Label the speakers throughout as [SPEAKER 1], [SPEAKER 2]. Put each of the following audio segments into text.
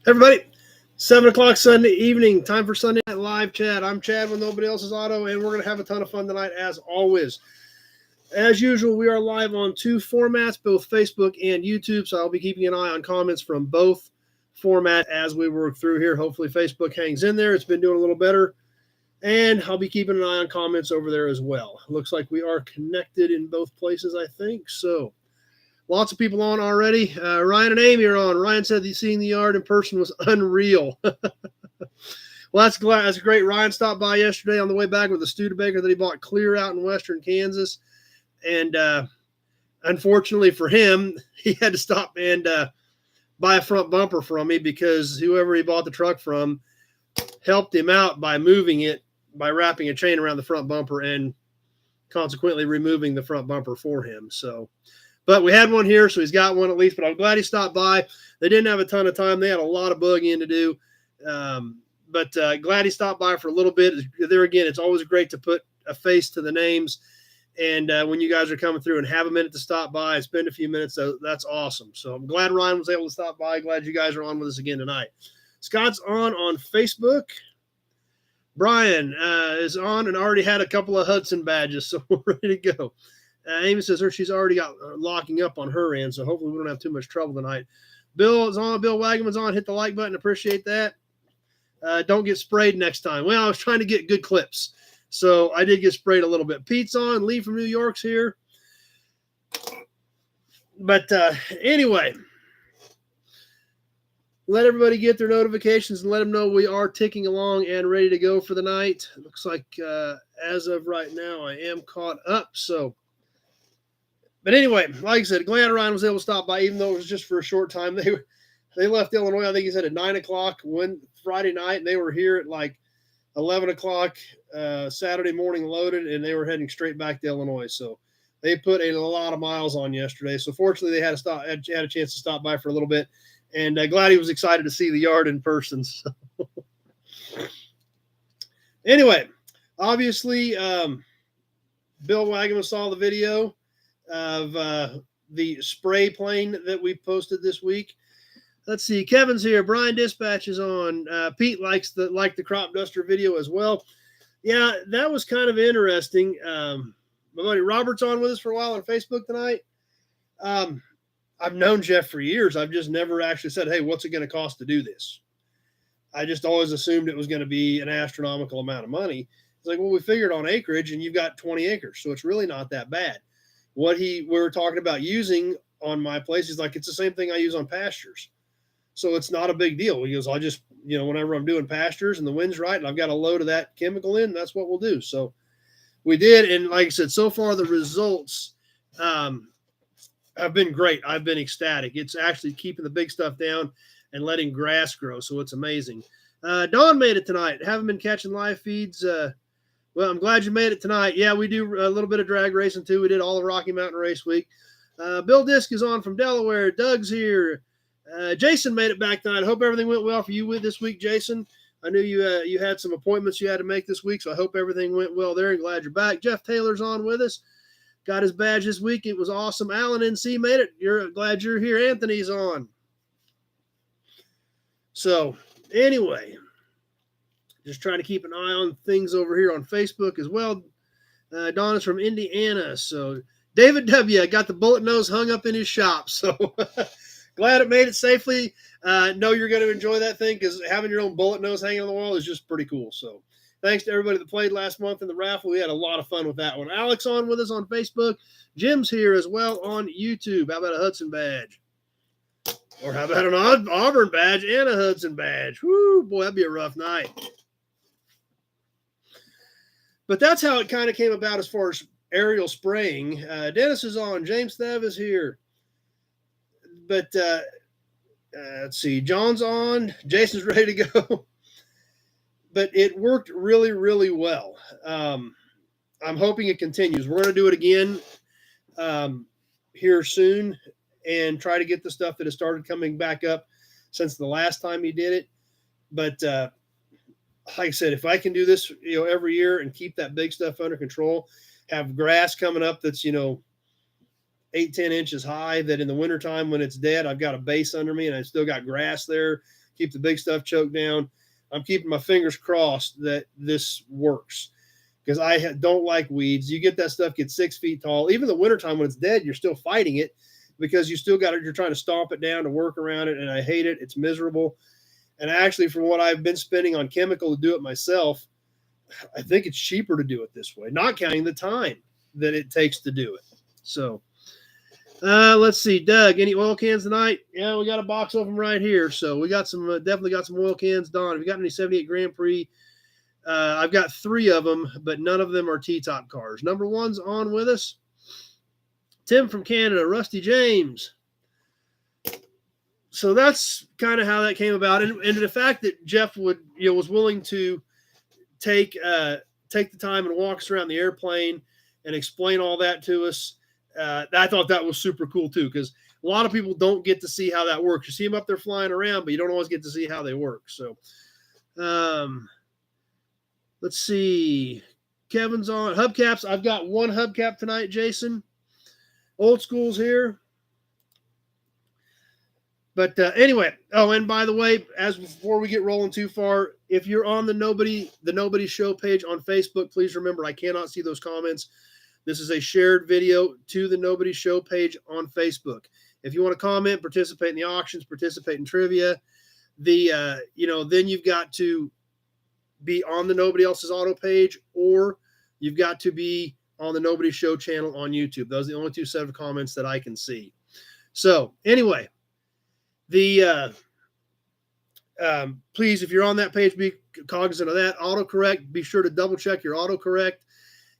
[SPEAKER 1] Everybody, 7 o'clock Sunday evening, time for Sunday Night Live Chat. I'm Chad with Nobody Else's Auto, and we're going to have a ton of fun tonight, as always. As usual, we are live on two formats, both Facebook and YouTube, so I'll be keeping an eye on comments from both formats as we work through here. Hopefully, Facebook hangs in there. It's been doing a little better, and I'll be keeping an eye on comments over there as well. Looks like we are connected in both places, I think, so... Lots of people on already. Ryan and Amy are on. Ryan said that seeing the yard in person was unreal. Well, that's great. Ryan stopped by yesterday on the way back with a Studebaker that he bought clear out in western Kansas. And unfortunately for him, he had to stop and buy a front bumper from me because whoever he bought the truck from helped him out by moving it, by wrapping a chain around the front bumper and consequently removing the front bumper for him. But we had one here, so he's got one at least. But I'm glad he stopped by. They didn't have a ton of time. They had a lot of bug-in to do. But glad he stopped by for a little bit. There again, it's always great to put a face to the names. And when you guys are coming through and have a minute to stop by and spend a few minutes, that's awesome. So I'm glad Ryan was able to stop by. Glad you guys are on with us again tonight. Scott's on Facebook. Brian is on and already had a couple of Hudson badges, so we're ready to go. Amy says she's already got locking up on her end, so hopefully we don't have too much trouble tonight. Bill is on. Bill Wagaman's on. Hit the like button. Appreciate that. Don't get sprayed next time. Well, I was trying to get good clips, so I did get sprayed a little bit. Pete's on. Lee from New York's here. But anyway, let everybody get their notifications and let them know we are ticking along and ready to go for the night. It looks like as of right now, I am caught up, so... But anyway, like I said, glad Ryan was able to stop by, even though it was just for a short time. They left Illinois, I think he said at 9 o'clock Friday night, and they were here at like 11 o'clock Saturday morning loaded, and they were heading straight back to Illinois. So they put a lot of miles on yesterday. So fortunately, they had a chance to stop by for a little bit, and glad he was excited to see the yard in person. So. Anyway, obviously, Bill Wagaman saw the video of the spray plane that we posted this week. Let's see. Kevin's here. Brian Dispatch is on. Pete likes the crop duster video as well. Yeah, that was kind of interesting. My buddy Robert's on with us for a while on Facebook tonight. I've known Jeff for years. I've just never actually said, hey, what's it going to cost to do this? I just always assumed it was going to be an astronomical amount of money. It's like, well, we figured on acreage, and you've got 20 acres, so it's really not that bad. What we were talking about using on my place is like, it's the same thing I use on pastures. So it's not a big deal. He goes, I'll just, whenever I'm doing pastures and the wind's right and I've got a load of that chemical in, that's what we'll do. So we did. And like I said, so far the results have been great. I've been ecstatic. It's actually keeping the big stuff down and letting grass grow. So it's amazing. Dawn made it tonight. Haven't been catching live feeds. Well, I'm glad you made it tonight. Yeah, we do a little bit of drag racing, too. We did all the Rocky Mountain Race Week. Bill Disk is on from Delaware. Doug's here. Jason made it back tonight. I hope everything went well for you this week, Jason. I knew you had some appointments you had to make this week, so I hope everything went well there. And glad you're back. Jeff Taylor's on with us. Got his badge this week. It was awesome. Alan NC made it. Glad you're here. Anthony's on. So, anyway... Just trying to keep an eye on things over here on Facebook as well. Donna's from Indiana. So David W. got the bullet nose hung up in his shop. So glad it made it safely. Know you're going to enjoy that thing because having your own bullet nose hanging on the wall is just pretty cool. So thanks to everybody that played last month in the raffle. We had a lot of fun with that one. Alex on with us on Facebook. Jim's here as well on YouTube. How about a Hudson badge? Or how about an Auburn badge and a Hudson badge? Whoo, boy, that'd be a rough night. But that's how it kind of came about as far as aerial spraying. Dennis is on. James Thev is here. But let's see. John's on. Jason's ready to go. But it worked really, really well. I'm hoping it continues. We're going to do it again here soon and try to get the stuff that has started coming back up since the last time he did it. But like I said, if I can do this, every year and keep that big stuff under control, have grass coming up that's, 8-10 inches high, that in the wintertime when it's dead, I've got a base under me and I still got grass there keep the big stuff choked down. I'm keeping my fingers crossed that this works because I don't like weeds. You get that stuff get 6 feet tall. Even the wintertime when it's dead, you're still fighting it because you still got it. You're trying to stomp it down to work around it, and I hate it. It's miserable. And actually, from what I've been spending on chemical to do it myself, I think it's cheaper to do it this way, not counting the time that it takes to do it. So let's see, Doug, any oil cans tonight? Yeah, we got a box of them right here. So we got some, definitely got some oil cans. Don, have you got any 78 Grand Prix? I've got 3 of them, but none of them are T-top cars. Number 1's on with us. Tim from Canada, Rusty James. So that's kind of how that came about. And the fact that Jeff was willing to take the time and walk us around the airplane and explain all that to us. I thought that was super cool too, because a lot of people don't get to see how that works. You see them up there flying around, but you don't always get to see how they work. So, let's see. Kevin's on hubcaps. I've got 1 hubcap tonight, Jason. Old school's here. But anyway, and by the way, before we get rolling too far, if you're on the Nobody Show page on Facebook, please remember I cannot see those comments. This is a shared video to the Nobody Show page on Facebook. If you want to comment, participate in the auctions, participate in trivia, then you've got to be on the Nobody Else's Auto page, or you've got to be on the Nobody Show channel on YouTube. Those are the only 2 set of comments that I can see. So anyway. Please, if you're on that page, be cognizant of that. Autocorrect, be sure to double check your autocorrect.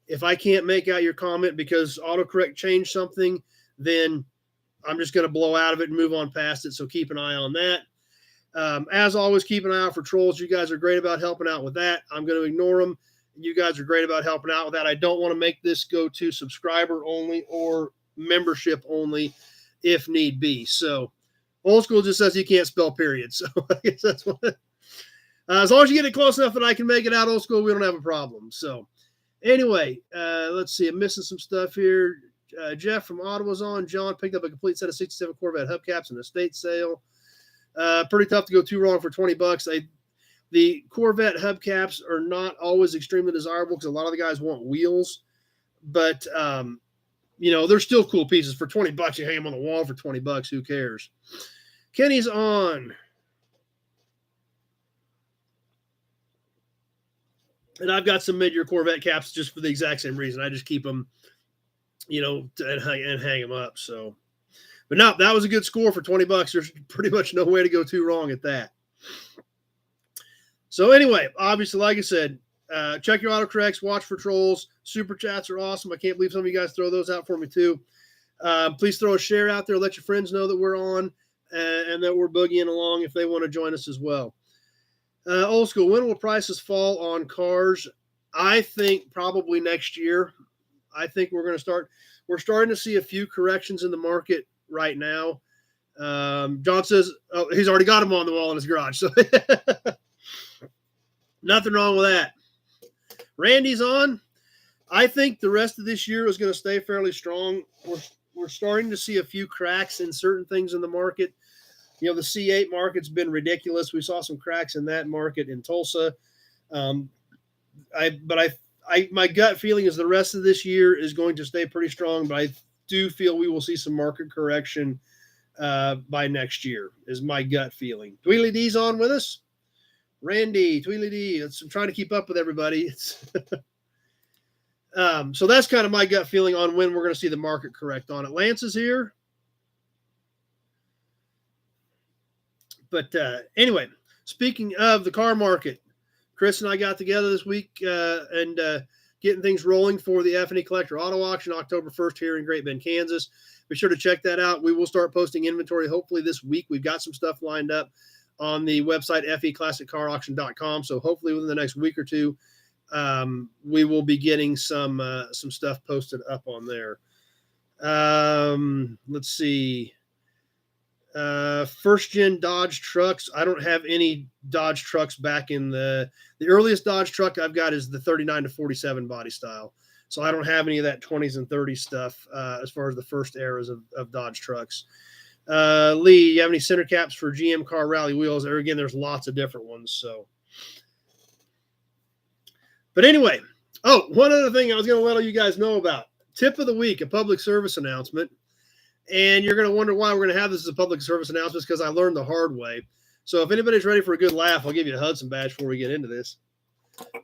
[SPEAKER 1] If I can't make out your comment because autocorrect changed something, then I'm just going to blow out of it and move on past it. So keep an eye on that. As always, keep an eye out for trolls. You guys are great about helping out with that. I'm going to ignore them. You guys are great about helping out with that. I don't want to make this go to subscriber only or membership only if need be. So, Old school just says you can't spell period. So I guess that's what. As long as you get it close enough that I can make it out, old school, we don't have a problem. So anyway, let's see. I'm missing some stuff here. Jeff from Ottawa's on. John picked up a complete set of 67 Corvette hubcaps in a estate sale. Pretty tough to go too wrong for $20. The Corvette hubcaps are not always extremely desirable because a lot of the guys want wheels. But, they're still cool pieces. For $20, you hang them on the wall for $20. Who cares? Kenny's on. And I've got some mid-year Corvette caps just for the exact same reason. I just keep them, and hang them up. So, but no, that was a good score for $20. There's pretty much no way to go too wrong at that. So anyway, obviously, like I said, check your autocorrects, watch for trolls. Super chats are awesome. I can't believe some of you guys throw those out for me too. Please throw a share out there. Let your friends know that we're on and that we're boogieing along if they want to join us as well. Old school, when will prices fall on cars? I think probably next year. I think we're starting to see a few corrections in the market right now. John says, he's already got them on the wall in his garage. So nothing wrong with that. Randy's on. I think the rest of this year is going to stay fairly strong. We're starting to see a few cracks in certain things in the market. The C8 market's been ridiculous. We saw some cracks in that market in Tulsa. My gut feeling is the rest of this year is going to stay pretty strong, but I do feel we will see some market correction by next year is my gut feeling. Tweedly D's on with us. Randy, Tweedly D. I'm trying to keep up with everybody. So that's kind of my gut feeling on when we're going to see the market correct on it. Lance is here. But anyway, speaking of the car market, Chris and I got together this week and getting things rolling for the F&E Collector Auto Auction October 1st here in Great Bend, Kansas. Be sure to check that out. We will start posting inventory hopefully this week. We've got some stuff lined up on the website feclassiccarauction.com. So hopefully within the next week or two, we will be getting some stuff posted up on there. Let's see. First gen Dodge trucks. I don't have any Dodge trucks back in the earliest Dodge truck I've got is the 39 to 47 body style. So I don't have any of that 20s and 30s stuff as far as the first eras of Dodge trucks. Lee, you have any center caps for GM car rally wheels? There again, there's lots of different ones. So, but anyway, oh, one other thing I was going to let you guys know about. Tip of the week, a public service announcement. And you're going to wonder why we're going to have this as a public service announcement, because I learned the hard way. So if anybody's ready for a good laugh, I'll give you a Hudson badge before we get into this.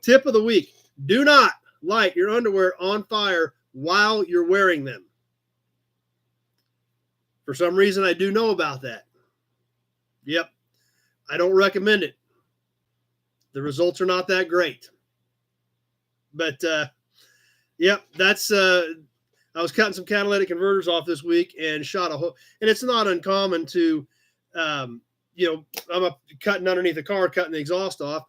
[SPEAKER 1] Tip of the week, do not light your underwear on fire while you're wearing them. For some reason, I do know about that. Yep. I don't recommend it. The results are not that great. But, yep, that's, I was cutting some catalytic converters off this week and shot a hole. And it's not uncommon to, I'm cutting underneath the car, cutting the exhaust off,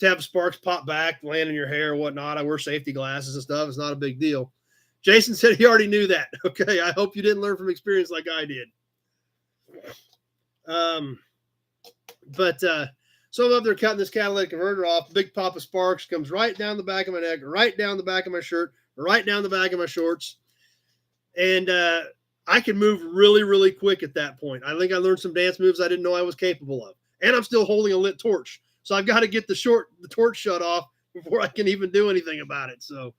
[SPEAKER 1] to have sparks pop back, land in your hair or whatnot. I wear safety glasses and stuff. It's not a big deal. Jason said he already knew that. Okay, I hope you didn't learn from experience like I did. So I'm up there cutting this catalytic converter off. Big pop of sparks comes right down the back of my neck, right down the back of my shirt, right down the back of my shorts. And I can move really, really quick at that point. I think I learned some dance moves I didn't know I was capable of. And I'm still holding a lit torch. So I've got to get the torch shut off before I can even do anything about it. So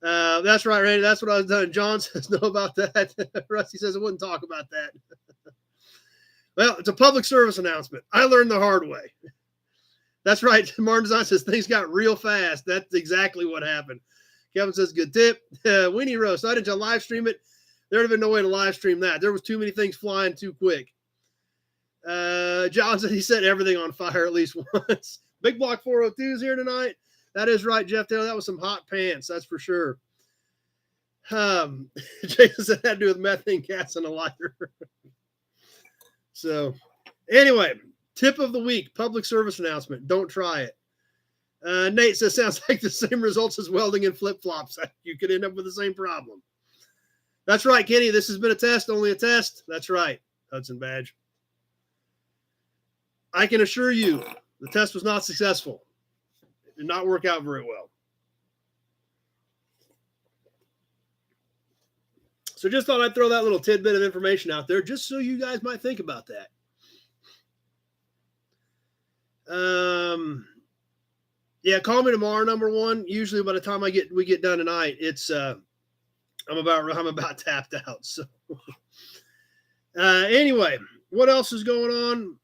[SPEAKER 1] that's right, Randy. That's what I was doing. John says no about that. Rusty says I wouldn't talk about that. Well, it's a public service announcement. I learned the hard way. That's right. Martin Design says things got real fast. That's exactly what happened. Kevin says, good tip. Weenie Roast, I didn't live stream it. There would have been no way to live stream that. There was too many things flying too quick. John said he set everything on fire at least once. Big Block 402 is here tonight. That is right, Jeff Taylor. That was some hot pants, that's for sure. Jason said that had to do with methane gas and a lighter. So, anyway, tip of the week, public service announcement. Don't try it. Nate says, sounds like the same results as welding in flip-flops. You could end up with the same problem. That's right, Kenny. This has been a test, only a test. That's right, Hudson Badge. I can assure you the test was not successful. It did not work out very well. So just thought I'd throw that little tidbit of information out there just so you guys might think about that. Yeah, call me tomorrow, number one. Usually by the time we get done tonight, it's I'm about tapped out. So anyway, what else is going on?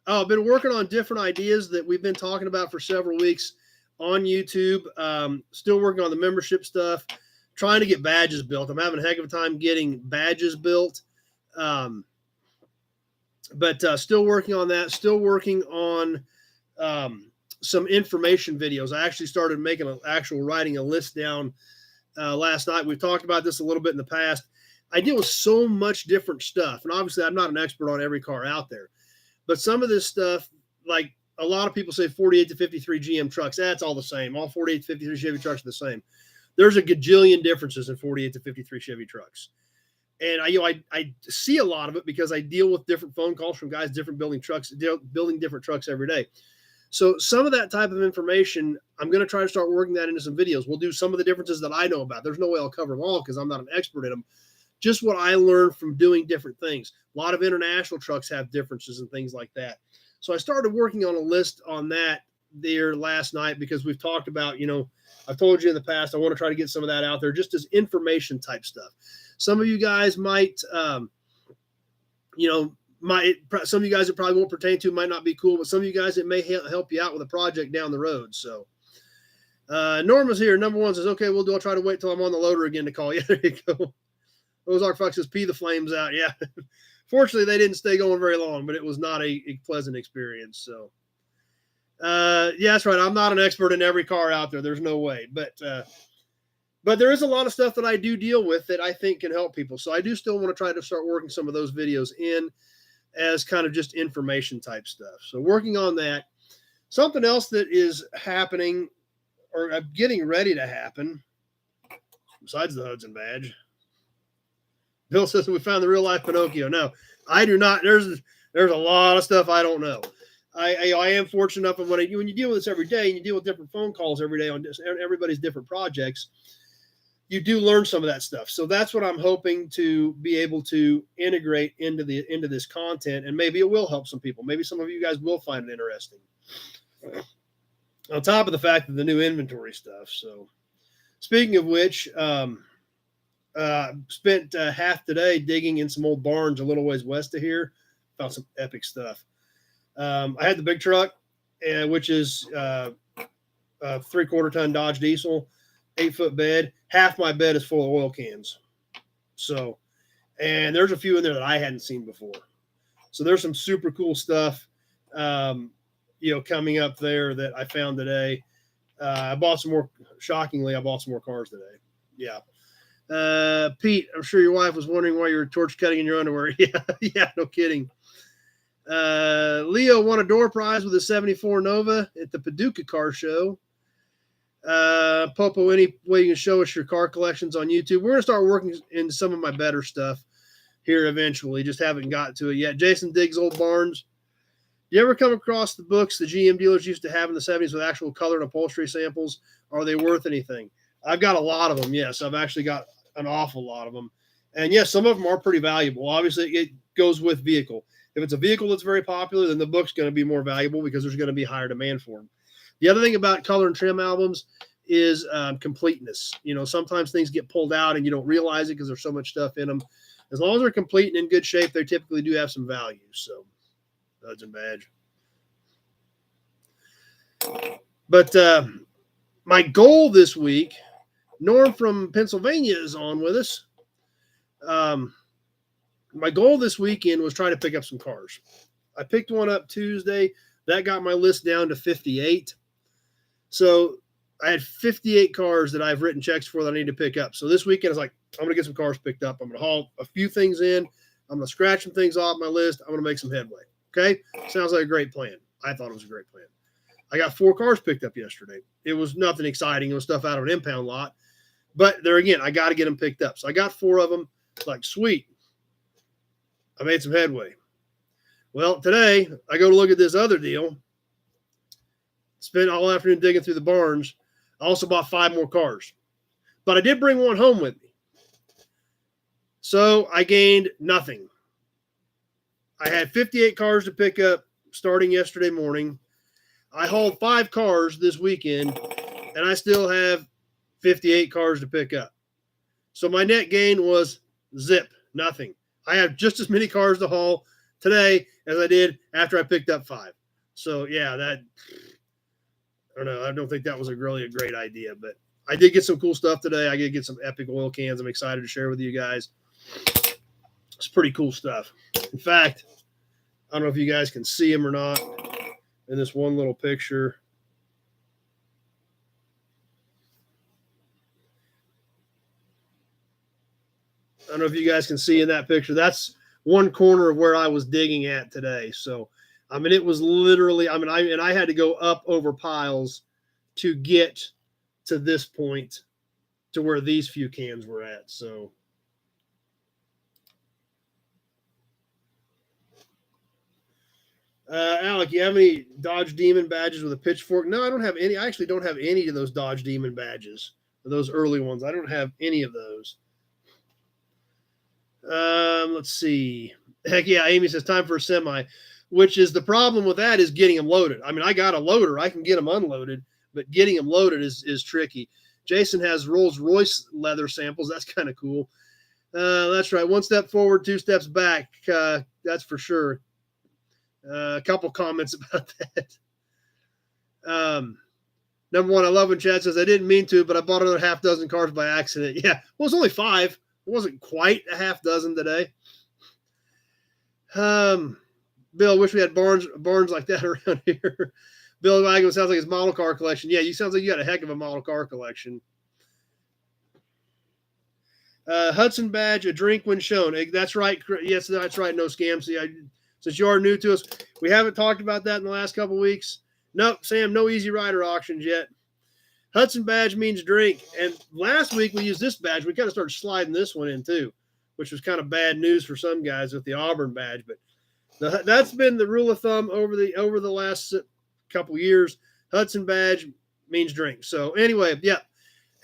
[SPEAKER 1] I've been working on different ideas that we've been talking about for several weeks on YouTube. Still working on the membership stuff, trying to get badges built. I'm having a heck of a time getting badges built. But still working on that, still working on some information videos. I actually started writing a list down last night. We've talked about this a little bit in the past. I deal with so much different stuff. And obviously I'm not an expert on every car out there, but some of this stuff, like a lot of people say 48 to 53 GM trucks, that's all the same. All 48 to 53 Chevy trucks are the same. There's a gajillion differences in 48 to 53 Chevy trucks. And I see a lot of it because I deal with different phone calls from guys, building different trucks every day. So some of that type of information, I'm going to try to start working that into some videos. We'll do some of the differences that I know about. There's no way I'll cover them all because I'm not an expert in them. Just what I learned from doing different things. A lot of international trucks have differences and things like that. So I started working on a list on that there last night because we've talked about, I've told you in the past, I want to try to get some of that out there just as information type stuff. Some of you guys might, some of you guys it probably won't pertain to, might not be cool, but some of you guys, it may help you out with a project down the road. So Norma's here. Number one says, okay, I'll try to wait till I'm on the loader again to call you. There you go. Ozark Fox says, pee the flames out. Yeah. Fortunately, they didn't stay going very long, but it was not a pleasant experience. So, yeah, that's right. I'm not an expert in every car out there. There's no way. But there is a lot of stuff that I do deal with that I think can help people. So I do still want to try to start working some of those videos in as kind of just information type stuff. So working on that. Something else that is happening or getting ready to happen, besides the Hudson badge. Bill says we found the real life Pinocchio. No, I do not. There's a lot of stuff I don't know. I am fortunate enough when you deal with this every day and you deal with different phone calls every day on everybody's different projects. you do learn some of that stuff. So that's what I'm hoping to be able to integrate into this content, and maybe it will help some people. Maybe some of you guys will find it interesting. On top of the fact that the new inventory stuff. So speaking of which, spent half today digging in some old barns a little ways west of here. Found some epic stuff. I had the big truck, which is a 3/4 ton Dodge diesel, 8-foot bed. Half my bed is full of oil cans. So, and there's a few in there that I hadn't seen before. So there's some super cool stuff, coming up there that I found today. I bought some more. Shockingly, I bought some more cars today. Yeah. Pete, I'm sure your wife was wondering why you were torch cutting in your underwear. Yeah, no kidding. Leo won a door prize with a 74 Nova at the Paducah Car Show. Popo, any way you can show us your car collections on YouTube? We're going to start working into some of my better stuff here eventually. Just haven't got to it yet. Jason digs old barns. You ever come across the books the GM dealers used to have in the 70s with actual color and upholstery samples? Are they worth anything? I've got a lot of them. Yes, I've actually got an awful lot of them. And yes, some of them are pretty valuable. Obviously, it goes with vehicle. If it's a vehicle that's very popular, then the book's going to be more valuable because there's going to be higher demand for them. The other thing about color and trim albums is completeness. Sometimes things get pulled out and you don't realize it because there's so much stuff in them. As long as they're complete and in good shape, they typically do have some value. So, Duds and Badge. But my goal this week, Norm from Pennsylvania is on with us. My goal this weekend was try to pick up some cars. I picked one up Tuesday. That got my list down to 58. So I had 58 cars that I've written checks for that I need to pick up. So this weekend I was like, I'm going to get some cars picked up. I'm going to haul a few things in. I'm going to scratch some things off my list. I'm going to make some headway. Okay? Sounds like a great plan. I thought it was a great plan. I got 4 cars picked up yesterday. It was nothing exciting. It was stuff out of an impound lot. But there again, I got to get them picked up. So I got 4 of them. Like, sweet. I made some headway. Well, today I go to look at this other deal. Spent all afternoon digging through the barns. I also bought 5 more cars. But I did bring one home with me. So I gained nothing. I had 58 cars to pick up starting yesterday morning. I hauled 5 cars this weekend, and I still have 58 cars to pick up. So my net gain was zip, nothing. I have just as many cars to haul today as I did after I picked up 5. So, yeah, I don't know. I don't think that was really a great idea, but I did get some cool stuff today. I did get some epic oil cans I'm excited to share with you guys. It's pretty cool stuff. In fact, I don't know if you guys can see them or not in this one little picture. I don't know if you guys can see in that picture. That's one corner of where I was digging at today. So, I mean, it was literally, I had to go up over piles to get to this point to where these few cans were at. So, Alec, you have any Dodge Demon badges with a pitchfork? No, I don't have any. I actually don't have any of those Dodge Demon badges, those early ones. I don't have any of those. Let's see. Heck yeah, Amy says time for a semi, which is the problem with that is getting them loaded. I mean, I got a loader. I can get them unloaded, but getting them loaded is tricky. Jason has Rolls Royce leather samples. That's kind of cool. That's right. 1 step forward, 2 steps back. That's for sure. A couple comments about that. Number one, I love when Chad says, I didn't mean to, but I bought another half dozen cars by accident. Yeah, well, it's only 5. It wasn't quite a half dozen today. Bill, wish we had barns like that around here. Bill Wagon sounds like his model car collection. Yeah, you sounds like you got a heck of a model car collection. Hudson badge, a drink when shown. That's right. Yes, that's right. No scam. See, since you are new to us, we haven't talked about that in the last couple of weeks. Nope, Sam, no Easy Rider auctions yet. Hudson badge means drink. And last week we used this badge. We kind of started sliding this one in too, which was kind of bad news for some guys with the Auburn badge. But that's been the rule of thumb over the last couple years. Hudson badge means drink. So anyway, yeah.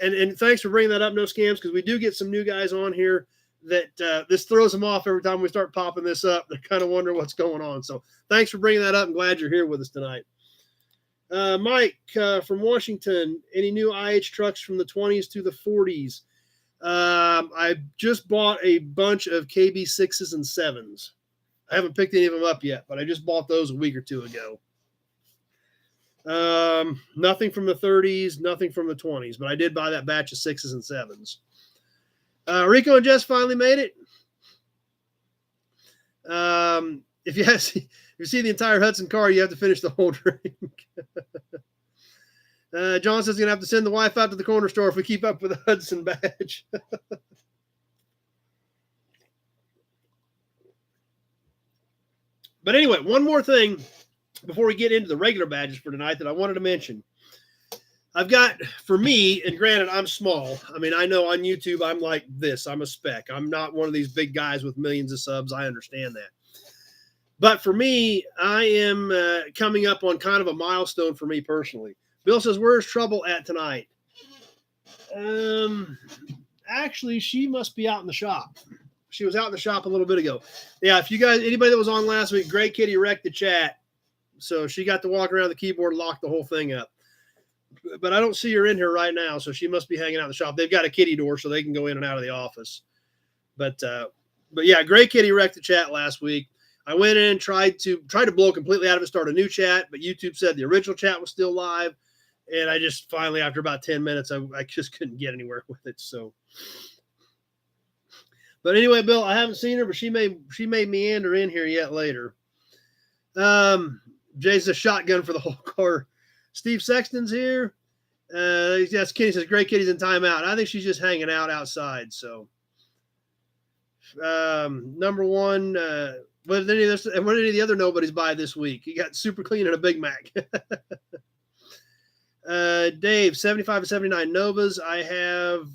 [SPEAKER 1] And thanks for bringing that up, no scams, because we do get some new guys on here that this throws them off every time we start popping this up. They kind of wonder what's going on. So thanks for bringing that up. I'm glad you're here with us tonight. Mike from Washington, any new IH trucks from the 20s to the 40s? I just bought a bunch of KB6s and 7s. I haven't picked any of them up yet, but I just bought those a week or two ago. Nothing from the 30s, nothing from the 20s, but I did buy that batch of 6s and 7s. Rico and Jess finally made it. If you see the entire Hudson car, you have to finish the whole drink. John says he's going to have to send the wife out to the corner store if we keep up with the Hudson badge. But anyway, one more thing before we get into the regular badges for tonight that I wanted to mention. I've got, for me, and granted, I'm small. I mean, I know on YouTube, I'm like this. I'm a speck. I'm not one of these big guys with millions of subs. I understand that. But for me, I am coming up on kind of a milestone for me personally. Bill says, where's Trouble at tonight? Actually, she must be out in the shop. She was out in the shop a little bit ago. Yeah, if you guys, anybody that was on last week, Great Kitty wrecked the chat. So she got to walk around the keyboard and lock the whole thing up. But I don't see her in here right now, so she must be hanging out in the shop. They've got a kitty door, so they can go in and out of the office. But yeah, Great Kitty wrecked the chat last week. I went in and tried to blow completely out of it, start a new chat, but YouTube said the original chat was still live. And I just finally, after about 10 minutes, I just couldn't get anywhere with it. So, but anyway, Bill, I haven't seen her, but she may meander in here yet later. Jay's a shotgun for the whole car. Steve Sexton's here. Yes, Kenny says Great Kitty's in timeout. I think she's just hanging out outside. So, number one, what did any of the other nobodies buy this week? You got Super Clean and a Big Mac. Dave, 75 and 79 Novas. I have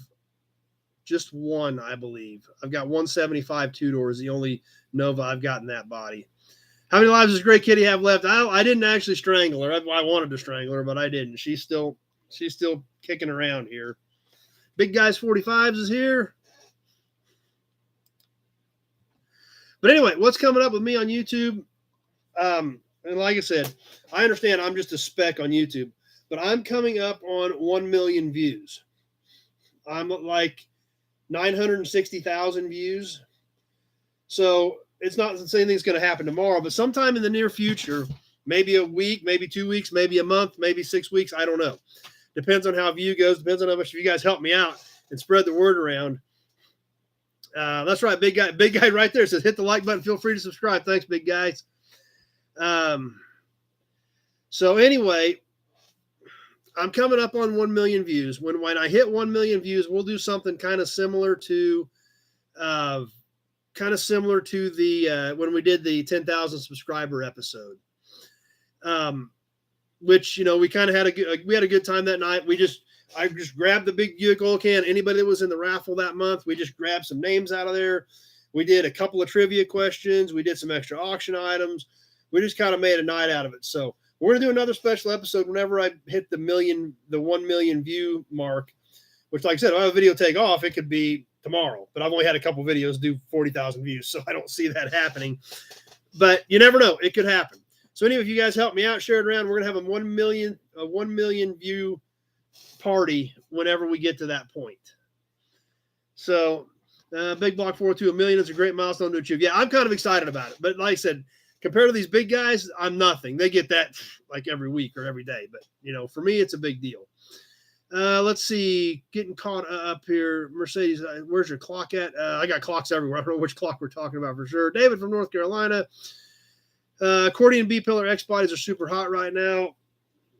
[SPEAKER 1] just one, I believe. I've got 175 two-doors, the only Nova I've got in that body. How many lives does Great Kitty have left? I didn't actually strangle her. I wanted to strangle her, but I didn't. She's still kicking around here. Big Guys 45s is here. But anyway, what's coming up with me on YouTube? And like I said, I understand I'm just a speck on YouTube, but I'm coming up on 1 million views. I'm like 960,000 views. So it's not the same thing's going to happen tomorrow, but sometime in the near future, maybe a week, maybe 2 weeks, maybe a month, maybe 6 weeks. I don't know. Depends on how view goes. Depends on how much of you guys help me out and spread the word around. That's right. Big guy right there says, hit the like button. Feel free to subscribe. Thanks, big guys. So anyway, I'm coming up on 1 million views. When I hit 1 million views, we'll do something kind of similar to the when we did the 10,000 subscriber episode, which, we kind of had a good time that night. I just grabbed the big Buick oil can. Anybody that was in the raffle that month, we just grabbed some names out of there. We did a couple of trivia questions. We did some extra auction items. We just kind of made a night out of it. So we're going to do another special episode whenever I hit the 1 million view mark, which, like I said, if I have a video take off, it could be tomorrow, but I've only had a couple videos do 40,000 views, so I don't see that happening. But you never know; it could happen. So anyway, if you guys help me out, share it around. We're gonna have a 1 million view party whenever we get to that point. So, Big Block 402, 1 million is a great milestone to achieve. Yeah, I'm kind of excited about it. But like I said, compared to these big guys, I'm nothing. They get that like every week or every day. But for me, it's a big deal. Let's see. Getting caught up here. Mercedes, where's your clock at? I got clocks everywhere. I don't know which clock we're talking about for sure. David from North Carolina. Accordion B-pillar X bodies are super hot right now.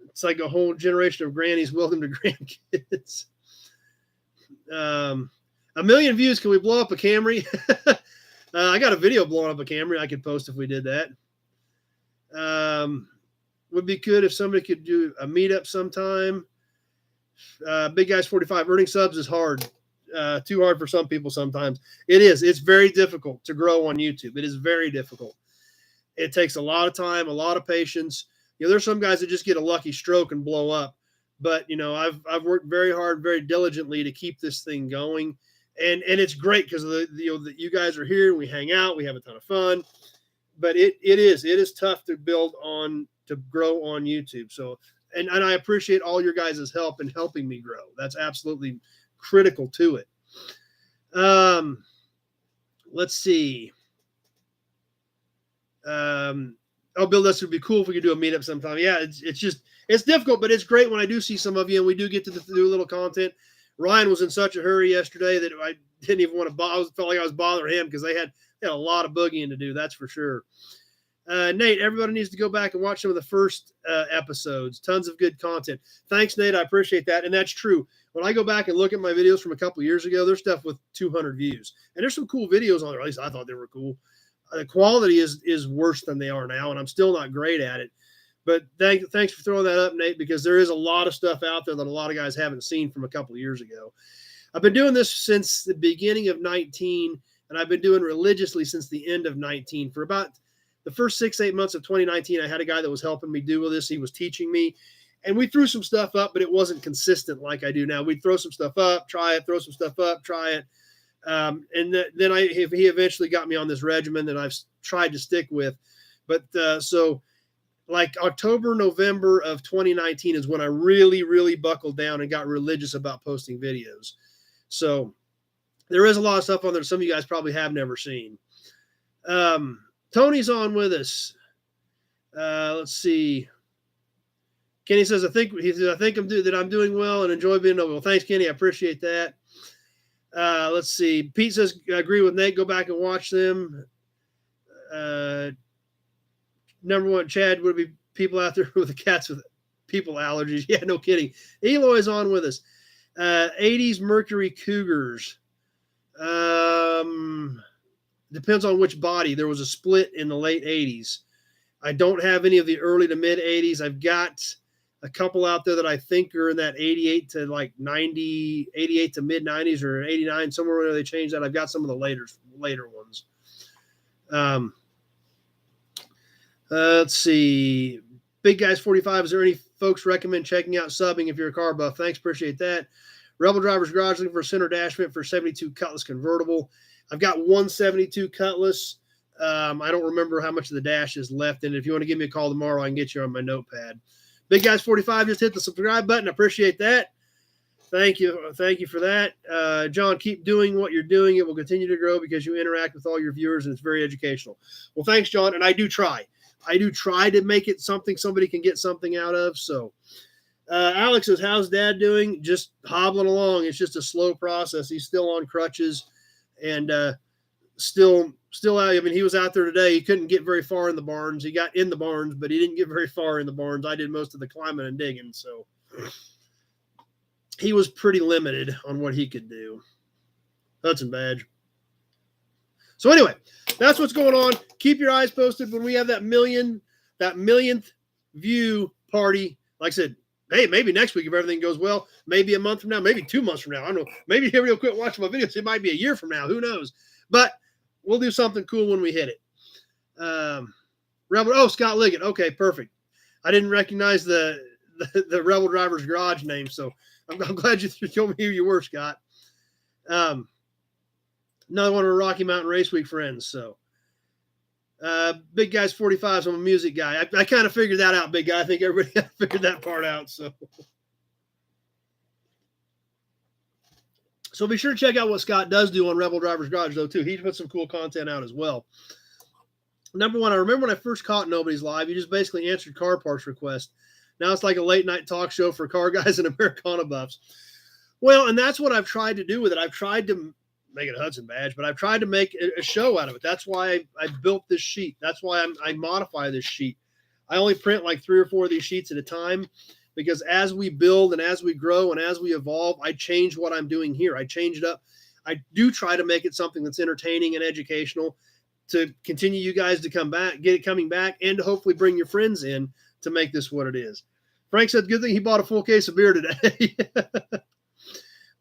[SPEAKER 1] It's like a whole generation of grannies. Welcome to grandkids. 1 million views. Can we blow up a Camry? I got a video blowing up a Camry I could post if we did that. Would be good if somebody could do a meetup sometime. Big Guys 45, earning subs is hard. Too hard for some people sometimes. It is. It's very difficult to grow on YouTube. It is very difficult. It takes a lot of time, a lot of patience. There's some guys that just get a lucky stroke and blow up. But, I've worked very hard, very diligently to keep this thing going. And it's great because you guys are here and we hang out, we have a ton of fun. But it is tough to grow on YouTube. So, and I appreciate all your guys' help in helping me grow. That's absolutely critical to it. Let's see. Bill, this would be cool if we could do a meetup sometime. Yeah, it's difficult, but it's great when I do see some of you and we do get to do a little content. Ryan was in such a hurry yesterday that I didn't even want to felt like I was bothering him because they had a lot of boogieing to do. That's for sure. Nate, everybody needs to go back and watch some of the first episodes. Tons of good content. Thanks, Nate. I appreciate that. And that's true. When I go back and look at my videos from a couple of years ago, there's stuff with 200 views. And there's some cool videos on there. At least I thought they were cool. The quality is worse than they are now, and I'm still not great at it. But thanks for throwing that up, Nate, because there is a lot of stuff out there that a lot of guys haven't seen from a couple of years ago. I've been doing this since the beginning of 19, and I've been doing religiously since the end of 19. For about the first 6-8 months of 2019, I had a guy that was helping me do this. He was teaching me, and we threw some stuff up, but it wasn't consistent like I do now. We'd throw some stuff up, try it, throw some stuff up, try it. And then he eventually got me on this regimen that I've tried to stick with. But so like October, November of 2019 is when I really, really buckled down and got religious about posting videos. So there is a lot of stuff on there some of you guys probably have never seen. Tony's on with us. Let's see. Kenny says, I think I'm doing well and enjoy being over. Well, thanks, Kenny. I appreciate that. Let's see. Pete says, I agree with Nate. Go back and watch them. Number one, Chad, would be people out there with the cats with people allergies. Yeah, no kidding. Eloy's on with us. 80s Mercury Cougars. Depends on which body. There was a split in the late 80s. I don't have any of the early to mid 80s. I've got a couple out there that I think are in that 88 to like 90, 88 to mid 90s or 89, somewhere where they changed that. I've got some of the later ones. Let's see. Big Guys 45. Is there any folks recommend checking out subbing if you're a car buff? Thanks. Appreciate that. Rebel Driver's Garage looking for a center dash vent for 72 Cutlass convertible. I've got 172 Cutlass. I don't remember how much of the dash is left in it. If you want to give me a call tomorrow, I can get you on my notepad. Big Guys 45, just hit the subscribe button. I appreciate that. Thank you. Thank you for that. John, keep doing what you're doing. It will continue to grow because you interact with all your viewers and it's very educational. Well, thanks, John. And I do try. To make it something somebody can get something out of. So Alex says, how's Dad doing? Just hobbling along. It's just a slow process. He's still on crutches and still out. I mean, he was out there today. He couldn't get very far in the barns. He got in the barns, but he didn't get very far in the barns. I did most of the climbing and digging. So he was pretty limited on what he could do. Hudson Badge. So anyway, that's what's going on. Keep your eyes posted when we have that millionth view party. Like I said, hey, maybe next week if everything goes well, maybe a month from now, maybe 2 months from now. I don't know. Maybe everybody will quit watching my videos. It might be a year from now. Who knows? But we'll do something cool when we hit it. Scott Liggett. Okay, perfect. I didn't recognize the Rebel Driver's Garage name, so I'm glad you told me who you were, Scott. Another one of our Rocky Mountain Race Week friends. So, Big Guys 45. So I'm a music guy. I kind of figured that out, Big Guy. I think everybody figured that part out. So be sure to check out what Scott does do on Rebel Driver's Garage, though, too. He put some cool content out as well. Number one, I remember when I first caught Nobody's Live, you just basically answered car parts requests. Now it's like a late night talk show for car guys and Americana buffs. Well, and that's what I've tried to do with it. I've tried to make it a Hudson Badge, but I've tried to make a show out of it. That's why I built this sheet. That's why I modify this sheet. I only print like 3 or 4 of these sheets at a time because as we build and as we grow and as we evolve, I change what I'm doing here. I change it up. I do try to make it something that's entertaining and educational to continue you guys to come back, get it coming back, and to hopefully bring your friends in to make this what it is. Frank said, good thing he bought a full case of beer today.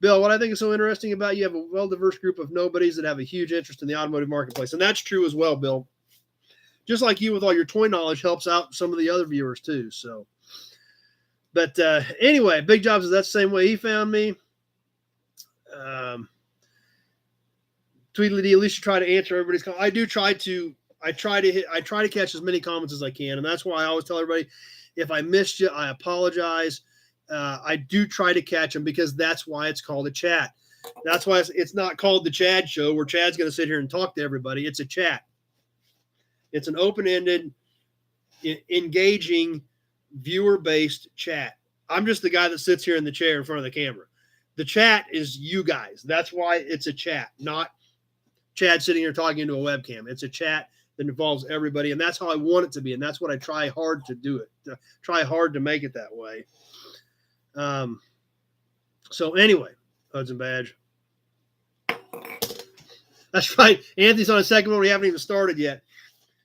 [SPEAKER 1] Bill, what I think is so interesting about you have a well-diverse group of nobodies that have a huge interest in the automotive marketplace. And that's true as well, Bill. Just like you with all your toy knowledge helps out some of the other viewers too. So But anyway, Big Job says that's the same way he found me. Tweedledee, at least you try to answer everybody's comment. I try to catch as many comments as I can, and that's why I always tell everybody, if I missed you, I apologize. I do try to catch them because that's why it's called a chat. That's why it's not called the Chad Show, where Chad's going to sit here and talk to everybody. It's a chat. It's an open-ended, engaging, viewer-based chat. I'm just the guy that sits here in the chair in front of the camera. The chat is you guys. That's why it's a chat, not Chad sitting here talking into a webcam. It's a chat that involves everybody, and that's how I want it to be, and that's what I try hard to do it. Try hard to make it that way. So anyway, Hudson Badge. That's right. Anthony's on a second one. We haven't even started yet.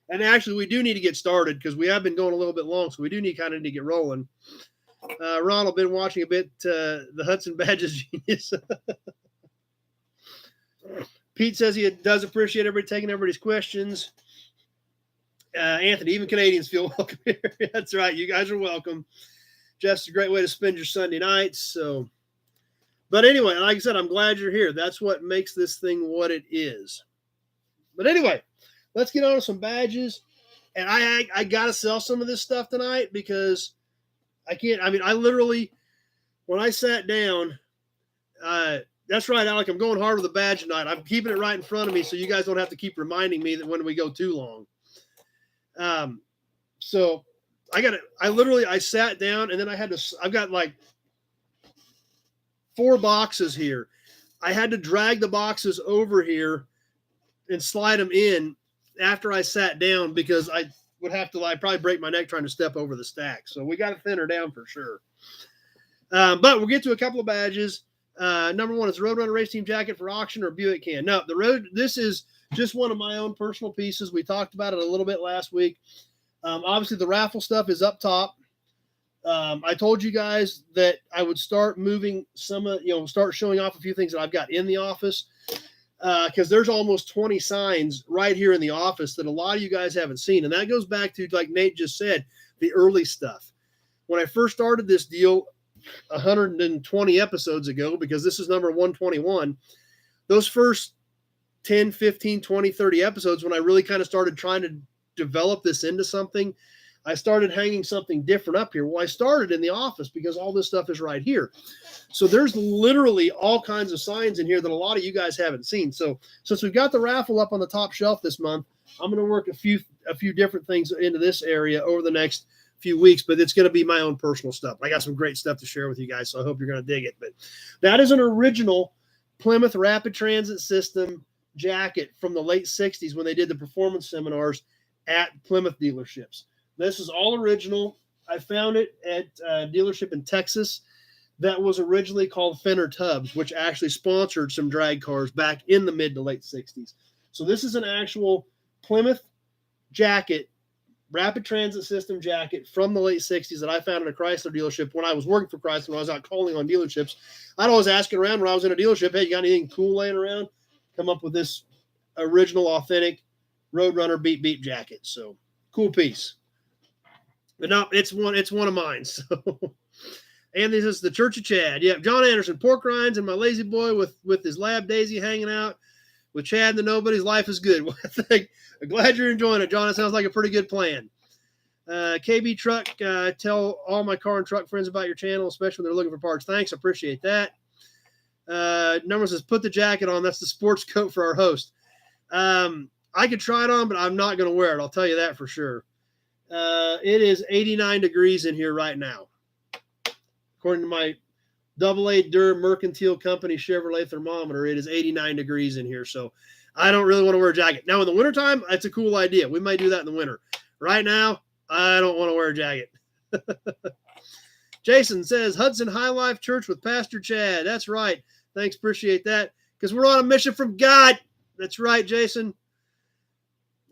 [SPEAKER 1] And actually, we do need to get started because we have been going a little bit long, so we do need to get rolling. Ronald, been watching a bit the Hudson Badges genius. Pete says he does appreciate everybody taking everybody's questions. Anthony, even Canadians feel welcome here. That's right. You guys are welcome. Jeff's a great way to spend your Sunday nights. So, but anyway, like I said, I'm glad you're here. That's what makes this thing what it is. But anyway, let's get on to some badges. And I got to sell some of this stuff tonight because I can't. I mean, I literally, when I sat down, that's right, Alec, I'm going hard with the badge tonight. I'm keeping it right in front of me so you guys don't have to keep reminding me that when we go too long. So I sat down and then I've got like 4 boxes here. I had to drag the boxes over here and slide them in after I sat down because I'd probably break my neck trying to step over the stack. So we got to thin her down for sure. But we'll get to a couple of badges. Number 1 is Roadrunner Race Team jacket for auction or Buick can. No, this is just one of my own personal pieces. We talked about it a little bit last week. Obviously, the raffle stuff is up top. I told you guys that I would start moving start showing off a few things that I've got in the office because there's almost 20 signs right here in the office that a lot of you guys haven't seen. And that goes back to, like Nate just said, the early stuff. When I first started this deal 120 episodes ago, because this is number 121, those first 10, 15, 20, 30 episodes, when I really kind of started trying to develop this into something, I started hanging something different up here. Well, I started in the office because all this stuff is right here. So there's literally all kinds of signs in here that a lot of you guys haven't seen. So since we've got the raffle up on the top shelf this month, I'm going to work a few different things into this area over the next few weeks, but it's going to be my own personal stuff. I got some great stuff to share with you guys, so I hope you're going to dig it. But that is an original Plymouth Rapid Transit System jacket from the late 60s when they did the performance seminars at Plymouth dealerships. This is all original. I found it at a dealership in Texas that was originally called Fenner Tubbs, which actually sponsored some drag cars back in the mid to late 60s. So this is an actual Plymouth jacket, Rapid Transit System jacket from the late 60s that I found at a Chrysler dealership when I was working for Chrysler. When I was out calling on dealerships, I'd always ask around when I was in a dealership, hey, you got anything cool laying around? Come up with this original, authentic Roadrunner beep beep jacket. So cool piece. But no, it's one of mine. So, and this is the Church of Chad. Yeah, John Anderson, pork rinds, and my lazy boy with his lab Daisy hanging out with Chad and the Nobodies. Life is good. Well, I'm glad you're enjoying it, John. It sounds like a pretty good plan. KB Truck, tell all my car and truck friends about your channel, especially when they're looking for parts. Thanks, I appreciate that. Number says, put the jacket on. That's the sports coat for our host. I could try it on, but I'm not going to wear it. I'll tell you that for sure. It is 89 degrees in here right now. According to my AA Durham Mercantile Company Chevrolet thermometer, it is 89 degrees in here. So I don't really want to wear a jacket. Now in the wintertime, that's a cool idea. We might do that in the winter. Right now, I don't want to wear a jacket. Jason says, Hudson High Life Church with Pastor Chad. That's right. Thanks. Appreciate that. Because we're on a mission from God. That's right, Jason.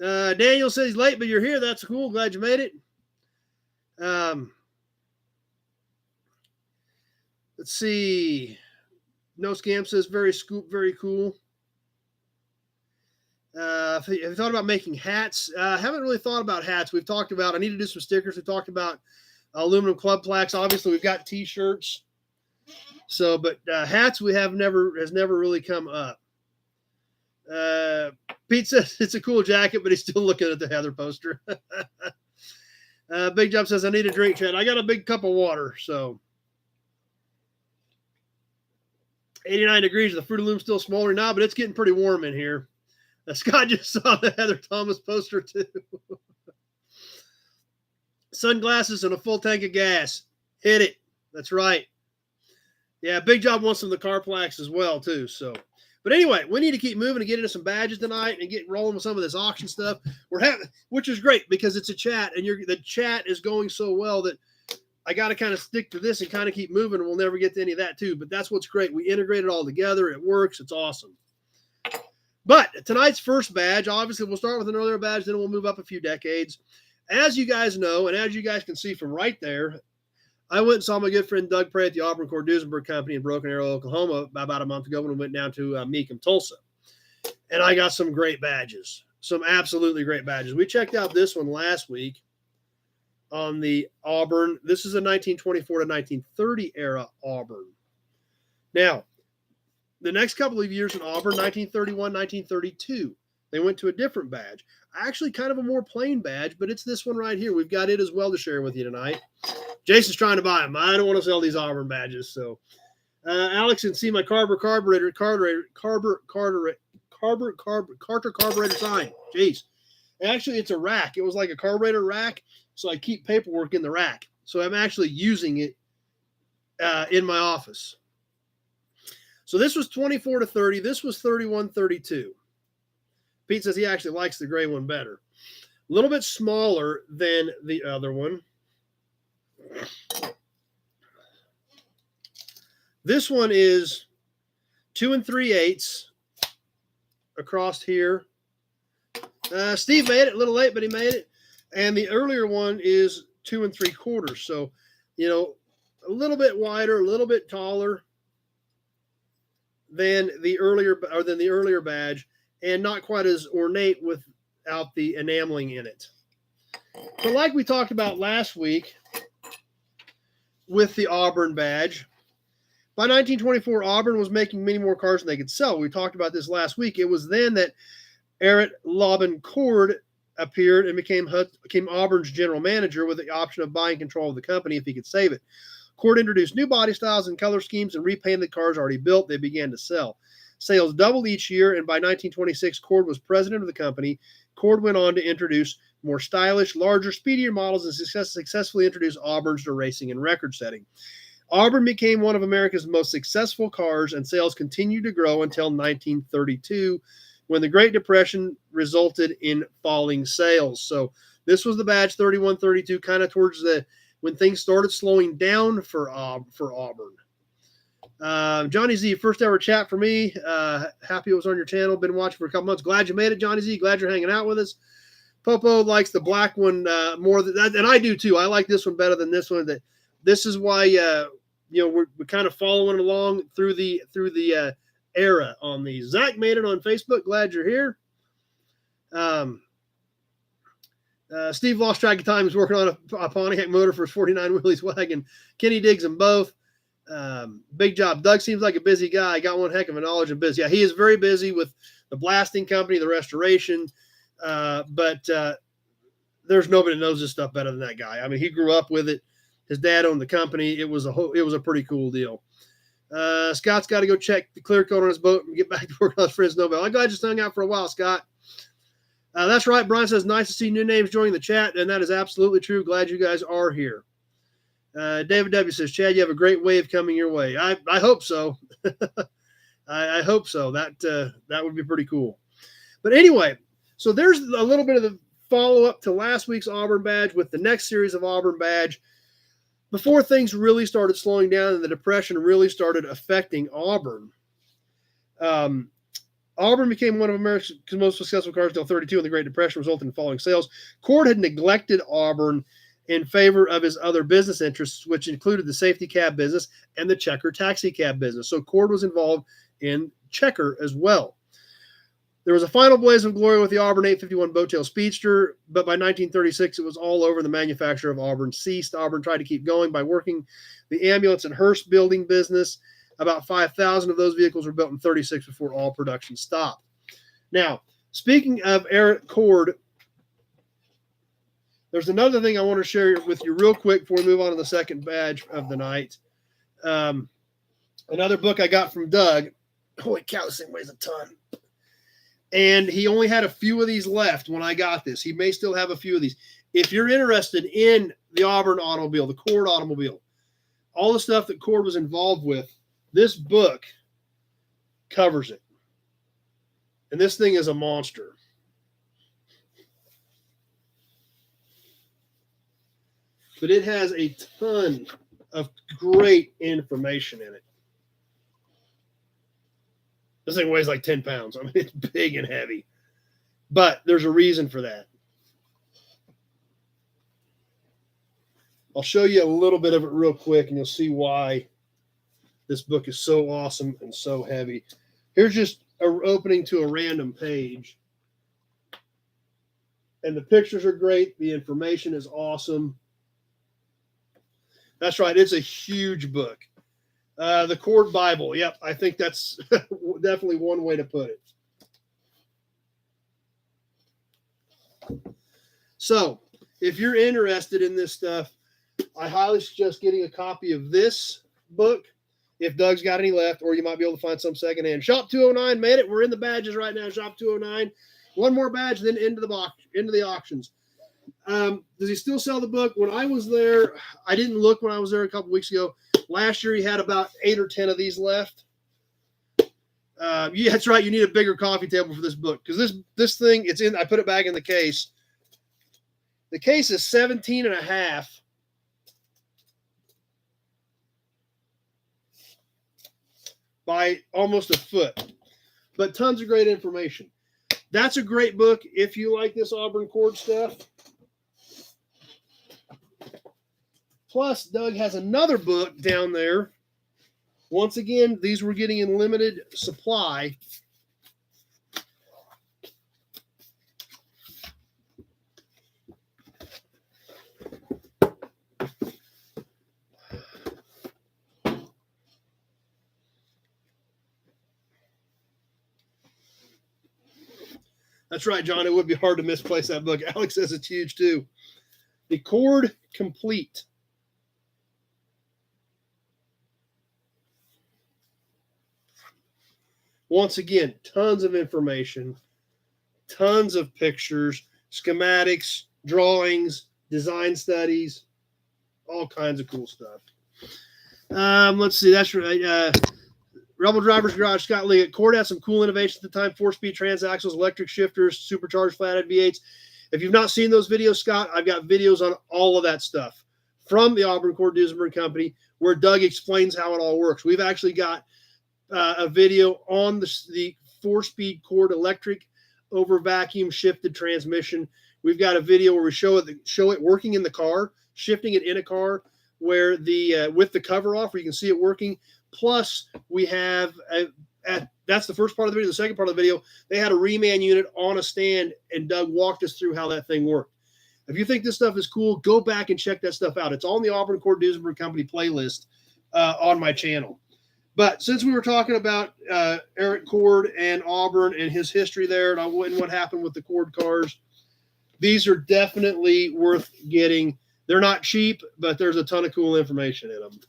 [SPEAKER 1] Daniel says he's late, but you're here. That's cool. Glad you made it. Let's see. No Scam says very cool. Have you thought about making hats? I haven't really thought about hats. We've talked about, I need to do some stickers. We talked about aluminum club plaques. Obviously, we've got T-shirts. So, but hats has never really come up. Pete says it's a cool jacket, but he's still looking at the Heather poster. Big Job says, I need a drink, Chad. I got a big cup of water, so. 89 degrees. The Fruit of the Loom still smoldering now, but it's getting pretty warm in here. Scott just saw the Heather Thomas poster, too. Sunglasses and a full tank of gas. Hit it. That's right. Yeah, Big Job wants some of the car plaques as well, too. So, but anyway, we need to keep moving and get into some badges tonight and get rolling with some of this auction stuff. Which is great because it's a chat, and the chat is going so well that I got to kind of stick to this and kind of keep moving, and we'll never get to any of that, too. But that's what's great. We integrate it all together. It works. It's awesome. But tonight's first badge, obviously, we'll start with an earlier badge, then we'll move up a few decades. As you guys know, and as you guys can see from right there, I went and saw my good friend Doug Prey at the Auburn Cord Duesenberg Company in Broken Arrow, Oklahoma, about a month ago when we went down to Meekum, Tulsa. And I got some great badges, some absolutely great badges. We checked out this one last week on the Auburn. This is a 1924 to 1930 era Auburn. Now, the next couple of years in Auburn, 1931, 1932, they went to a different badge. Actually, kind of a more plain badge, but it's this one right here. We've got it as well to share with you tonight. Jason's trying to buy them. I don't want to sell these Auburn badges. So, Alex can see my Carter carburetor sign. Jeez. Actually, it's a rack. It was like a carburetor rack, so I keep paperwork in the rack. So I'm actually using it in my office. So this was 24 to 30. This was 31-32. Pete says he actually likes the gray one better. A little bit smaller than the other one. This one is 2 3/8 across here. Steve made it a little late, but he made it. And the earlier one is 2 3/4. So, a little bit wider, a little bit taller than the earlier badge, and not quite as ornate without the enameling in it. But like we talked about last week with the Auburn badge, by 1924, Auburn was making many more cars than they could sell. We talked about this last week. It was then that Eric Laban Cord appeared and became Auburn's general manager with the option of buying control of the company if he could save it. Cord introduced new body styles and color schemes and repainted the cars already built. They began to sell. Sales doubled each year, and by 1926, Cord was president of the company. Cord went on to introduce more stylish, larger, speedier models and successfully introduced Auburns to racing and record setting. Auburn became one of America's most successful cars, and sales continued to grow until 1932, when the Great Depression resulted in falling sales. So this was the badge 31-32, kind of towards when things started slowing down for Auburn. Johnny Z, first ever chat for me. Happy it was on your channel. Been watching for a couple months. Glad you made it, Johnny Z. Glad you're hanging out with us. Popo likes the black one more than that, and I do too. I like this one better than this one. This is why we're kind of following along through the era on these. Zach made it on Facebook. Glad you're here. Steve lost track of time. He's working on a Pontiac motor for his 49 wheelies wagon. Kenny digs them both. Big job. Doug seems like a busy guy. Got one heck of a knowledge of business. Yeah, he is very busy with the blasting company, the restoration. But there's nobody that knows this stuff better than that guy. I mean, he grew up with it. His dad owned the company. It was a pretty cool deal. Scott's got to go check the clear coat on his boat and get back to work on his friend's Nobel. I'm glad you just hung out for a while, Scott. That's right. Brian says, nice to see new names joining the chat, and that is absolutely true. Glad you guys are here. David W. says, Chad, you have a great wave coming your way. I hope so. I hope so. That would be pretty cool. But anyway, so there's a little bit of the follow-up to last week's Auburn badge with the next series of Auburn badge. Before things really started slowing down and the Depression really started affecting Auburn, Auburn became one of America's most successful cars until 32, and the Great Depression resulted in falling sales. Cord had neglected Auburn in favor of his other business interests, which included the safety cab business and the Checker taxi cab business. So Cord was involved in Checker as well. There was a final blaze of glory with the Auburn 851 Boattail Speedster, but by 1936, it was all over. The manufacture of Auburn ceased. Auburn tried to keep going by working the ambulance and hearse building business. About 5,000 of those vehicles were built in 36 before all production stopped. Now, speaking of Eric Cord, there's another thing I want to share with you real quick before we move on to the second badge of the night. Another book I got from Doug. Holy cow, this thing weighs a ton. And he only had a few of these left when I got this. He may still have a few of these. If you're interested in the Auburn automobile, the Cord automobile, all the stuff that Cord was involved with, this book covers it. And this thing is a monster. But it has a ton of great information in it. This thing weighs like 10 pounds. I mean, it's big and heavy. But there's a reason for that. I'll show you a little bit of it real quick, and you'll see why this book is so awesome and so heavy. Here's just an opening to a random page. And the pictures are great. The information is awesome. That's right. It's a huge book. The Cord Bible. Yep, I think that's definitely one way to put it. So, if you're interested in this stuff, I highly suggest getting a copy of this book if Doug's got any left, or you might be able to find some secondhand. Shop 209 made it. We're in the badges right now. Shop 209. One more badge, then into the auctions. Does he still sell the book? When I was there, I didn't look when I was there a couple weeks ago. Last year, he had about 8 or 10 of these left. Yeah, that's right. You need a bigger coffee table for this book, because this thing, it's in. I put it back in the case. The case is 17 and a half by almost a foot, but tons of great information. That's a great book if you like this Auburn Cord stuff. Plus, Doug has another book down there. Once again, these were getting in limited supply. That's right, John. It would be hard to misplace that book. Alex says it's huge, too. The Cord Complete. Once again, tons of information, tons of pictures, schematics, drawings, design studies, all kinds of cool stuff. Let's see. That's right. Rebel Driver's Garage, Scott Lee. Cord had some cool innovations at the time. 4-speed transaxles, electric shifters, supercharged flathead V8s. If you've not seen those videos, Scott, I've got videos on all of that stuff from the Auburn Cord Duesenberg Company where Doug explains how it all works. We've actually got a video on the 4-speed Cord electric over vacuum shifted transmission. We've got a video where we show it working in the car, shifting it in a car, where with the cover off, where you can see it working. Plus, we have that's the first part of the video. The second part of the video, they had a reman unit on a stand, and Doug walked us through how that thing worked. If you think this stuff is cool, go back and check that stuff out. It's on the Auburn Cord Duesenberg Company playlist on my channel. But since we were talking about Eric Cord and Auburn and his history there and what happened with the Cord cars, these are definitely worth getting. They're not cheap, but there's a ton of cool information in them.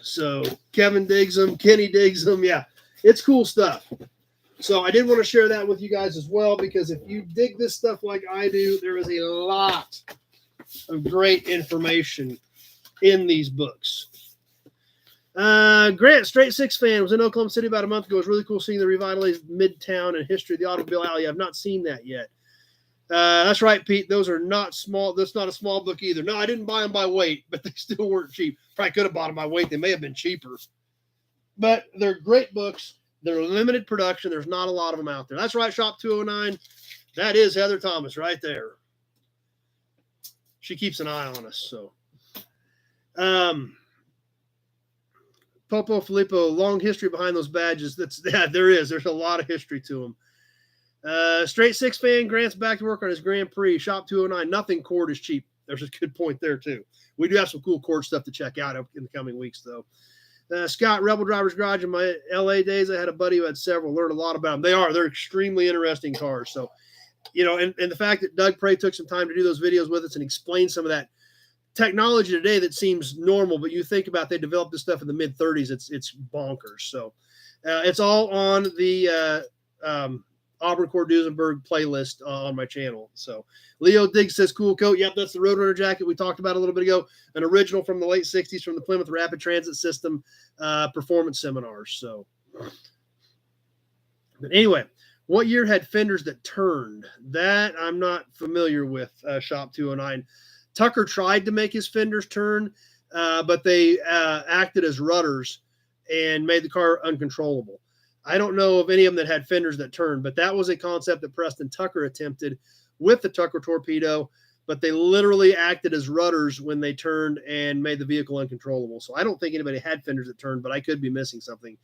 [SPEAKER 1] So Kevin digs them. Kenny digs them. Yeah, it's cool stuff. So I did want to share that with you guys as well, because if you dig this stuff like I do, there is a lot of great information in these books. Grant, Straight Six fan, was in Oklahoma City about a month ago. It was really cool seeing the revitalized Midtown and history of the Automobile Alley. I've not seen that yet. That's right, Pete. Those are not small. That's not a small book either. No, I didn't buy them by weight, but they still weren't cheap. Probably could have bought them by weight. They may have been cheaper. But they're great books. They're limited production. There's not a lot of them out there. That's right, Shop 209. That is Heather Thomas right there. She keeps an eye on us. So, Popo Filippo, long history behind those badges. There is. There's a lot of history to them. Straight Six fan, Grant's back to work on his Grand Prix. Shop 209. Nothing cord is cheap. There's a good point there, too. We do have some cool cord stuff to check out in the coming weeks, though. Scott, Rebel Driver's Garage. In my LA days, I had a buddy who had several. Learned a lot about them. They're extremely interesting cars. So, and the fact that Doug Prey took some time to do those videos with us and explain some of that technology today that seems normal, but you think about they developed this stuff in the mid-30s, it's bonkers. So it's all on the Auburn Cord Duesenberg playlist on my channel. So Leo Diggs says, cool coat. Yep, that's the Roadrunner jacket we talked about a little bit ago. An original from the late 60s from the Plymouth Rapid Transit System performance seminars. So, but anyway, what year had fenders that turned? That I'm not familiar with, Shop 209. Tucker tried to make his fenders turn, but they acted as rudders and made the car uncontrollable. I don't know of any of them that had fenders that turned, but that was a concept that Preston Tucker attempted with the Tucker Torpedo, but they literally acted as rudders when they turned and made the vehicle uncontrollable. So I don't think anybody had fenders that turned, but I could be missing something.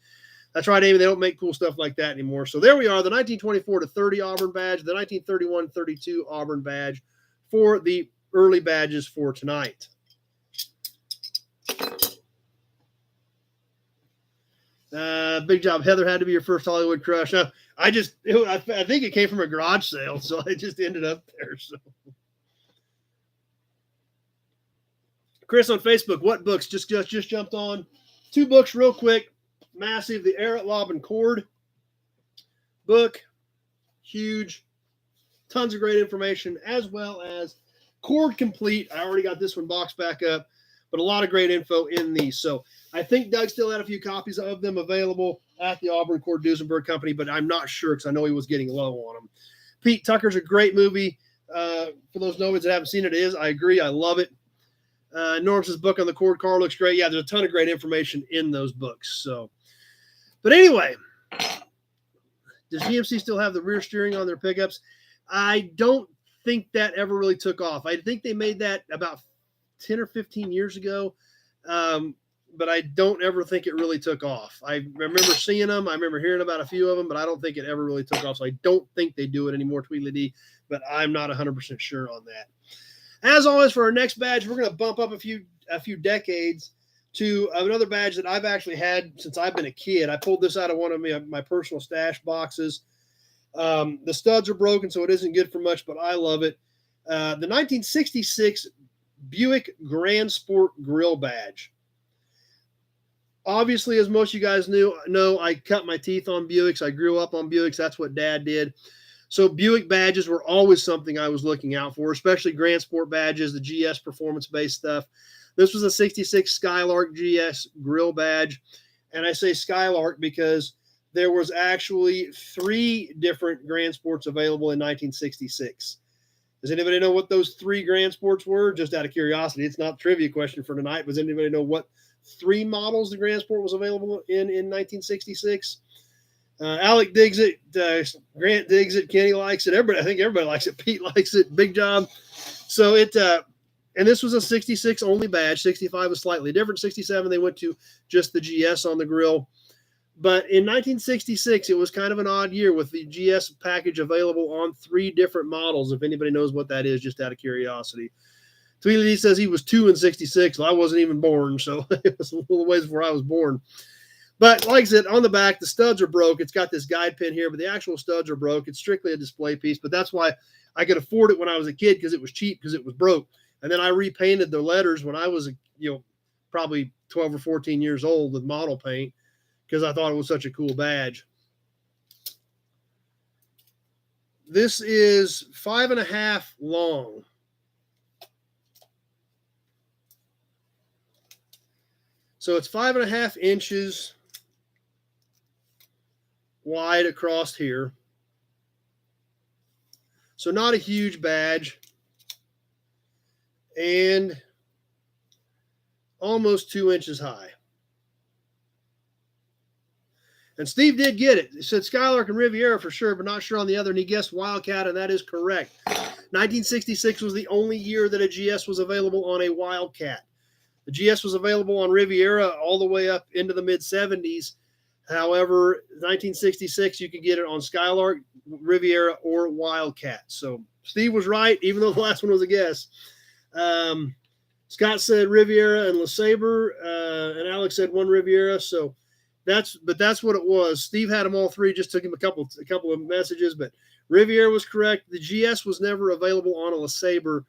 [SPEAKER 1] That's right, Amy. They don't make cool stuff like that anymore. So there we are, the 1924 to 30 Auburn badge, the 1931-32 Auburn badge for the early badges for tonight. Big job. Heather had to be your first Hollywood crush. I think it came from a garage sale, so I just ended up there. So, Chris on Facebook, what books? Just jumped on. 2 books real quick. Massive. The Arrett Lob and Cord book. Huge. Tons of great information, as well as Cord Complete. I already got this one boxed back up, but a lot of great info in these. So I think Doug still had a few copies of them available at the Auburn Cord Duesenberg Company, but I'm not sure because I know he was getting low on them. Pete Tucker's a great movie. For those novices that haven't seen it, it is. I agree. I love it. Norm's book on the Cord car looks great. Yeah, there's a ton of great information in those books. So, but anyway, does GMC still have the rear steering on their pickups? I don't think that ever really took off. I think they made that about 10 or 15 years ago, but I don't ever think it really took off. I remember seeing them. I remember hearing about a few of them, but I don't think it ever really took off. So I don't think they do it anymore, Tweedledee, but I'm not 100% sure on that. As always, for our next badge, we're going to bump up a few decades to another badge that I've actually had since I've been a kid. I pulled this out of one of my personal stash boxes. The studs are broken, so it isn't good for much, but I love it. The 1966 Buick Grand Sport Grill badge. Obviously, as most of you guys know, I cut my teeth on Buicks. I grew up on Buicks. That's what Dad did. So Buick badges were always something I was looking out for, especially Grand Sport badges, the GS performance-based stuff. This was a 66 Skylark GS grill badge, and I say Skylark because there was actually 3 different Grand Sports available in 1966. Does anybody know what those 3 Grand Sports were? Just out of curiosity. It's not a trivia question for tonight. Does anybody know what 3 models the Grand Sport was available in 1966? Alec digs it. Grant digs it. Kenny likes it. I think everybody likes it. Pete likes it. Big job. So and this was a 66 only badge. 65 was slightly different. 67, they went to just the GS on the grill. But in 1966, it was kind of an odd year with the GS package available on 3 different models. If anybody knows what that is, just out of curiosity. Tweedledee says he was 2 in 66. Well, I wasn't even born, so it was a little ways before I was born. But like I said, on the back, the studs are broke. It's got this guide pin here, but the actual studs are broke. It's strictly a display piece, but that's why I could afford it when I was a kid, because it was cheap, because it was broke. And then I repainted the letters when I was, probably 12 or 14 years old with model paint, because I thought it was such a cool badge. This is 5.5 long. So it's 5.5 inches wide across here. So not a huge badge. And almost 2 inches high. And Steve did get it. He said Skylark and Riviera for sure, but not sure on the other. And he guessed Wildcat, and that is correct. 1966 was the only year that a GS was available on a Wildcat. The GS was available on Riviera all the way up into the mid-70s. However, 1966, you could get it on Skylark, Riviera, or Wildcat. So Steve was right, even though the last one was a guess. Scott said Riviera and LeSabre, and Alex said one Riviera. So that's what it was. Steve had them all three. Just took him a couple of messages, but Riviera was correct. The GS was never available on a LeSabre,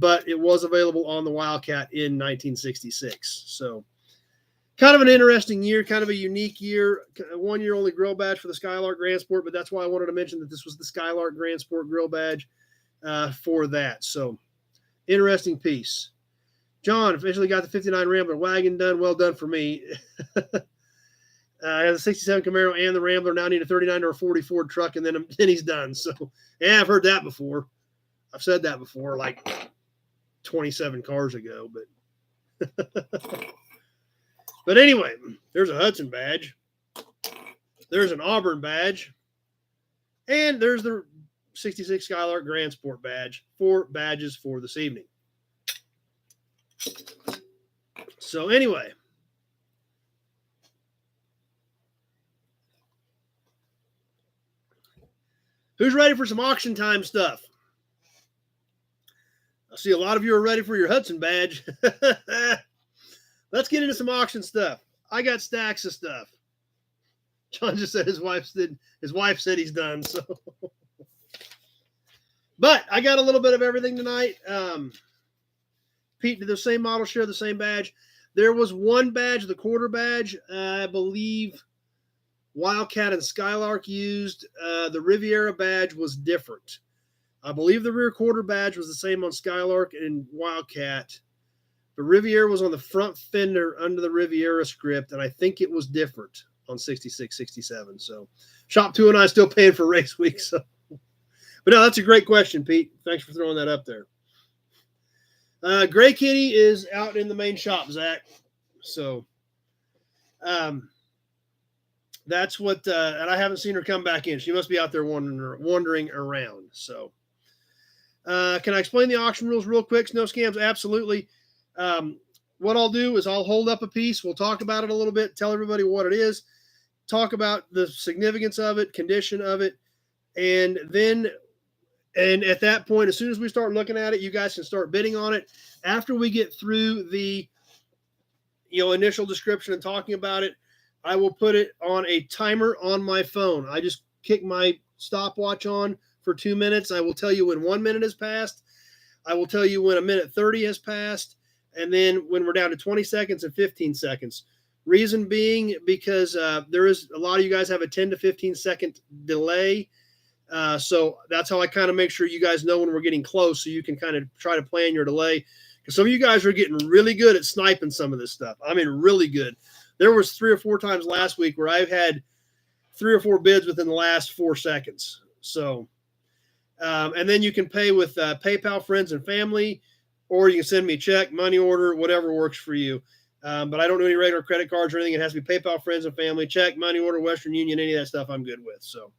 [SPEAKER 1] but it was available on the Wildcat in 1966. So kind of an interesting year, kind of a unique year. 1 year only grill badge for the Skylark Grand Sport, but that's why I wanted to mention that this was the Skylark Grand Sport grill badge for that. So interesting piece. John officially got the 59 Rambler wagon done. Well done for me. I have the 67 Camaro and the Rambler. Now need a 39 or a 40 Ford truck, and then he's done. So, yeah, I've heard that before. I've said that before, like 27 cars ago. But anyway, there's a Hudson badge. There's an Auburn badge. And there's the 66 Skylark Grand Sport badge. 4 badges for this evening. So anyway, who's ready for some auction time stuff? I see a lot of you are ready for your Hudson badge. Let's get into some auction stuff. I got stacks of stuff. John just said his wife said he's done. So, but I got a little bit of everything tonight. Pete did the same model, share the same badge. There was one badge, the quarter badge, I believe Wildcat and Skylark used. The Riviera badge was different. I believe the rear quarter badge was the same on Skylark and Wildcat. The Riviera was on the front fender under the Riviera script, and I think it was different on 66, 67. So Shop 2 and I still paying for race week. So. But no, that's a great question, Pete. Thanks for throwing that up there. Gray Kitty is out in the main shop, Zach. So that's what, and I haven't seen her come back in. She must be out there wandering around. So can I explain the auction rules real quick? No scams, absolutely. What I'll do is I'll hold up a piece. We'll talk about it a little bit, tell everybody what it is, talk about the significance of it, condition of it, and at that point, as soon as we start looking at it, you guys can start bidding on it. After we get through the initial description and talking about it, I will put it on a timer on my phone. I just kick my stopwatch on for 2 minutes. I will tell you when 1 minute has passed. I will tell you when 1:30 has passed. And then when we're down to 20 seconds and 15 seconds. Reason being because there is a lot of you guys have a 10 to 15 second delay. So that's how I kind of make sure you guys know when we're getting close, so you can kind of try to plan your delay. Because some of you guys are getting really good at sniping some of this stuff. I mean, really good. There was 3 or 4 times last week where I've had 3 or 4 bids within the last 4 seconds. So, and then you can pay with PayPal, friends, and family, or you can send me a check, money order, whatever works for you. But I don't do any regular credit cards or anything. It has to be PayPal, friends, and family, check, money order, Western Union, any of that stuff I'm good with. So.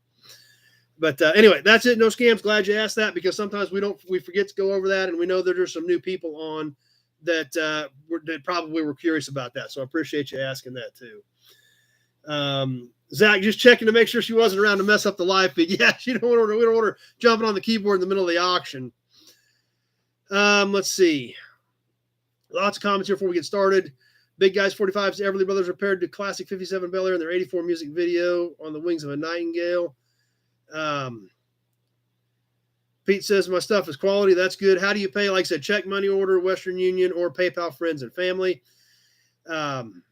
[SPEAKER 1] But anyway, that's it. No scams. Glad you asked that, because sometimes we forget to go over that, and we know that there's some new people on that probably were curious about that. So I appreciate you asking that too. Zach, just checking to make sure she wasn't around to mess up the live feed. Yeah, we don't want her jumping on the keyboard in the middle of the auction. Let's see. Lots of comments here before we get started. Big Guys 45's Everly Brothers repaired to classic 57 Bel Air in their 84 music video on the wings of a nightingale. Pete says my stuff is quality. That's good. How do you pay? Like I said, check, money order, Western Union, or PayPal, friends, and family. And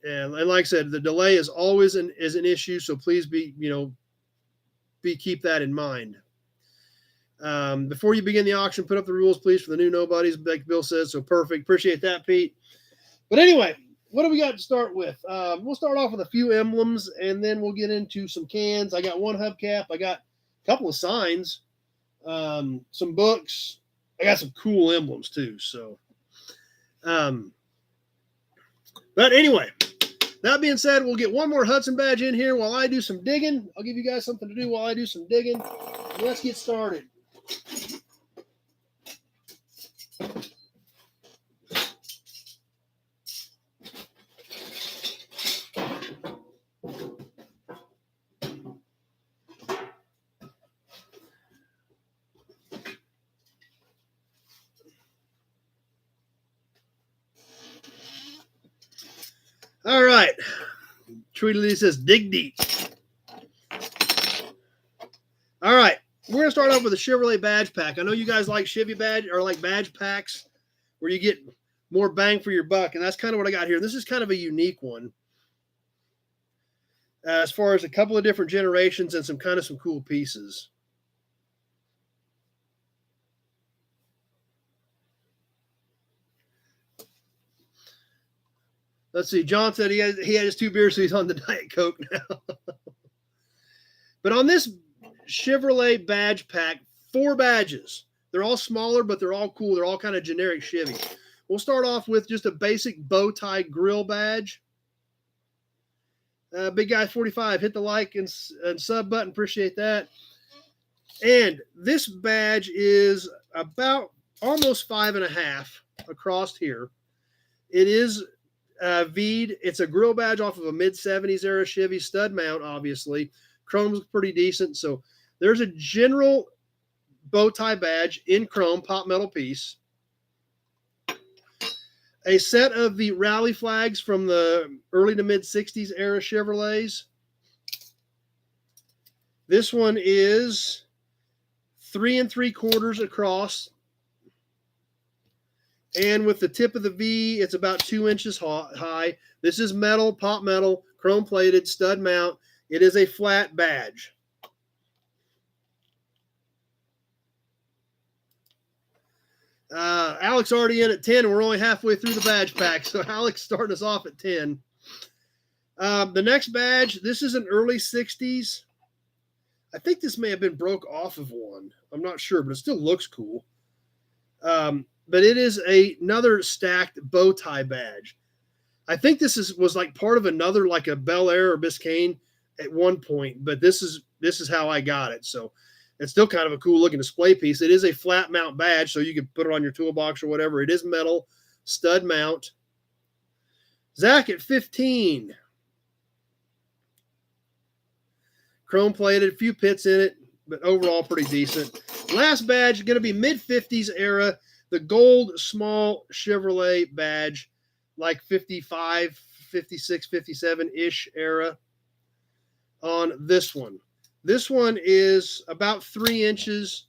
[SPEAKER 1] like I said, the delay is always an issue. So please keep that in mind. Before you begin the auction, put up the rules, please, for the new nobodies. Like Bill says, so perfect. Appreciate that, Pete. But anyway, what do we got to start with? We'll start off with a few emblems, and then we'll get into some cans. I got one hubcap. I got a couple of signs, some books. I got some cool emblems too. So, but anyway, that being said, we'll get one more Hudson badge in here while I do some digging. I'll give you guys something to do while I do some digging. Let's get started. Tweedledee says, dig deep. All right. We're going to start off with a Chevrolet badge pack. I know you guys like Chevy badge or like badge packs where you get more bang for your buck. And that's kind of what I got here. This is kind of a unique one. As far as a couple of different generations and some cool pieces. Let's see. John said he had his 2 beers, so he's on the Diet Coke now. But on this Chevrolet badge pack, 4 badges. They're all smaller, but they're all cool. They're all kind of generic Chevy. We'll start off with just a basic bow tie grill badge. Big Guy 45, hit the like and sub button. Appreciate that. And this badge is about almost 5.5 across here. It is V'd. It's a grill badge off of a mid-70s era Chevy stud mount, obviously. Chrome's pretty decent. So there's a general bow tie badge in chrome, pop metal piece. A set of the rally flags from the early to mid-60s era Chevrolets. This one is 3 3/4 across. And with the tip of the V, it's about 2 inches high. This is metal, pop metal, chrome plated, stud mount. It is a flat badge. Alex already in at 10, and we're only halfway through the badge pack. So Alex starting us off at 10. The next badge, this is an early 60s. I think this may have been broke off of one. I'm not sure, but it still looks cool. But it is another stacked bow tie badge. I think this was like part of another, like a Bel Air or Biscayne at one point, but this is how I got it. So it's still kind of a cool looking display piece. It is a flat mount badge, so you can put it on your toolbox or whatever. It is metal, stud mount. Zach at 15. Chrome plated, a few pits in it, but overall pretty decent. Last badge, going to be mid-50s era, the gold small Chevrolet badge, like 55, 56, 57-ish era on this one. This one is about 3 inches.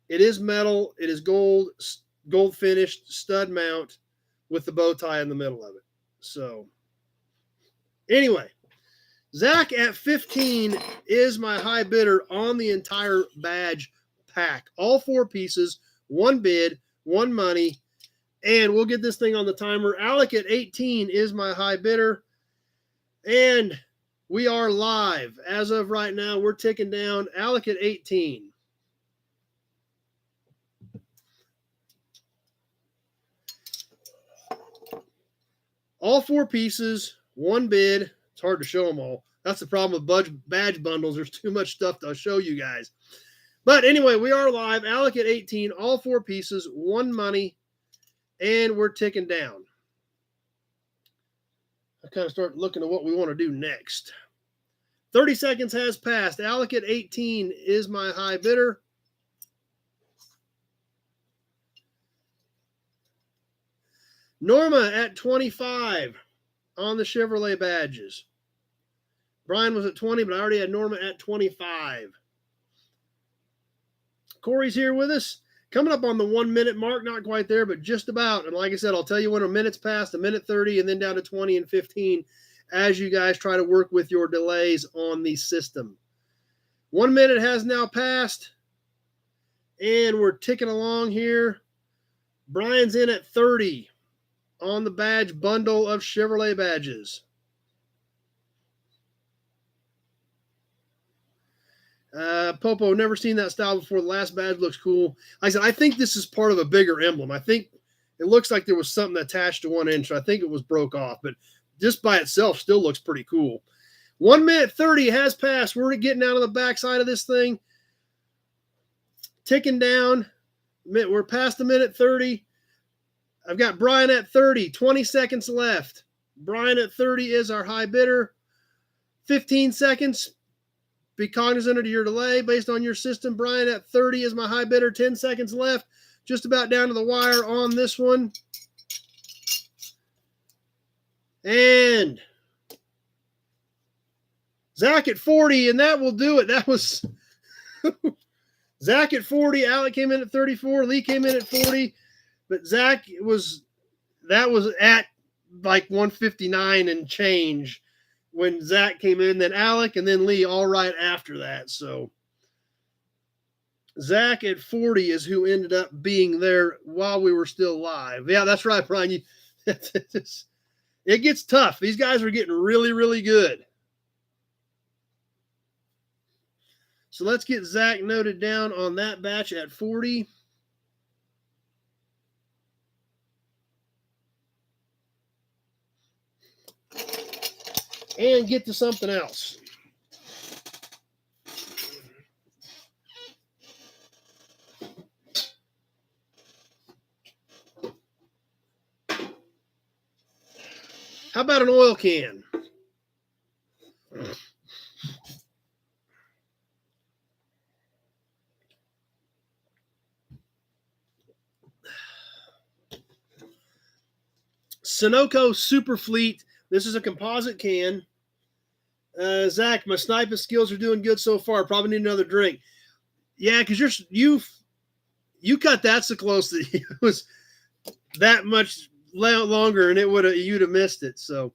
[SPEAKER 1] It is metal. It is gold finished stud mount with the bow tie in the middle of it. So anyway, Zach at 15 is my high bidder on the entire badge pack. All 4 pieces, 1 bid, 1 money, and we'll get this thing on the timer. Alec at 18 is my high bidder, and we are live. As of right now, we're ticking down. Alec at 18. All 4 pieces, 1 bid. It's hard to show them all. That's the problem with badge bundles. There's too much stuff to show you guys. But anyway, we are live. Alec at 18, all 4 pieces, 1 money, and we're ticking down. I kind of start looking at what we want to do next. 30 seconds has passed. Alec at 18 is my high bidder. Norma at 25 on the Chevrolet badges. Brian was at 20, but I already had Norma at 25. Corey's here with us. Coming up on the 1 minute mark, not quite there, but just about. And like I said, I'll tell you when a minute's passed, a minute 30, and then down to 20 and 15 as you guys try to work with your delays on the system. 1 minute has now passed, and we're ticking along here. Brian's in at 30 on the badge bundle of Chevrolet badges. Popo, never seen that style before. The last badge looks cool. Like I said, I think this is part of a bigger emblem. I think it looks like there was something attached to 1 inch. I think it was broke off, but just by itself still looks pretty cool. 1 minute 30 has passed. We're getting out of the backside of this thing. Ticking down. We're past the minute 30. I've got Brian at 30. 20 seconds left. Brian at 30 is our high bidder. 15 seconds. Be cognizant of your delay based on your system. Brian at 30 is my high bidder. 10 seconds left. Just about down to the wire on this one. And Zach at 40, and that will do it. That was Zach at 40. Alec came in at 34. Lee came in at 40. But Zach that was at like 159 and change when Zach came in. Then Alec and then Lee all right after that. So Zach at 40 is who ended up being there while we were still live. Yeah, that's right, Brian. It gets tough. These guys are getting really, really good. So let's get Zach noted down on that batch at 40. And get to something else. How about an oil can? Sunoco Super Fleet. This is a composite can. Zach, my sniping skills are doing good so far. Probably need another drink. Yeah, because you cut that so close that it was that much longer, and you'd have missed it. So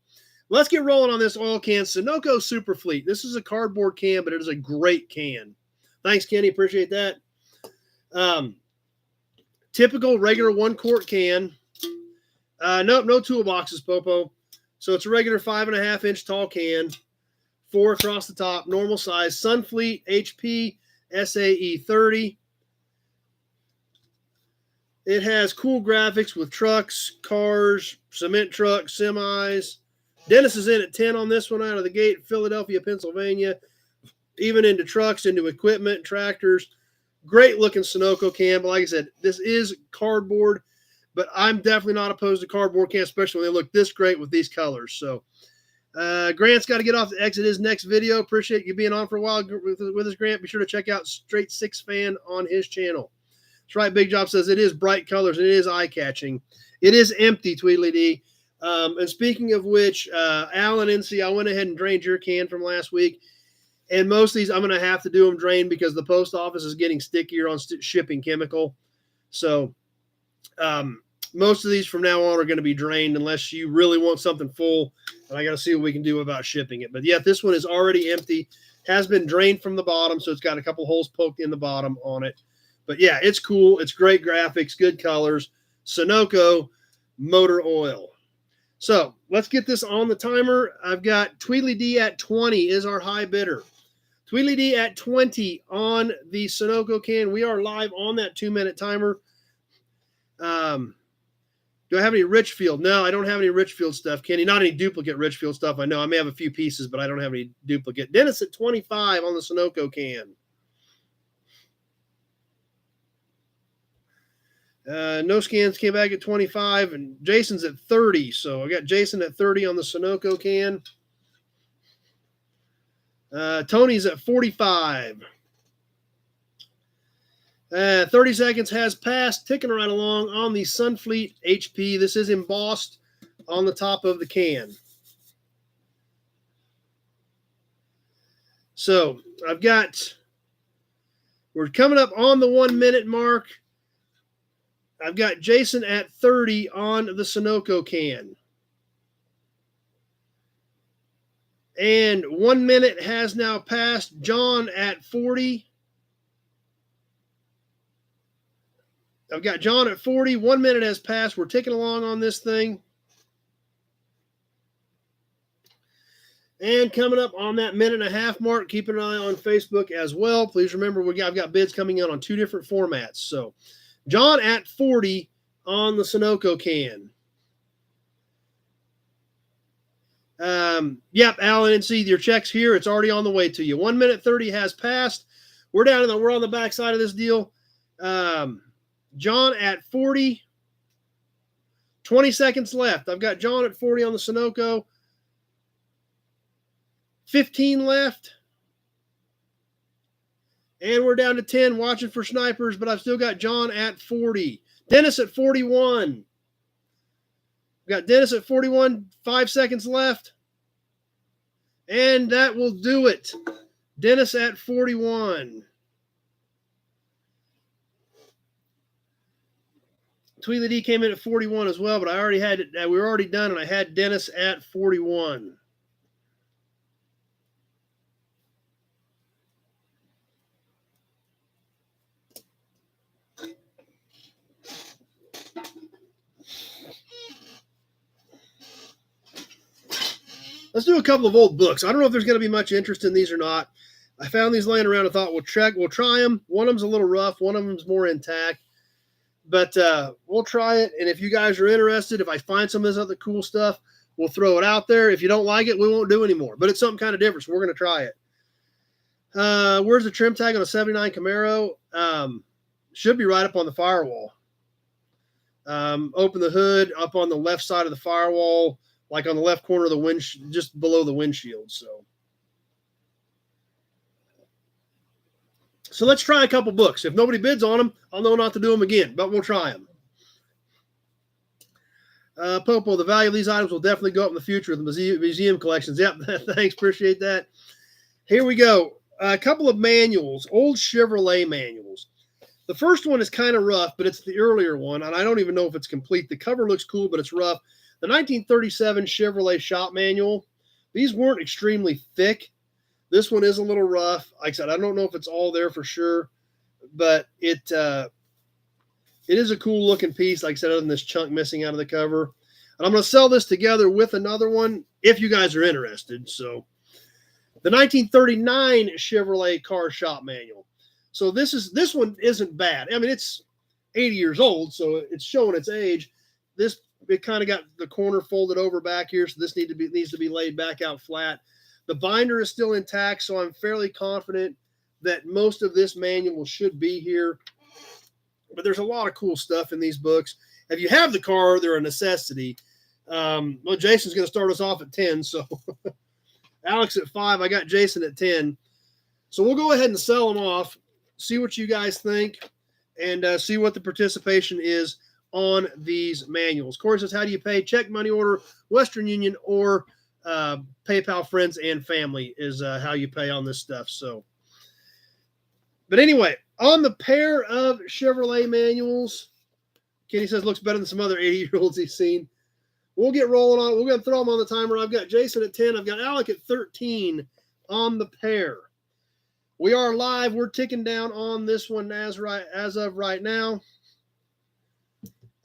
[SPEAKER 1] let's get rolling on this oil can. Sunoco Super Fleet. This is a cardboard can, but it is a great can. Thanks, Kenny. Appreciate that. Typical regular 1-quart can. Nope, no toolboxes, Popo. So it's a regular 5.5-inch tall can, 4 across the top, normal size. Sunfleet HP SAE 30. It has cool graphics with trucks, cars, cement trucks, semis. Dennis is in at 10 on this one out of the gate. Philadelphia, Pennsylvania. Even into trucks, into equipment, tractors. Great looking Sunoco can. But like I said, this is cardboard. But I'm definitely not opposed to cardboard cans, especially when they look this great with these colors. So Grant's got to get off to exit his next video. Appreciate you being on for a while with us, Grant. Be sure to check out Straight Six Fan on his channel. That's right. Big Job says it is bright colors. And it is eye-catching. It is empty, Tweedly D. And speaking of which, Alan NC, I went ahead and drained your can from last week. And most of these, I'm going to have to do them drained because the post office is getting stickier on shipping chemical. So most of these from now on are going to be drained unless you really want something full. And I got to see what we can do about shipping it. But yeah, this one is already empty. Has been drained from the bottom, so it's got a couple holes poked in the bottom on it. But yeah, it's cool. It's great graphics, good colors. Sunoco motor oil. So let's get this on the timer. I've got Tweedly D at 20 is our high bidder. Tweedly D at 20 on the Sunoco can. We are live on that 2-minute timer. Do I have any Richfield? No, I don't have any Richfield stuff, Kenny. Not any duplicate Richfield stuff. I know I may have a few pieces, but I don't have any duplicate. Dennis at 25 on the Sunoco can. No scans came back at 25, and Jason's at 30. So I got Jason at 30 on the Sunoco can. Tony's at 45. 30 seconds has passed, ticking right along on the Sunfleet HP. This is embossed on the top of the can. So we're coming up on the 1-minute mark. I've got Jason at 30 on the Sunoco can. And 1 minute has now passed. John at 40. I've got John at 40. 1 minute has passed. We're ticking along on this thing. And coming up on that 1.5-minute mark, keep an eye on Facebook as well. Please remember, I've got bids coming in on 2 different formats. So John at 40 on the Sunoco can. Yep, Alan and see your checks here. It's already on the way to you. 1 minute 30 has passed. We're on the back side of this deal. John at 40. 20 seconds left. I've got John at 40 on the Sunoco. 15 left. And we're down to 10 watching for snipers, but I've still got John at 40. Dennis at 41. We've got Dennis at 41. 5 seconds left. And that will do it. Dennis at 41. Tweedly D came in at 41 as well, but I already had it. We were already done, and I had Dennis at 41. Let's do a couple of old books. I don't know if there's going to be much interest in these or not. I found these laying around and thought we'll try them. One of them's a little rough. One of them's more intact. But we'll try it. And if you guys are interested, if I find some of this other cool stuff, we'll throw it out there. If you don't like it, we won't do anymore. But it's something kind of different, so we're going to try it. Where's the trim tag on a 79 Camaro? Should be right up on the firewall. Open the hood up on the left side of the firewall, like on the left corner of the windshield, just below the windshield. So let's try a couple books. If nobody bids on them, I'll know not to do them again, but we'll try them. Popo, the value of these items will definitely go up in the future with the museum collections. Yep, thanks, appreciate that. Here we go. A couple of manuals, old Chevrolet manuals. The first one is kind of rough, but it's the earlier one, and I don't even know if it's complete. The cover looks cool, but it's rough. The 1937 Chevrolet shop manual. These weren't extremely thick. This one is a little rough. Like I said, I don't know if it's all there for sure, but it is a cool looking piece. Like I said, other than this chunk missing out of the cover. And I'm going to sell this together with another one if you guys are interested. So the 1939 Chevrolet car shop manual. So this one isn't bad. I mean, it's 80 years old, so it's showing its age. It kind of got the corner folded over back here, so this needs to be laid back out flat. The binder is still intact, so I'm fairly confident that most of this manual should be here. But there's a lot of cool stuff in these books. If you have the car, they're a necessity. Well, Jason's going to start us off at 10, so Alex at 5. I got Jason at 10. So we'll go ahead and sell them off, see what you guys think, and see what the participation is on these manuals. Corey says, how do you pay? Check, money order, Western Union, or PayPal friends and family is how you pay on this stuff. So, but anyway, on the pair of Chevrolet manuals, Kenny says looks better than some other 80-year-olds he's seen. We'll get rolling on. We're going to throw them on the timer. I've got Jason at 10. I've got Alec at 13 on the pair. We are live. We're ticking down on this one as of right now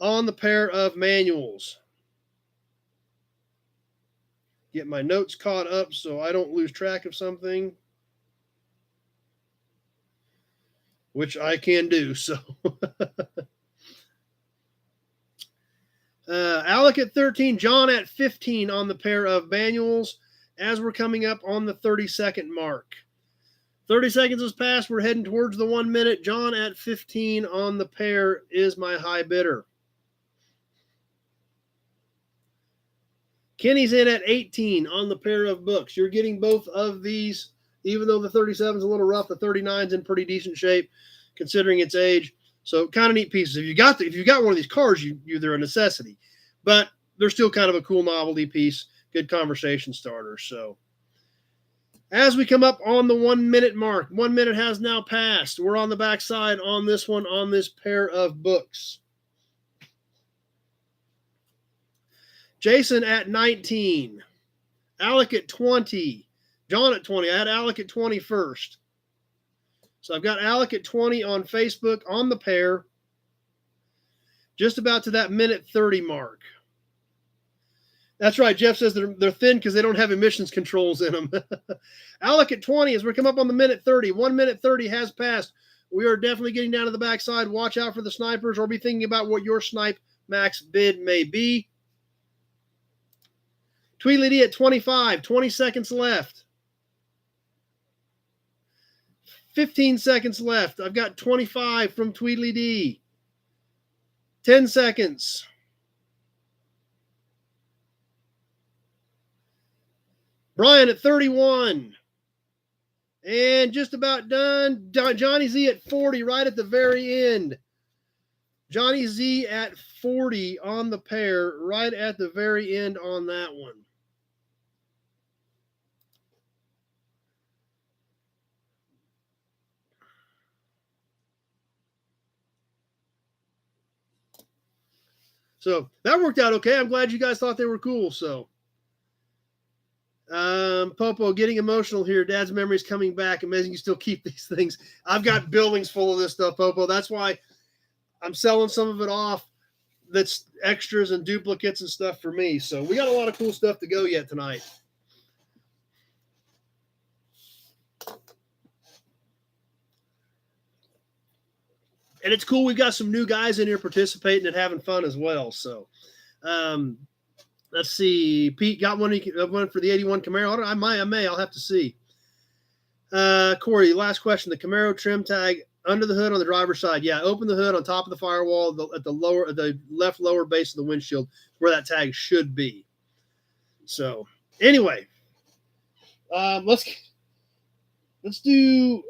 [SPEAKER 1] on the pair of manuals. Get my notes caught up so I don't lose track of something, which I can do. So Alec at 13, John at 15 on the pair of manuals as we're coming up on the 30-second mark. 30 seconds has passed. We're heading towards the 1 minute. John at 15 on the pair is my high bidder. Kenny's in at 18 on the pair of books. You're getting both of these, even though the 37 is a little rough. The 39's in pretty decent shape, considering its age. So kind of neat pieces. If you got one of these cars, they're a necessity. But they're still kind of a cool novelty piece, good conversation starter. So as we come up on the 1 minute mark, 1 minute has now passed. We're on the backside on this one, on this pair of books. Jason at 19, Alec at 20, John at 20. I had Alec at 20 first. So I've got Alec at 20 on Facebook on the pair, just about to that minute 30 mark. That's right. Jeff says they're thin because they don't have emissions controls in them. Alec at 20 as we come up on the minute 30. 1 minute 30 has passed. We are definitely getting down to the backside. Watch out for the snipers or be thinking about what your snipe max bid may be. Tweedly D at 25, 20 seconds left. 15 seconds left. I've got 25 from Tweedly D. 10 seconds. Brian at 31. And just about done. Johnny Z at 40, right at the very end. Johnny Z at 40 on the pair, right at the very end on that one. So that worked out okay. I'm glad you guys thought they were cool. So, Popo, getting emotional here. Dad's memories coming back. Amazing you still keep these things. I've got buildings full of this stuff, Popo. That's why I'm selling some of it off. That's extras and duplicates and stuff for me. So we got a lot of cool stuff to go yet tonight. And it's cool. We've got some new guys in here participating and having fun as well. So, let's see. Pete got one for the 81 Camaro. I may. I'll have to see. Corey, last question. The Camaro trim tag under the hood on the driver's side. Yeah, open the hood on top of the firewall at the left lower base of the windshield where that tag should be. So, anyway, let's do.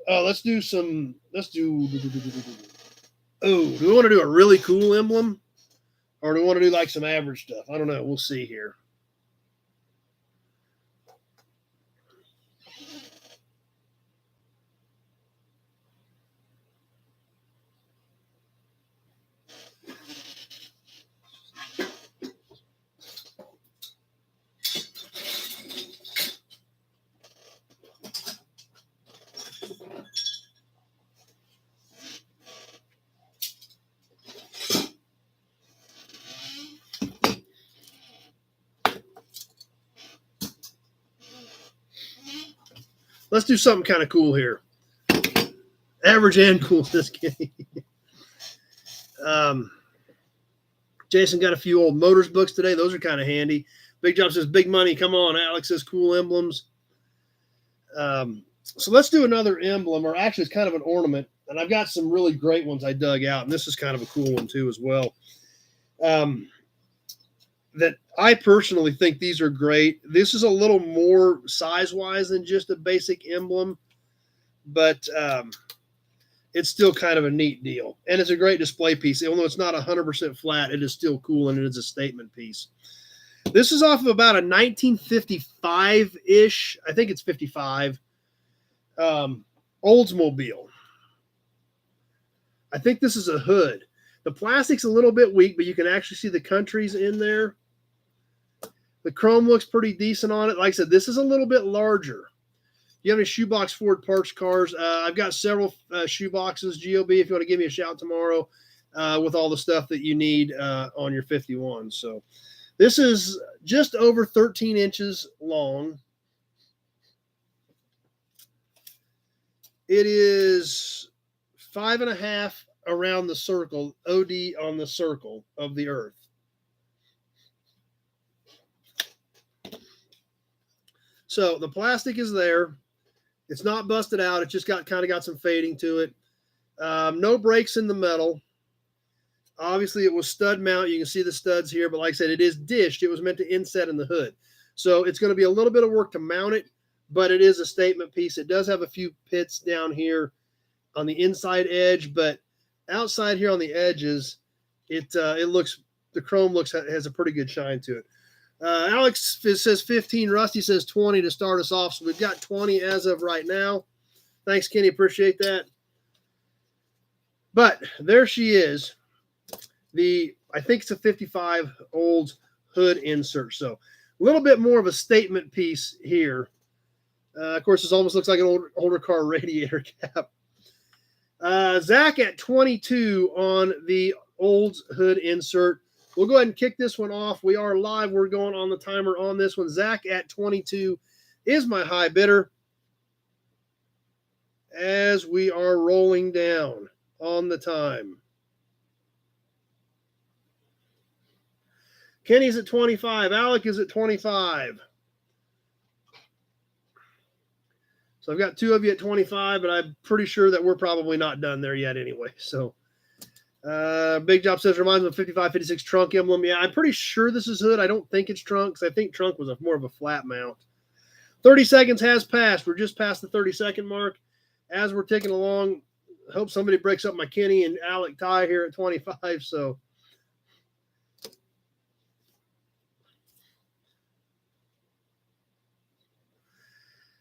[SPEAKER 1] Oh, do we want to do a really cool emblem? Or do we want to do like some average stuff? I don't know. We'll see here. Let's do something kind of cool here. Average and cool this game. Jason got a few old Motors books today. Those are kind of handy. Big Job says, big money. Come on. Alex says, cool emblems. So let's do another emblem, or actually it's kind of an ornament. And I've got some really great ones I dug out. And this is kind of a cool one too as well. That I personally think these are great. This is a little more size-wise than just a basic emblem, but it's still kind of a neat deal. And it's a great display piece. Although it's not 100% flat, it is still cool, and it is a statement piece. This is off of about a 1955-ish, I think it's 55, Oldsmobile. I think this is a hood. The plastic's a little bit weak, but you can actually see the countries in there. The chrome looks pretty decent on it. Like I said, this is a little bit larger. You have any shoebox Ford parts cars? I've got several shoeboxes, GOB, if you want to give me a shout tomorrow with all the stuff that you need on your 51. So this is just over 13 inches long. It is 5.5 around the circle, OD on the circle of the earth. So the plastic is there. It's not busted out. It's just got some fading to it. No breaks in the metal. Obviously, it was stud mount. You can see the studs here, but like I said, it is dished. It was meant to inset in the hood. So it's going to be a little bit of work to mount it, but it is a statement piece. It does have a few pits down here on the inside edge, but outside here on the edges, it looks, the chrome has a pretty good shine to it. Alex says 15. Rusty says 20 to start us off. So we've got 20 as of right now. Thanks, Kenny. Appreciate that. But there she is. I think it's a 55 Olds hood insert. So a little bit more of a statement piece here. Of course, this almost looks like an older car radiator cap. Zach at 22 on the Olds hood insert. We'll go ahead and kick this one off. We are live. We're going on the timer on this one. Zach at 22 is my high bidder as we are rolling down on the time. Kenny's at 25. Alec is at 25. So I've got two of you at 25, but I'm pretty sure that we're probably not done there yet anyway. So Big Job says, reminds me of 55-56 trunk emblem. Yeah, I'm pretty sure this is hood. I don't think it's trunk because I think trunk was more of a flat mount. 30 seconds has passed. We're just past the 30-second mark. As we're ticking along, I hope somebody breaks up my Kenny and Alec tie here at 25. So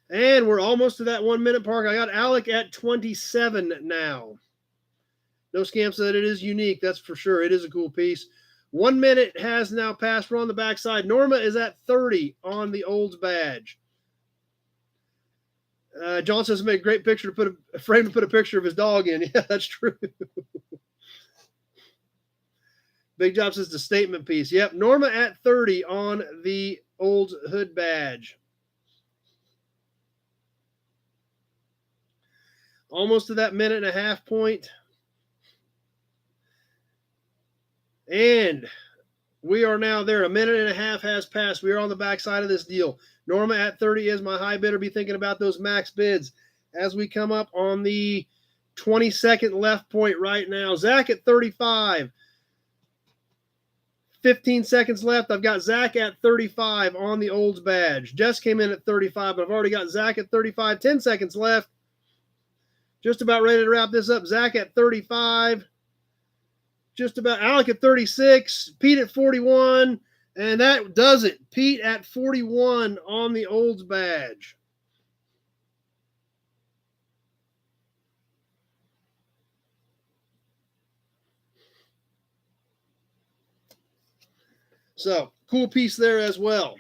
[SPEAKER 1] and we're almost to that 1 minute mark. I got Alec at 27 now. No Scam said it is unique. That's for sure. It is a cool piece. 1 minute has now passed. We're on the backside. Norma is at 30 on the Olds badge. John says, made a great picture to put a frame to put a picture of his dog in. Yeah, that's true. Big Job says the statement piece. Yep, Norma at 30 on the Olds hood badge. Almost to that minute and a half point. And we are now there. A minute and a half has passed. We are on the backside of this deal. Norma at 30 is my high bidder. Be thinking about those max bids as we come up on the 22nd left point right now. Zach at 35. 15 seconds left. I've got Zach at 35 on the Olds badge. Jess came in at 35, but I've already got Zach at 35. 10 seconds left. Just about ready to wrap this up. Zach at 35. Just about. Alec at 36. Pete at 41. And that does it. Pete at 41 on the Olds badge. So, cool piece there as well.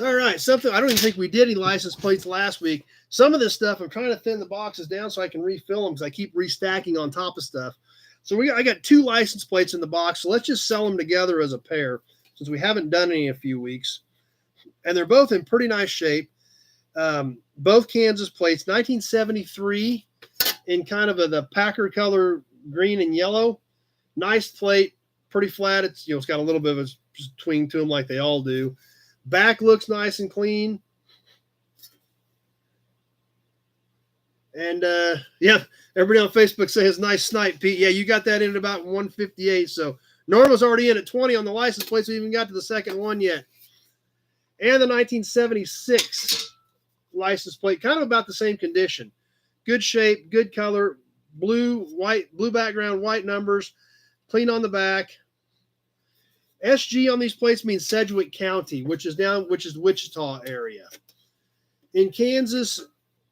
[SPEAKER 1] All right, something I don't even think we did any license plates last week. Some of this stuff I'm trying to thin the boxes down so I can refill them because I keep restacking on top of stuff. So I got 2 license plates in the box. So let's just sell them together as a pair since we haven't done any in a few weeks. And they're both in pretty nice shape. Both Kansas plates, 1973 in kind of the Packer color, green and yellow. Nice plate, pretty flat. It's got a little bit of a twing to them like they all do. Back looks nice and clean. And, yeah, everybody on Facebook says nice snipe, Pete. Yeah, you got that in at about 158. So Norma's already in at 20 on the license plate, so we haven't got to the second one yet. And the 1976 license plate, kind of about the same condition. Good shape, good color, blue background, white numbers, clean on the back. SG on these plates means Sedgwick County, which is Wichita area. In Kansas,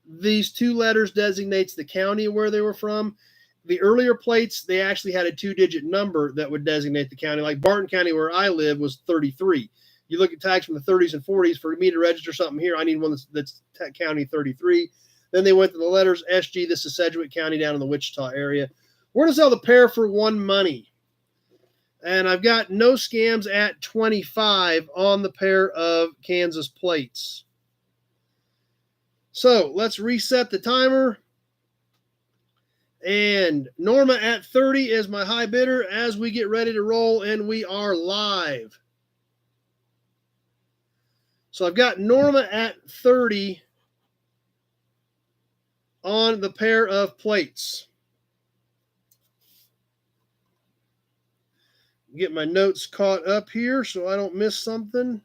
[SPEAKER 1] these 2 letters designates the county where they were from. The earlier plates, they actually had a 2-digit number that would designate the county. Like Barton County, where I live, was 33. You look at tags from the 30s and 40s. For me to register something here, I need one that's county 33. Then they went to the letters SG. This is Sedgwick County down in the Wichita area. We're going to sell the pair for $1 money. And I've got no scams at 25 on the pair of Kansas plates. So let's reset the timer. And Norma at 30 is my high bidder as we get ready to roll, and we are live. So I've got Norma at 30 on the pair of plates. Get my notes caught up here so I don't miss something.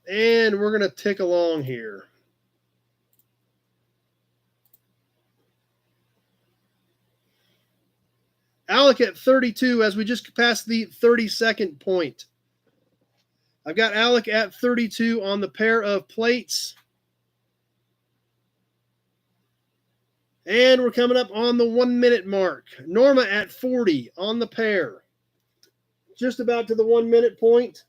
[SPEAKER 1] And we're going to tick along here. Alec at 32 as we just passed the 32nd point. I've got Alec at 32 on the pair of plates. And we're coming up on the 1 minute mark. Norma at 40 on the pair. Just about to the 1 minute point.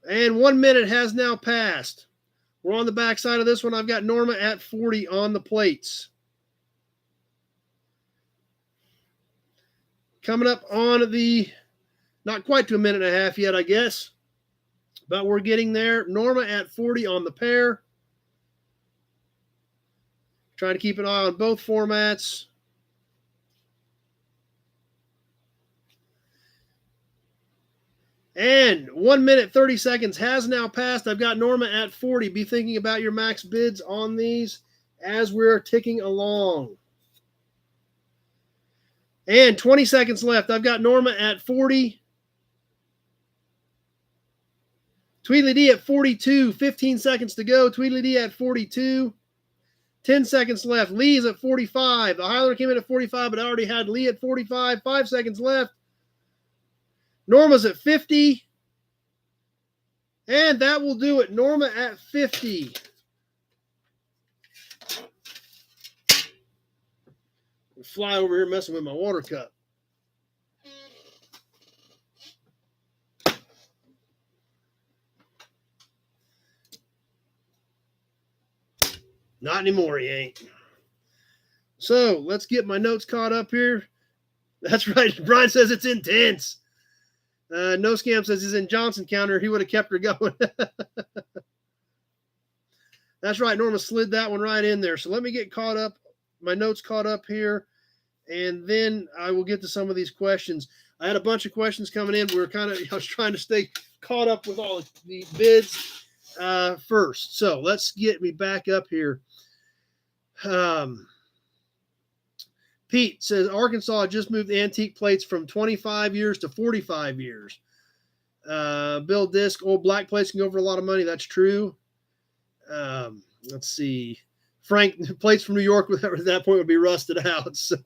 [SPEAKER 1] And 1 minute has now passed. We're on the back side of this one. I've got Norma at 40 on the plates. Coming up on the, not quite to a minute and a half yet, I guess. But we're getting there. Norma at 40 on the pair. Trying to keep an eye on both formats. And 1 minute, 30 seconds has now passed. I've got Norma at 40. Be thinking about your max bids on these. as we're ticking along. And 20 seconds left. I've got Norma at 40. Tweedledee at 42. 15 seconds to go. Tweedledee at 42. 10 seconds left. Lee's at 45. The Highlander came in at 45, but I already had Lee at 45. 5 seconds left. Norma's at 50. And that will do it. Norma at 50. Fly over here messing with my water cup. Not anymore, he ain't. So let's get my notes caught up here. That's right. Brian says it's intense. No Scam says he's in Johnson counter. He would have kept her going. That's right. Norma slid that one right in there. So let me get caught up. My notes caught up here. And then I will get to some of these questions. I had a bunch of questions coming in. I was trying to stay caught up with all the bids first. So let's get me back up here. Pete says Arkansas just moved antique plates from 25 years to 45 years. Bill Disc, old black plates can go for a lot of money. That's true. Let's see. Frank, plates from New York at that point would be rusted out. So,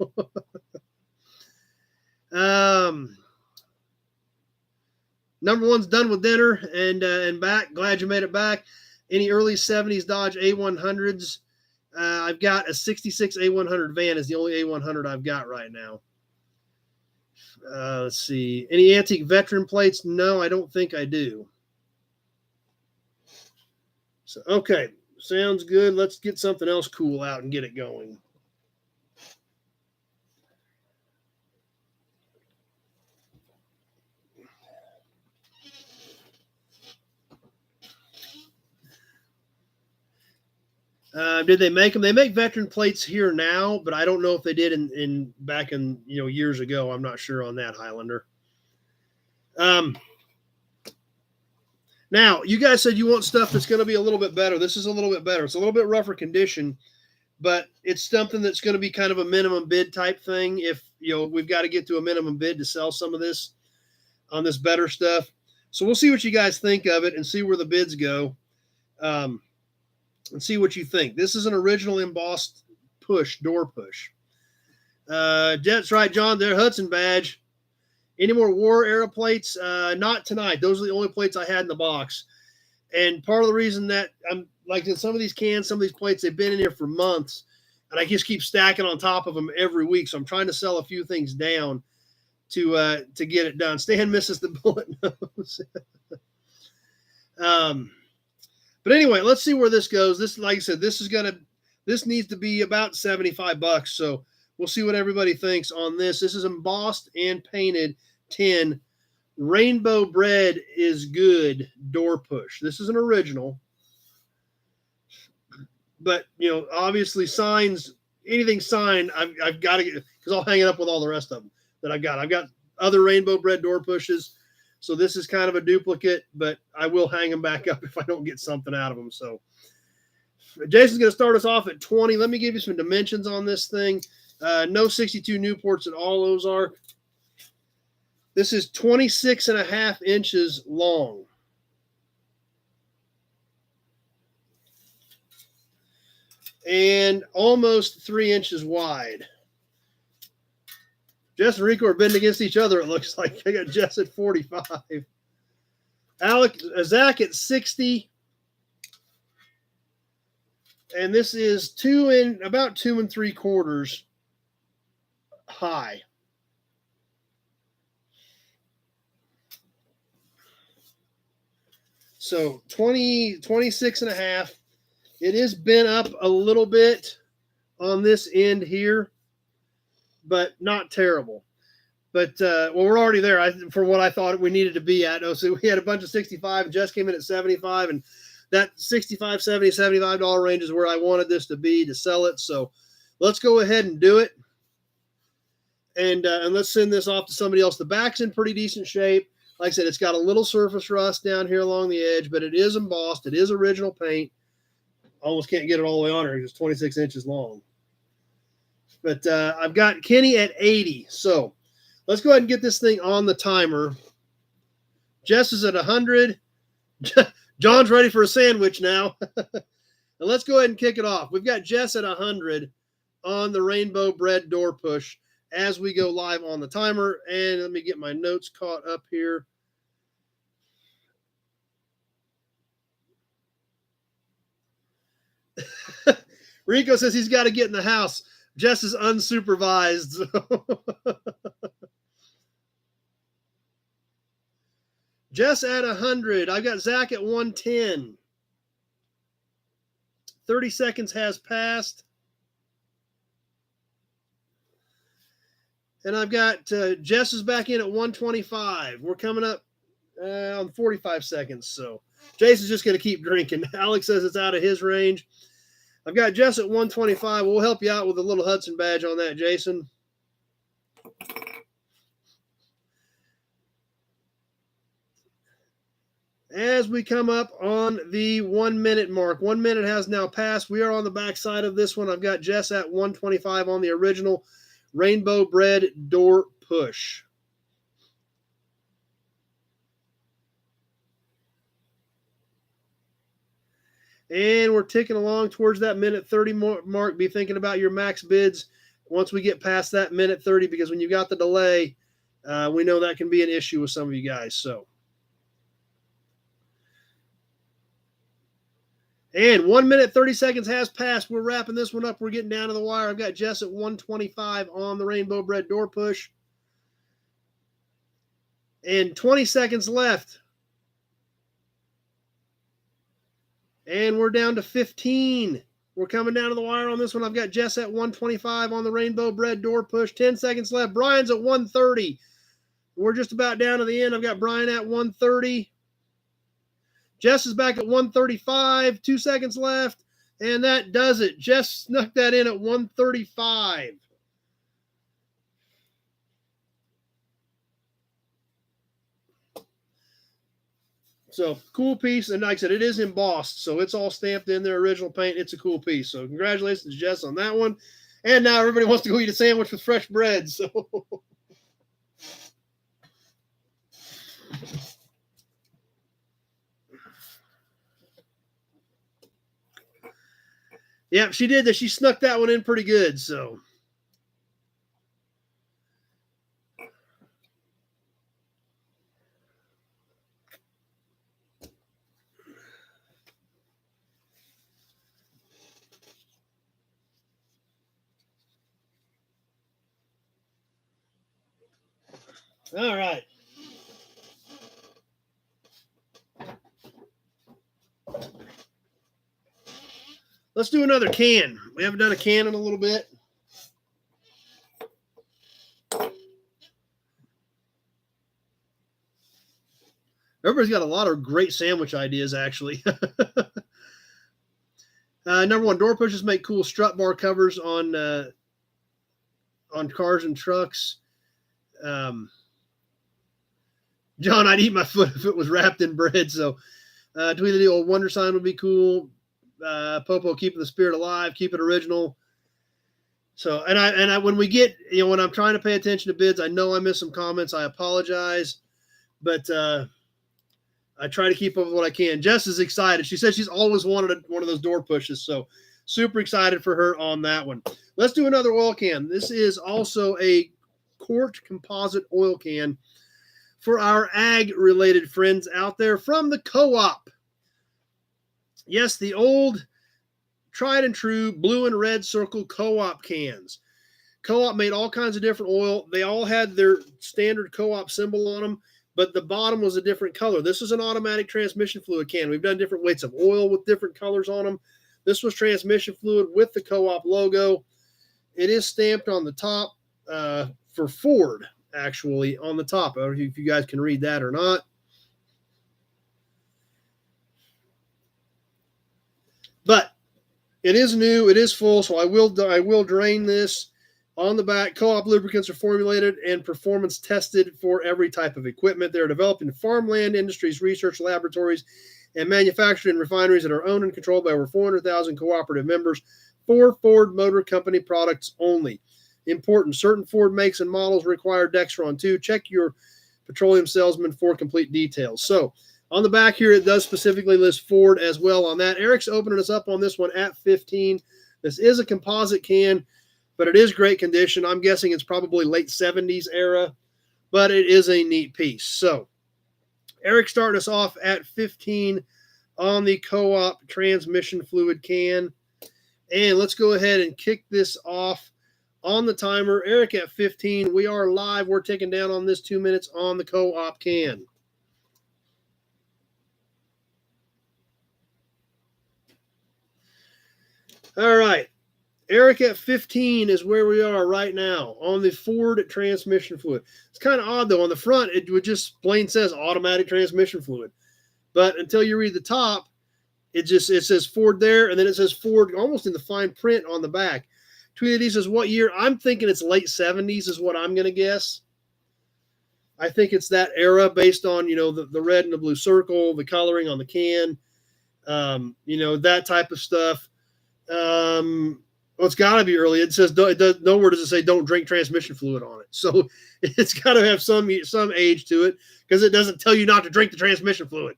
[SPEAKER 1] number one's done with dinner and back. Glad you made it back. Any early 70s Dodge A100s? I've got a 66 A100 van is the only A100 I've got right now. Let's see. Any antique veteran plates? No, I don't think I do. So, okay. Sounds good. Let's get something else cool out and get it going. Did they make them? They make veteran plates here now, but I don't know if they did in back in years ago. I'm not sure on that, Highlander. Now, you guys said you want stuff that's going to be a little bit better. This is a little bit better. It's a little bit rougher condition, but it's something that's going to be kind of a minimum bid type thing. If, we've got to get to a minimum bid to sell some of this on this better stuff. So we'll see what you guys think of it and see where the bids go and see what you think. This is an original embossed door push. That's right, John. Their Hudson badge. Any more war era plates? Not tonight. Those are the only plates I had in the box. And part of the reason that I'm like in some of these cans, some of these plates, they've been in here for months, and I just keep stacking on top of them every week. So I'm trying to sell a few things down to get it done. Stan misses the bullet nose. But anyway, let's see where this goes. This, like I said, this needs to be about $75. So we'll see what everybody thinks on this. This is embossed and painted tin. Rainbow Bread is good door push. This is an original. But, obviously signs, anything signed, I've got to get, because I'll hang it up with all the rest of them that I've got. I've got other Rainbow Bread door pushes. So this is kind of a duplicate, but I will hang them back up if I don't get something out of them. So Jason's going to start us off at 20. Let me give you some dimensions on this thing. No 62 Newports at all, Ozark. This is 26.5 inches long. And almost 3 inches wide. Jess and Rico are bidding against each other, it looks like. I got Jess at 45. Zach at 60. And this is about 2 3/4 high. So 26.5. It is bent up a little bit on this end here, but not terrible. But, we're already there for what I thought we needed to be at. So we had a bunch of 65. Jess came in at 75, and that $65, $70, $75 range is where I wanted this to be to sell it. So let's go ahead and do it. And let's send this off to somebody else. The back's in pretty decent shape. Like I said, it's got a little surface rust down here along the edge, but it is embossed. It is original paint. almost can't get it all the way on her. It's 26 inches long. But I've got Kenny at 80. So let's go ahead and get this thing on the timer. Jess is at 100. John's ready for a sandwich now. And let's go ahead and kick it off. We've got Jess at 100 on the Rainbow Bread door push as we go live on the timer. And let me get my notes caught up here. Rico says he's got to get in the house. Jess is unsupervised. Jess at 100. I've got Zach at 110. 30 seconds has passed. And I've got Jess is back in at 125. We're coming up on 45 seconds. So Jason's just going to keep drinking. Alex says it's out of his range. I've got Jess at 125. We'll help you out with a little Hudson badge on that, Jason. As we come up on the 1 minute mark, 1 minute has now passed. We are on the back side of this one. I've got Jess at 125 on the original Rainbow Bread door push. And we're ticking along towards that minute 30 mark. Be thinking about your max bids once we get past that minute 30, because when you got the delay, we know that can be an issue with some of you guys. So, and 1 minute 30 seconds has passed. We're wrapping this one up. We're getting down to the wire. I've got Jess at 125 on the Rainbow Bread door push. And 20 seconds left. And we're down to 15. We're coming down to the wire on this one. I've got Jess at 125 on the Rainbow Bread door push. 10 seconds left. Brian's at 130. We're just about down to the end. I've got Brian at 130. Jess is back at 135. 2 seconds left. And that does it. Jess snuck that in at 135. So, cool piece. And like I said, it is embossed. So, it's all stamped in their original paint. It's a cool piece. So, congratulations, Jess, on that one. And now everybody wants to go eat a sandwich with fresh bread. So, yeah, she did that. She snuck that one in pretty good. So, all right. Let's do another can. We haven't done a can in a little bit. Everybody's got a lot of great sandwich ideas, actually. Number one, door pushes make cool strut bar covers on cars and trucks. John, I'd eat my foot if it was wrapped in bread. So, tweet the old Wonder Sign would be cool. Popo keeping the spirit alive, keep it original. So, and I when we get, when I'm trying to pay attention to bids, I know I miss some comments. I apologize, but I try to keep up with what I can. Jess is excited. She says she's always wanted one of those door pushes. So, super excited for her on that one. Let's do another oil can. This is also a quart composite oil can for our ag-related friends out there from the co-op. Yes, the old tried and true blue and red circle co-op cans. Co-op made all kinds of different oil. They all had their standard co-op symbol on them, but the bottom was a different color. This is an automatic transmission fluid can. We've done different weights of oil with different colors on them. This was transmission fluid with the co-op logo. It is stamped on the top for Ford, actually, on the top. I don't know if you guys can read that or not. But it is new. It is full, so I will drain this. On the back, co-op lubricants are formulated and performance tested for every type of equipment. They're developed in farmland industries, research laboratories, and manufactured in refineries that are owned and controlled by over 400,000 cooperative members for Ford Motor Company products only. Important, certain Ford makes and models require Dextron 2. Check your petroleum salesman for complete details. So on the back here, it does specifically list Ford as well on that. Eric's opening us up on this one at 15. This is a composite can, but it is great condition. I'm guessing it's probably late 70s era, but it is a neat piece. So Eric starting us off at 15 on the Co-op transmission fluid can. And let's go ahead and kick this off on the timer. Eric at 15. We are live. We're ticking down on this 2 minutes on the Co-op can. All right. Eric at 15 is where we are right now on the Ford transmission fluid. It's kind of odd, though. On the front, it would just plain says automatic transmission fluid. But until you read the top, it says Ford there, and then it says Ford almost in the fine print on the back. Tweety says, what year? I'm thinking it's late 70s is what I'm going to guess. I think it's that era based on, the red and the blue circle, the coloring on the can, that type of stuff. Well, it's got to be early. It says nowhere does it say don't drink transmission fluid on it. So it's got to have some age to it because it doesn't tell you not to drink the transmission fluid.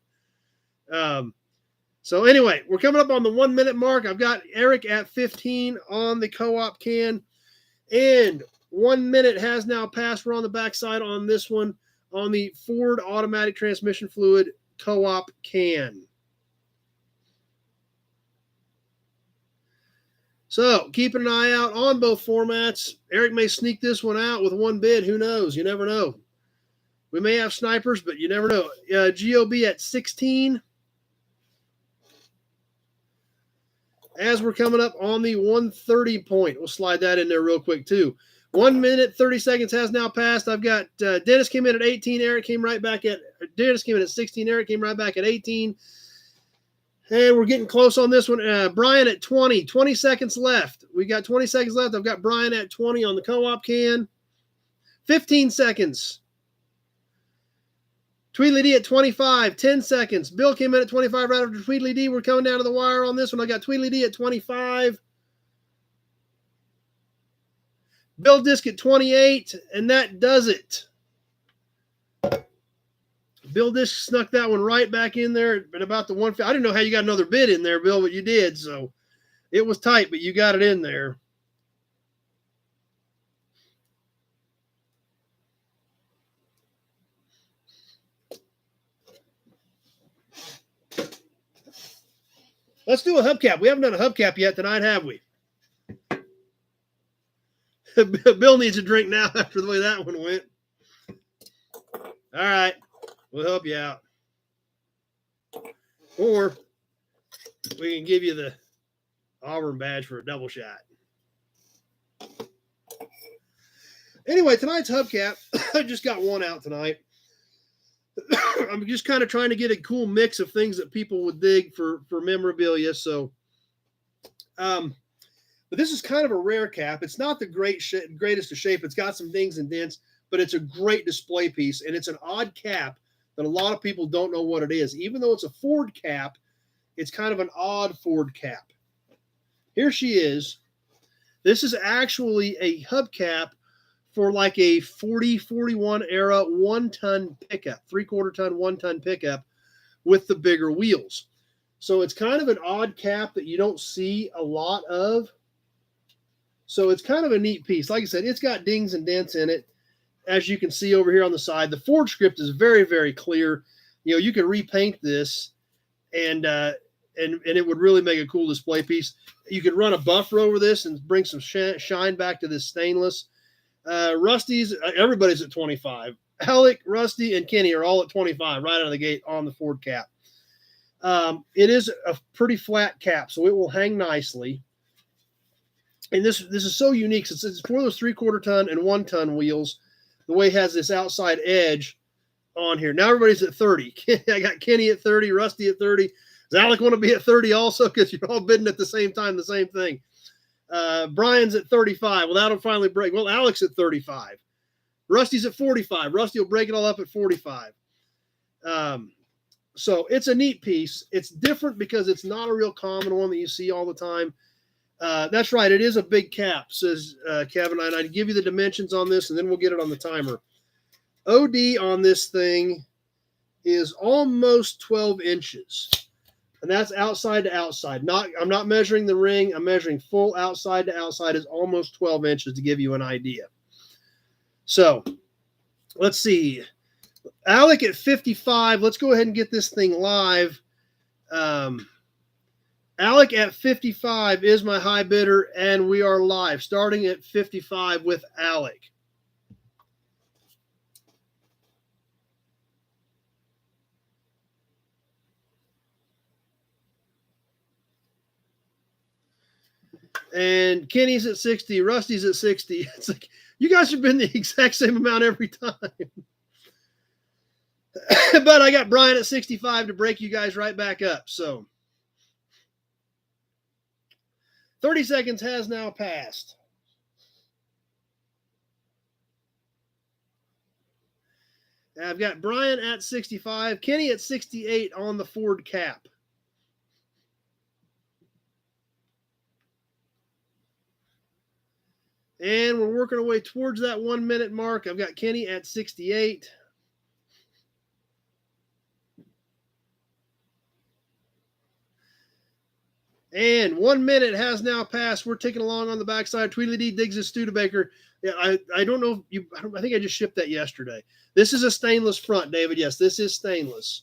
[SPEAKER 1] So anyway, we're coming up on the 1 minute mark. I've got Eric at 15 on the Co-op can, and 1 minute has now passed. We're on the backside on this one on the Ford automatic transmission fluid Co-op can. So keeping an eye out on both formats. Eric may sneak this one out with one bid. Who knows? You never know. We may have snipers, but you never know. GOB at 16. As we're coming up on the 1:30 point, we'll slide that in there real quick too. 1 minute, 30 seconds has now passed. I've got Dennis came in at 18. Eric came right back at Dennis came in at 16. Eric came right back at 18. And we're getting close on this one. Brian at 20. 20 seconds left. We got 20 seconds left. I've got Brian at 20 on the Co-op can. 15 seconds. Tweedly D at 25. 10 seconds. Bill came in at 25 right after Tweedly D. We're coming down to the wire on this one. I got Tweedly D at 25. Bill Disc at 28. And that does it. Bill Disc snuck that one right back in there at about the 150. I didn't know how you got another bid in there, Bill, but you did. So it was tight, but you got it in there. Let's do a hubcap. We haven't done a hubcap yet tonight, have we? Bill needs a drink now after the way that one went. All right. We'll help you out. Or we can give you the Auburn badge for a double shot. Anyway, tonight's hubcap, I just got one out tonight. I'm just kind of trying to get a cool mix of things that people would dig for memorabilia. So, but this is kind of a rare cap. It's not the greatest of shape. It's got some dings and dents, but it's a great display piece, and it's an odd cap that a lot of people don't know what it is. Even though it's a Ford cap, it's kind of an odd Ford cap. Here she is. This is actually a hubcap for like a 40-41 era 1-ton pickup, 3/4 ton, 1-ton pickup with the bigger wheels. So it's kind of an odd cap that you don't see a lot of. So it's kind of a neat piece. Like I said, it's got dings and dents in it. As you can see over here on the side, the Ford script is very, very clear. You could repaint this and it would really make a cool display piece. You could run a buffer over this and bring some shine back to this stainless. Rusty's, everybody's at 25. Alec, Rusty, and Kenny are all at 25 right out of the gate on the Ford cap. It is a pretty flat cap, so it will hang nicely. And this is so unique. It's for those 3/4 ton and 1-ton wheels. The way it has this outside edge on here. Now everybody's at 30. I got Kenny at 30, Rusty at 30. Does Alec want to be at 30 also? Because you're all bidding at the same time, the same thing. Brian's at 35. Well, that'll finally break. Well, Alec's at 35. Rusty's at 45. Rusty will break it all up at 45. So it's a neat piece. It's different because it's not a real common one that you see all the time. That's right. It is a big cap, says Kevin. And I'd give you the dimensions on this, and then we'll get it on the timer. OD on this thing is almost 12 inches. And that's outside to outside. I'm not measuring the ring. I'm measuring full outside to outside is almost 12 inches to give you an idea. So let's see. Alec at 55. Let's go ahead and get this thing live. Alec at 55 is my high bidder, and we are live, starting at 55 with Alec. And Kenny's at 60, Rusty's at 60. It's like, you guys have been the exact same amount every time. But I got Brian at 65 to break you guys right back up. So 30 seconds has now passed. I've got Brian at 65, Kenny at 68 on the Ford cap. And we're working our way towards that 1 minute mark. I've got Kenny at 68. And 1 minute has now passed. We're ticking along on the backside. Tweedledee digs his Studebaker. Yeah, I don't know if you, I think I just shipped that yesterday. This is a stainless front, David. Yes, this is stainless.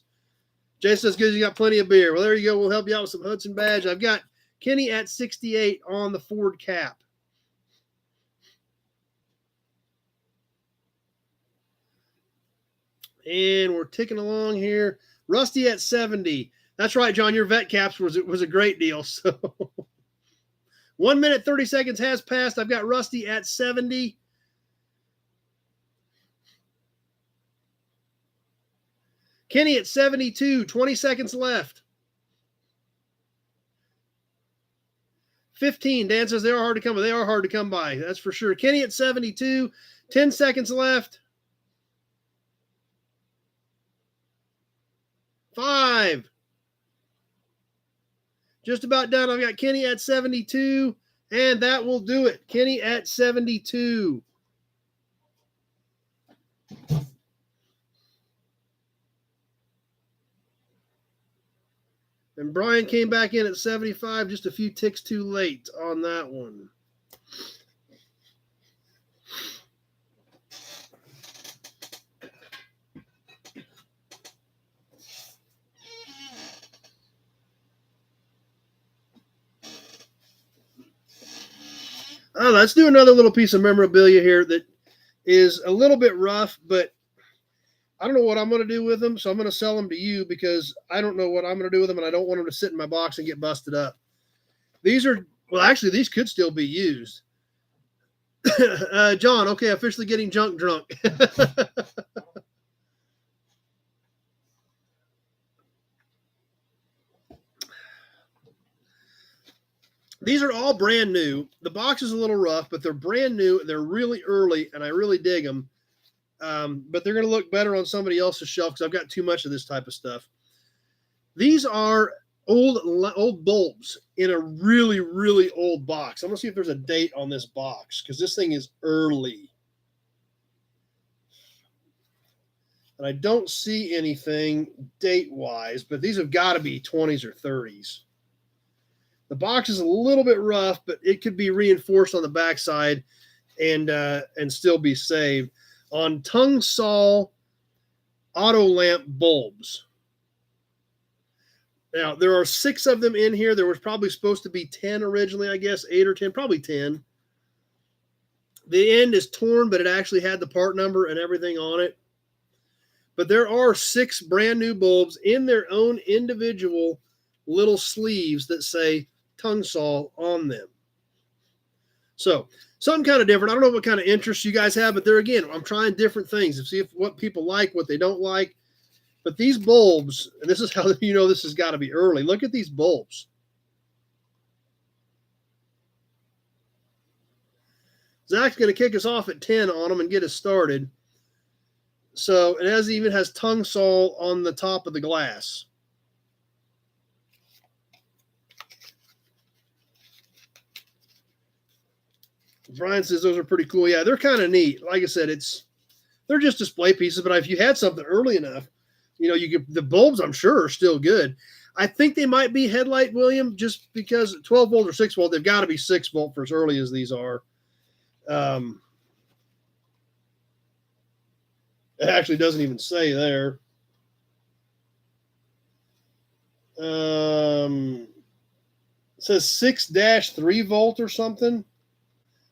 [SPEAKER 1] Jason says, good, you got plenty of beer. Well, there you go. We'll help you out with some Hudson badge. I've got Kenny at 68 on the Ford cap. And we're ticking along here. Rusty at 70. That's right, John. Your vet caps was a great deal. So 1 minute, 30 seconds has passed. I've got Rusty at 70. Kenny at 72. 20 seconds left. 15. Dan says they are hard to come by. They are hard to come by. That's for sure. Kenny at 72. 10 seconds left. 5. Just about done. I've got Kenny at 72, and that will do it. Kenny at 72. And Brian came back in at 75, just a few ticks too late on that one. Let's do another little piece of memorabilia here that is a little bit rough, but I don't know what I'm going to do with them, so I'm going to sell them to you because I don't know what I'm going to do with them, and I don't want them to sit in my box and get busted up. These are, well, actually, these could still be used. John, okay, officially getting junk drunk. These are all brand new. The box is a little rough, but they're brand new. They're really early, and I really dig them. But they're going to look better on somebody else's shelf because I've got too much of this type of stuff. These are old bulbs in a really, really old box. I'm going to see if there's a date on this box because this thing is early. And I don't see anything date-wise, but these have got to be 20s or 30s. The box is a little bit rough, but it could be reinforced on the backside and still be saved. On Tungsol auto lamp bulbs. Now, there are 6 of them in here. There was probably supposed to be 10 originally, I guess, 8 or 10, probably 10. The end is torn, but it actually had the part number and everything on it. But there are 6 brand new bulbs in their own individual little sleeves that say Tungsol on them. So something kind of different. I don't know what kind of interest you guys have, but there again, I'm trying different things to see what people like, what they don't like. But these bulbs, and this is how you know this has got to be early. Look at these bulbs. Zach's going to kick us off at 10 on them and get us started. So it even has tongue saw on the top of the glass. Brian says those are pretty cool. Yeah, they're kind of neat. Like I said, they're just display pieces, but if you had something early enough, the bulbs, I'm sure, are still good. I think they might be headlight, William, just because 12 volt or 6 volt, they've got to be 6 volt for as early as these are. It actually doesn't even say there. It says 6-3 volt or something.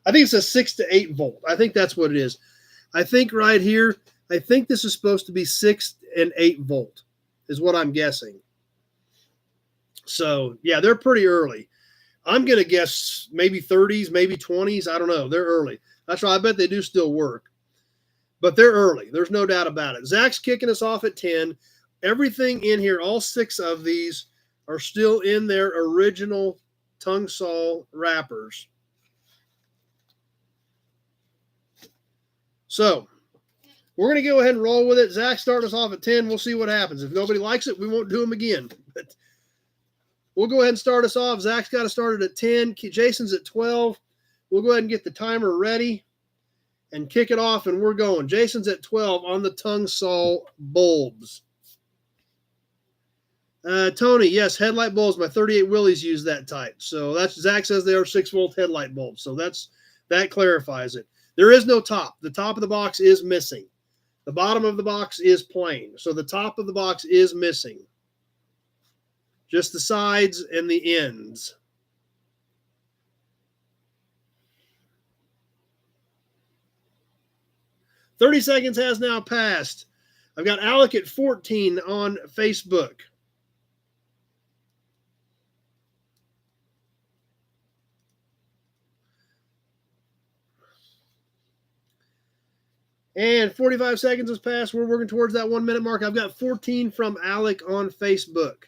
[SPEAKER 1] I think it says 6 to 8 volt. I think that's what it is. I think right here, I think this is supposed to be 6 and 8 volt is what I'm guessing. So, yeah, they're pretty early. I'm going to guess maybe 30s, maybe 20s. I don't know. They're early. That's why I bet they do still work. But they're early. There's no doubt about it. Zach's kicking us off at 10. Everything in here, all 6 of these are still in their original tongue saw wrappers. So, we're going to go ahead and roll with it. Zach starting us off at 10. We'll see what happens. If nobody likes it, we won't do them again. But we'll go ahead and start us off. Zach's got to start it at 10. Jason's at 12. We'll go ahead and get the timer ready and kick it off, and we're going. Jason's at 12 on the tongue saw bulbs. Tony, yes, headlight bulbs. My 38 Willys use that type. So Zach says they are 6 volt headlight bulbs. So that clarifies it. There is no top. The top of the box is missing. The bottom of the box is plain. So the top of the box is missing. Just the sides and the ends. "30 seconds has now passed. I've got Alec at 14 on Facebook. And 45 seconds has passed. We're working towards that 1 minute mark. I've got 14 from Alec on Facebook.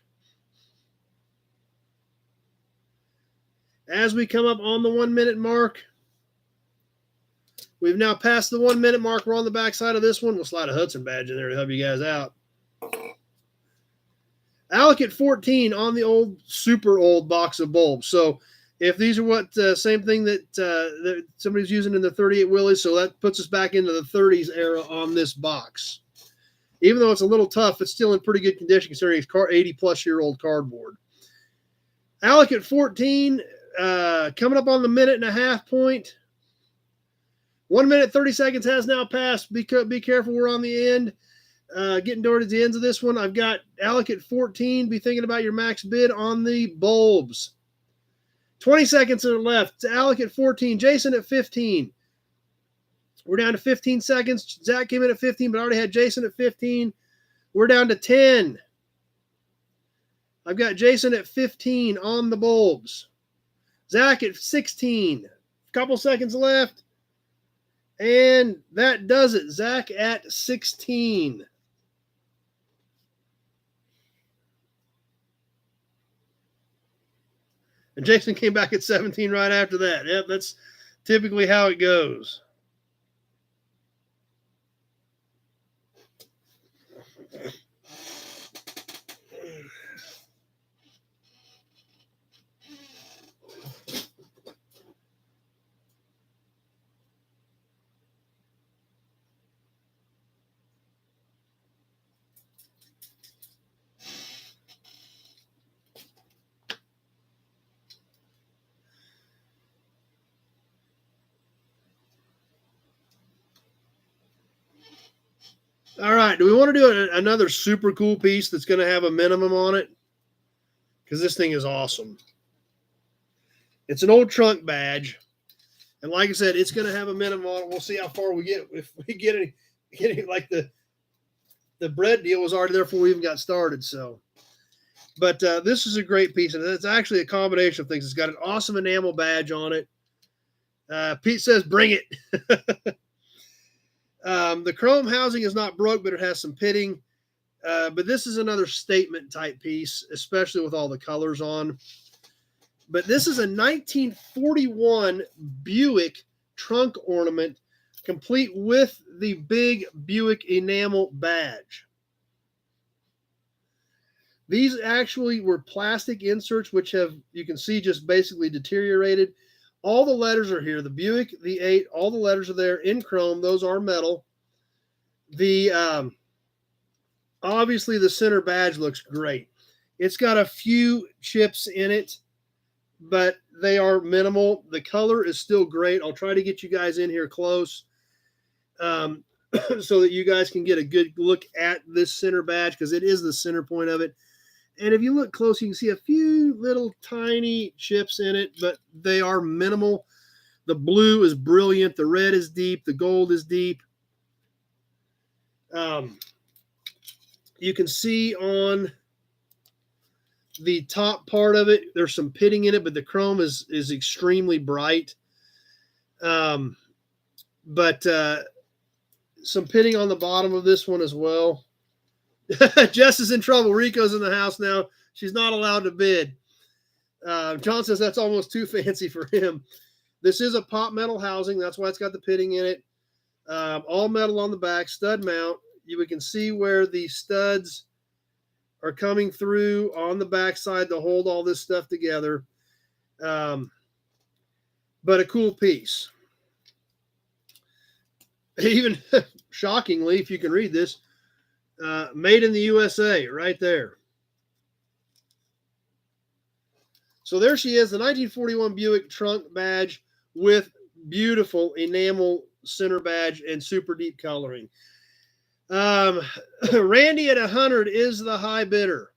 [SPEAKER 1] As we come up on the 1 minute mark, we've now passed the 1 minute mark. We're on the back side of this one. We'll slide a Hudson badge in there to help you guys out. Alec at 14 on the super old box of bulbs. So if these are same thing that somebody's using in the 38 Willys, so that puts us back into the 30s era on this box. Even though it's a little tough, it's still in pretty good condition considering it's 80-plus-year-old cardboard. Alec at 14, coming up on the minute and a half point. 1 minute, 30 seconds has now passed. Be careful, we're on the end. Getting towards the ends of this one. I've got Alec at 14. Be thinking about your max bid on the bulbs. 20 seconds are left. Alec at 14. Jason at 15. We're down to 15 seconds. Zach came in at 15, but I already had Jason at 15. We're down to 10. I've got Jason at 15 on the bulbs. Zach at 16. A couple seconds left. And that does it. Zach at 16. And Jason came back at 17 right after that. Yep, that's typically how it goes. All right. Do we want to do another super cool piece that's going to have a minimum on it? Because this thing is awesome. It's an old trunk badge. And like I said, it's going to have a minimum on it. We'll see how far we get. If we get any like the bread deal was already there before we even got started. So, but this is a great piece. And it's actually a combination of things. It's got an awesome enamel badge on it. Pete says, bring it. The chrome housing is not broke, but it has some pitting. But this is another statement type piece, especially with all the colors on. But this is a 1941 Buick trunk ornament complete with the big Buick enamel badge. These actually were plastic inserts, which have, you can see, just basically deteriorated. All the letters are here. The Buick, the 8, all the letters are there in chrome. Those are metal. The obviously the center badge looks great. It's got a few chips in it, but they are minimal. The color is still great. I'll try to get you guys in here close so that you guys can get a good look at this center badge, because it is the center point of it. And if you look close, you can see a few little tiny chips in it, but they are minimal. The blue is brilliant. The red is deep. The gold is deep. You can see on the top part of it, there's some pitting in it, but the chrome is extremely bright. But some pitting on the bottom of this one as well. Jess is in trouble. Rico's in the house now. She's not allowed to bid. John says that's almost too fancy for him. This is a pop metal housing. That's why it's got the pitting in it. All metal on the back, stud mount. We can see where the studs are coming through on the backside to hold all this stuff together. But a cool piece. Even shockingly, if you can read this, made in the USA right there. So there she is, the 1941 Buick trunk badge with beautiful enamel center badge and super deep coloring. Randy at 100 is the high bidder.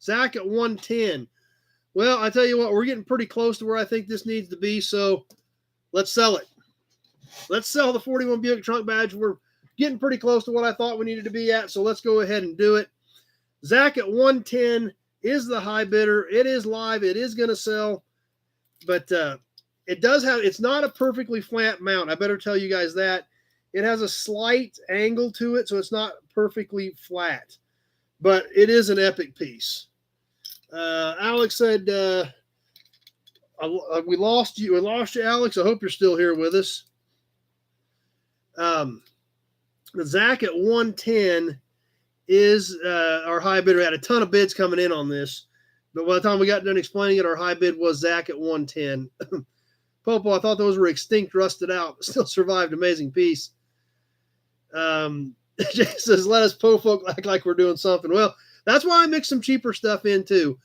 [SPEAKER 1] Zach at 110. Well, I tell you what, we're getting pretty close to where I think this needs to be, so let's sell it. Let's sell the 41 Buick trunk badge. We're getting pretty close to what I thought we needed to be at, so let's go ahead and do it. Zach at 110 is the high bidder. It is live. It is going to sell, but it does have, it's not a perfectly flat mount. I better tell you guys that. It has a slight angle to it, so it's not perfectly flat, but it is an epic piece. Alex said, we lost you. We lost you, Alex. I hope you're still here with us. Zach at 110 is our high bidder. Had a ton of bids coming in on this, but by the time we got done explaining it, our high bid was Zach at 110. Popo, I thought those were extinct, rusted out, but still survived. Amazing piece. Jay says, let us po folk act like we're doing something. Well, that's why I mix some cheaper stuff in too.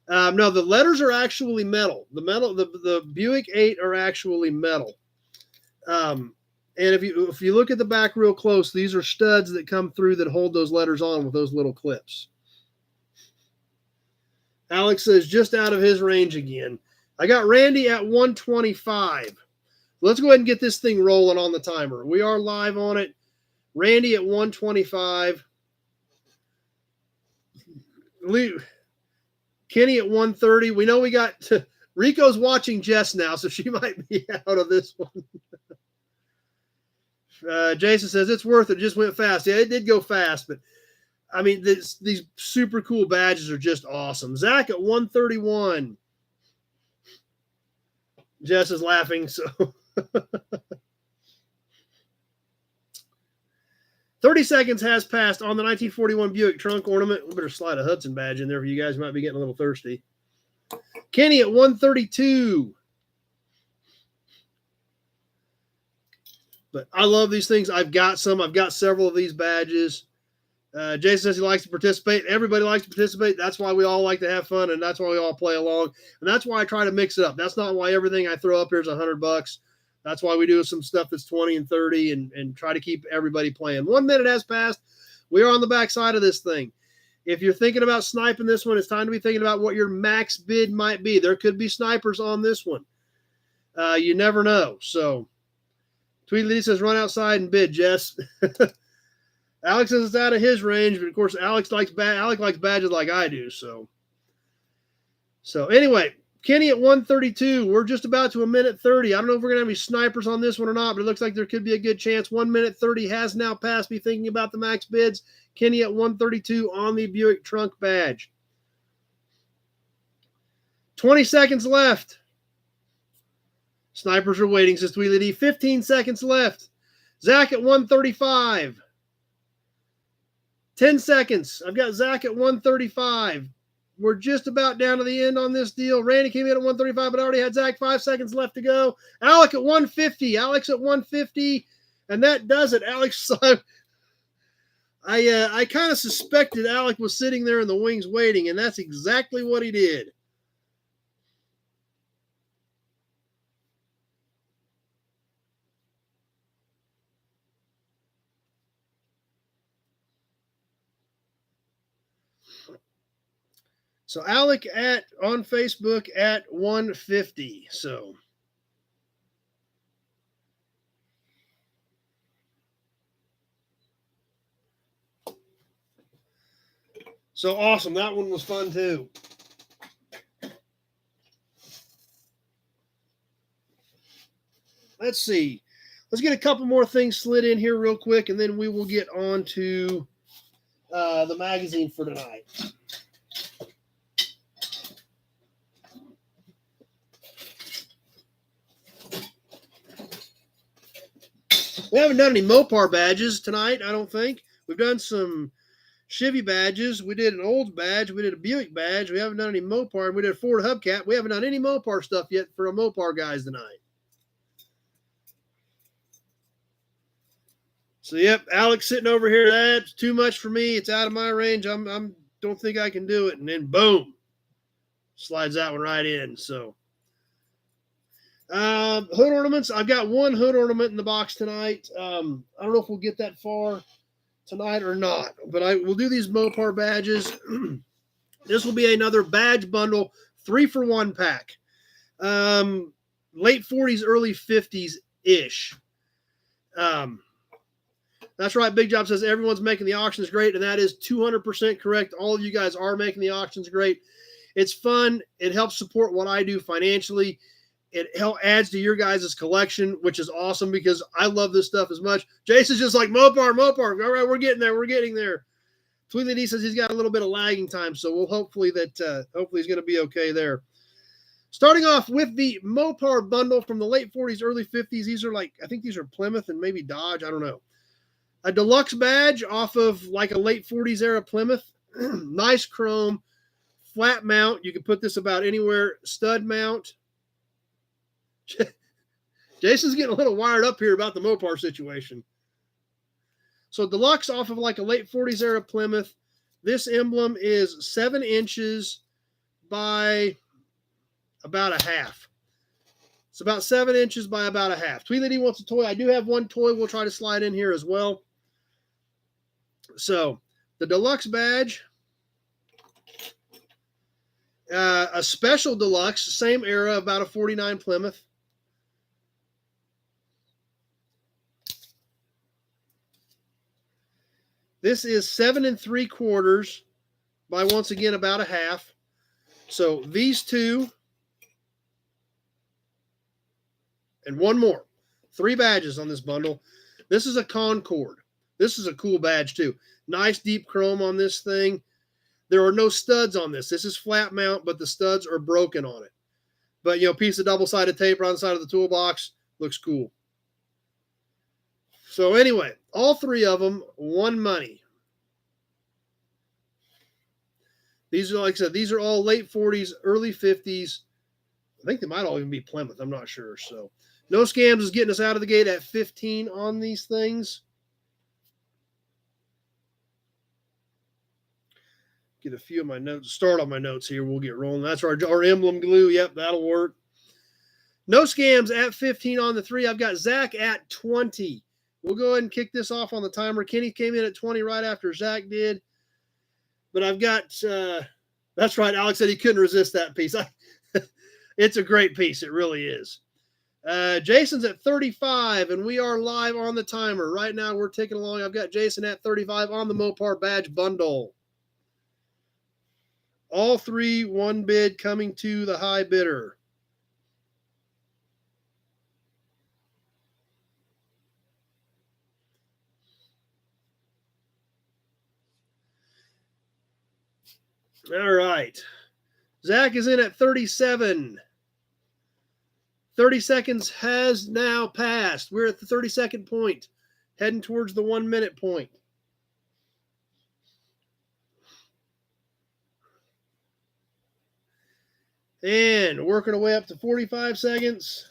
[SPEAKER 1] No, the letters are actually metal. The Buick 8 are actually metal. And if you look at the back real close, these are studs that come through that hold those letters on with those little clips. Alex says just out of his range again. I got Randy at 125. Let's go ahead and get this thing rolling on the timer. We are live on it. Randy at 125. Kenny at 130. We know we got Rico's watching Jess now, so she might be out of this one. Jason says it's worth it. Just went fast. Yeah, it did go fast, but I mean, these super cool badges are just awesome. Zach at 131. Jess is laughing, so 30 seconds has passed on the 1941 Buick trunk ornament. We better slide a Hudson badge in there for you guys who might be getting a little thirsty. Kenny at 132. But I love these things. I've got some. I've got several of these badges. Jason says he likes to participate. Everybody likes to participate. That's why we all like to have fun, and that's why we all play along. And that's why I try to mix it up. That's not why everything I throw up here is $100. That's why we do some stuff that's 20 and 30 and try to keep everybody playing. 1 minute has passed. We are on the back side of this thing. If you're thinking about sniping this one, it's time to be thinking about what your max bid might be. There could be snipers on this one. You never know. So Tweedledee says run outside and bid, Jess. Alex says it's out of his range, but of course Alex likes badges like I do. So anyway, Kenny at 132. We're just about to 1 minute 30. I don't know if we're gonna have any snipers on this one or not, but it looks like there could be a good chance. 1 minute 30 has now passed. Be thinking about the max bids. Kenny at 132 on the Buick trunk badge. 20 seconds left. Snipers are waiting, says Tweedly D. 15 seconds left. Zach at 135. 10 seconds. I've got Zach at 135. We're just about down to the end on this deal. Randy came in at 135, but I already had Zach 5 seconds left to go. Alec at 150. Alex at 150. And that does it. Alex, I kind of suspected Alec was sitting there in the wings waiting, and that's exactly what he did. So Alec on Facebook at 150. So awesome. That one was fun too. Let's see. Let's get a couple more things slid in here real quick, and then we will get on to the magazine for tonight. We haven't done any Mopar badges tonight, I don't think. We've done some Chevy badges. We did an Olds badge. We did a Buick badge. We haven't done any Mopar. We did a Ford Hubcap. We haven't done any Mopar stuff yet for our Mopar guys tonight. So, yep, Alex sitting over here. That's too much for me. It's out of my range. I'm don't think I can do it. And then, boom, slides that one right in. So, hood ornaments. I've got one hood ornament in the box tonight. I don't know if we'll get that far tonight or not, but we'll do these Mopar badges. This will be another badge bundle, 3-for-1 pack. Late 40s, early 50s-ish. That's right. Big Job says everyone's making the auctions great, and that is 200% correct. All of you guys are making the auctions great. It's fun. It helps support what I do financially. It adds to your guys' collection, which is awesome because I love this stuff as much. Jason's just like, Mopar. All right, we're getting there. We're getting there. Tweedly D says he's got a little bit of lagging time, so we'll hopefully he's going to be okay there. Starting off with the Mopar bundle from the late 40s, early 50s. These are I think these are Plymouth and maybe Dodge. I don't know. A deluxe badge off of like a late 40s era Plymouth. Nice chrome, flat mount. You can put this about anywhere. Stud mount. Jason's getting a little wired up here about the Mopar situation. So deluxe off of like a late 40s era Plymouth. This emblem is 7 inches by about a half. It's about 7 inches by about a half. Tweedly D wants a toy. I do have one toy we'll try to slide in here as well. So the deluxe badge, a special deluxe, same era, about a 49 Plymouth. This is 7 3/4 by, once again, about a half. So these two and one more. 3 badges on this bundle. This is a Concord. This is a cool badge too. Nice deep chrome on this thing. There are no studs on this. This is flat mount, but the studs are broken on it. But, piece of double-sided tape on the side of the toolbox. Looks cool. So anyway, all 3 of them, one money. These are, like I said, these are all late 40s, early 50s. I think they might all even be Plymouth. I'm not sure. So No Scams is getting us out of the gate at 15 on these things. Get a few of my notes. Start on my notes here. We'll get rolling. That's our emblem glue. Yep, that'll work. No Scams at 15 on the 3. I've got Zach at 20. We'll go ahead and kick this off on the timer. Kenny came in at 20 right after Zach did. But I've got, that's right, Alex said he couldn't resist that piece. It's a great piece. It really is. Jason's at 35, and we are live on the timer. Right now, we're ticking along. I've got Jason at 35 on the Mopar badge bundle. All 3, one bid coming to the high bidder. All right. Zach is in at 37. 30 seconds has now passed. We're at the 30-second point, heading towards the 1 minute point. And working our way up to 45 seconds.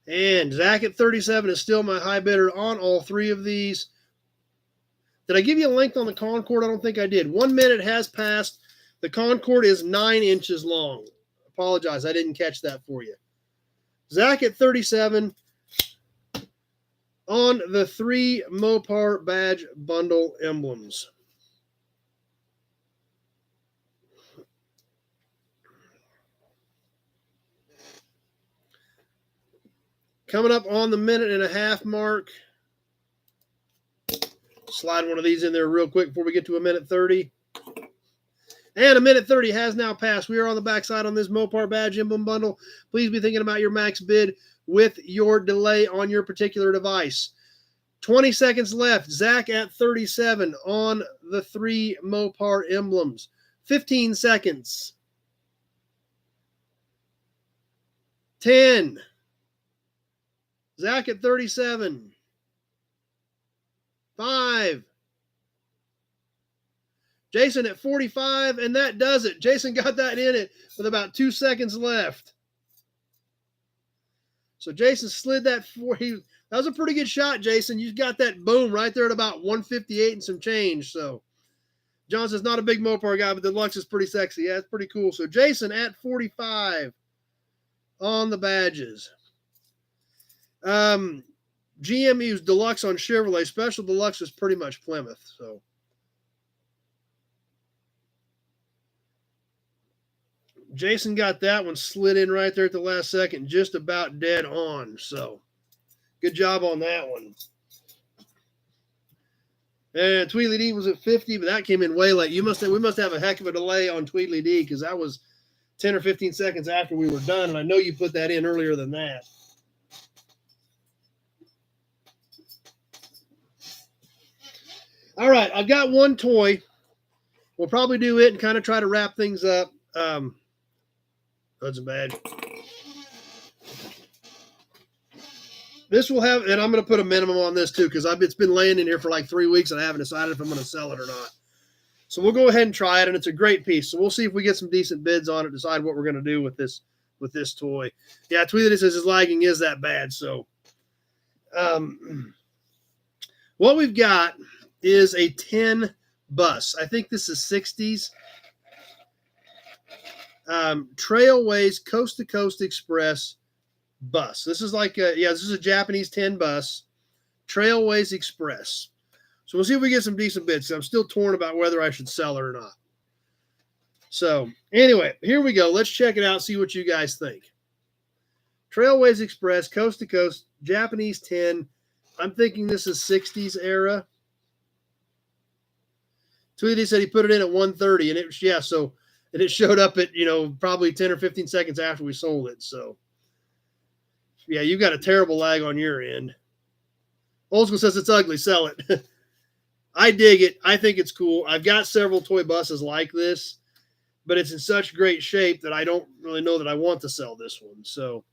[SPEAKER 1] And Zach at 37 is still my high bidder on all three of these. Did I give you a length on the Concord? I don't think I did. 1 minute has passed. The Concord is 9 inches long. Apologize, I didn't catch that for you. Zach at 37 on the 3 Mopar badge bundle emblems. Coming up on the 1.5 minute mark. Slide one of these in there real quick before we get to 1:30. And 1:30 has now passed. We are on the backside on this Mopar badge emblem bundle. Please be thinking about your max bid with your delay on your particular device. 20 seconds left. Zach at 37 on the 3 Mopar emblems. 15 seconds. 10. Zach at 37. 5. Jason at 45, and that does it. Jason got that in it with about 2 seconds left. So Jason slid that for you. That was a pretty good shot, Jason. You got that boom right there at about 158 and some change. So John says not a big Mopar guy, but the Deluxe is pretty sexy. Yeah, it's pretty cool. So Jason at 45 on the badges. GM used Deluxe on Chevrolet. Special Deluxe is pretty much Plymouth. So Jason got that one slid in right there at the last second, just about dead on. So good job on that one. And Tweedledee was at 50, but that came in way late. We must have a heck of a delay on Tweedledee because that was 10 or 15 seconds after we were done, and I know you put that in earlier than that. All right, I've got one toy. We'll probably do it and kind of try to wrap things up. Hudson badge. This will have, and I'm going to put a minimum on this too because it's been laying in here for like 3 weeks and I haven't decided if I'm going to sell it or not. So we'll go ahead and try it, and it's a great piece. So we'll see if we get some decent bids on it, decide what we're going to do with this toy. Yeah, Tweedledee says his lagging is that bad. So what we've got is a 10 bus. I think this is 60s. Trailways Coast to Coast Express bus. This is like this is a Japanese 10 bus. Trailways Express. So we'll see if we get some decent bids. I'm still torn about whether I should sell it or not. So anyway, here we go. Let's check it out, see what you guys think. Trailways Express, Coast to Coast, Japanese 10. I'm thinking this is 60s era. Tweety said he put it in at 1:30, and it showed up at, probably 10 or 15 seconds after we sold it. So yeah, you've got a terrible lag on your end. Old School says it's ugly. Sell it. I dig it. I think it's cool. I've got several toy buses like this, but it's in such great shape that I don't really know that I want to sell this one. So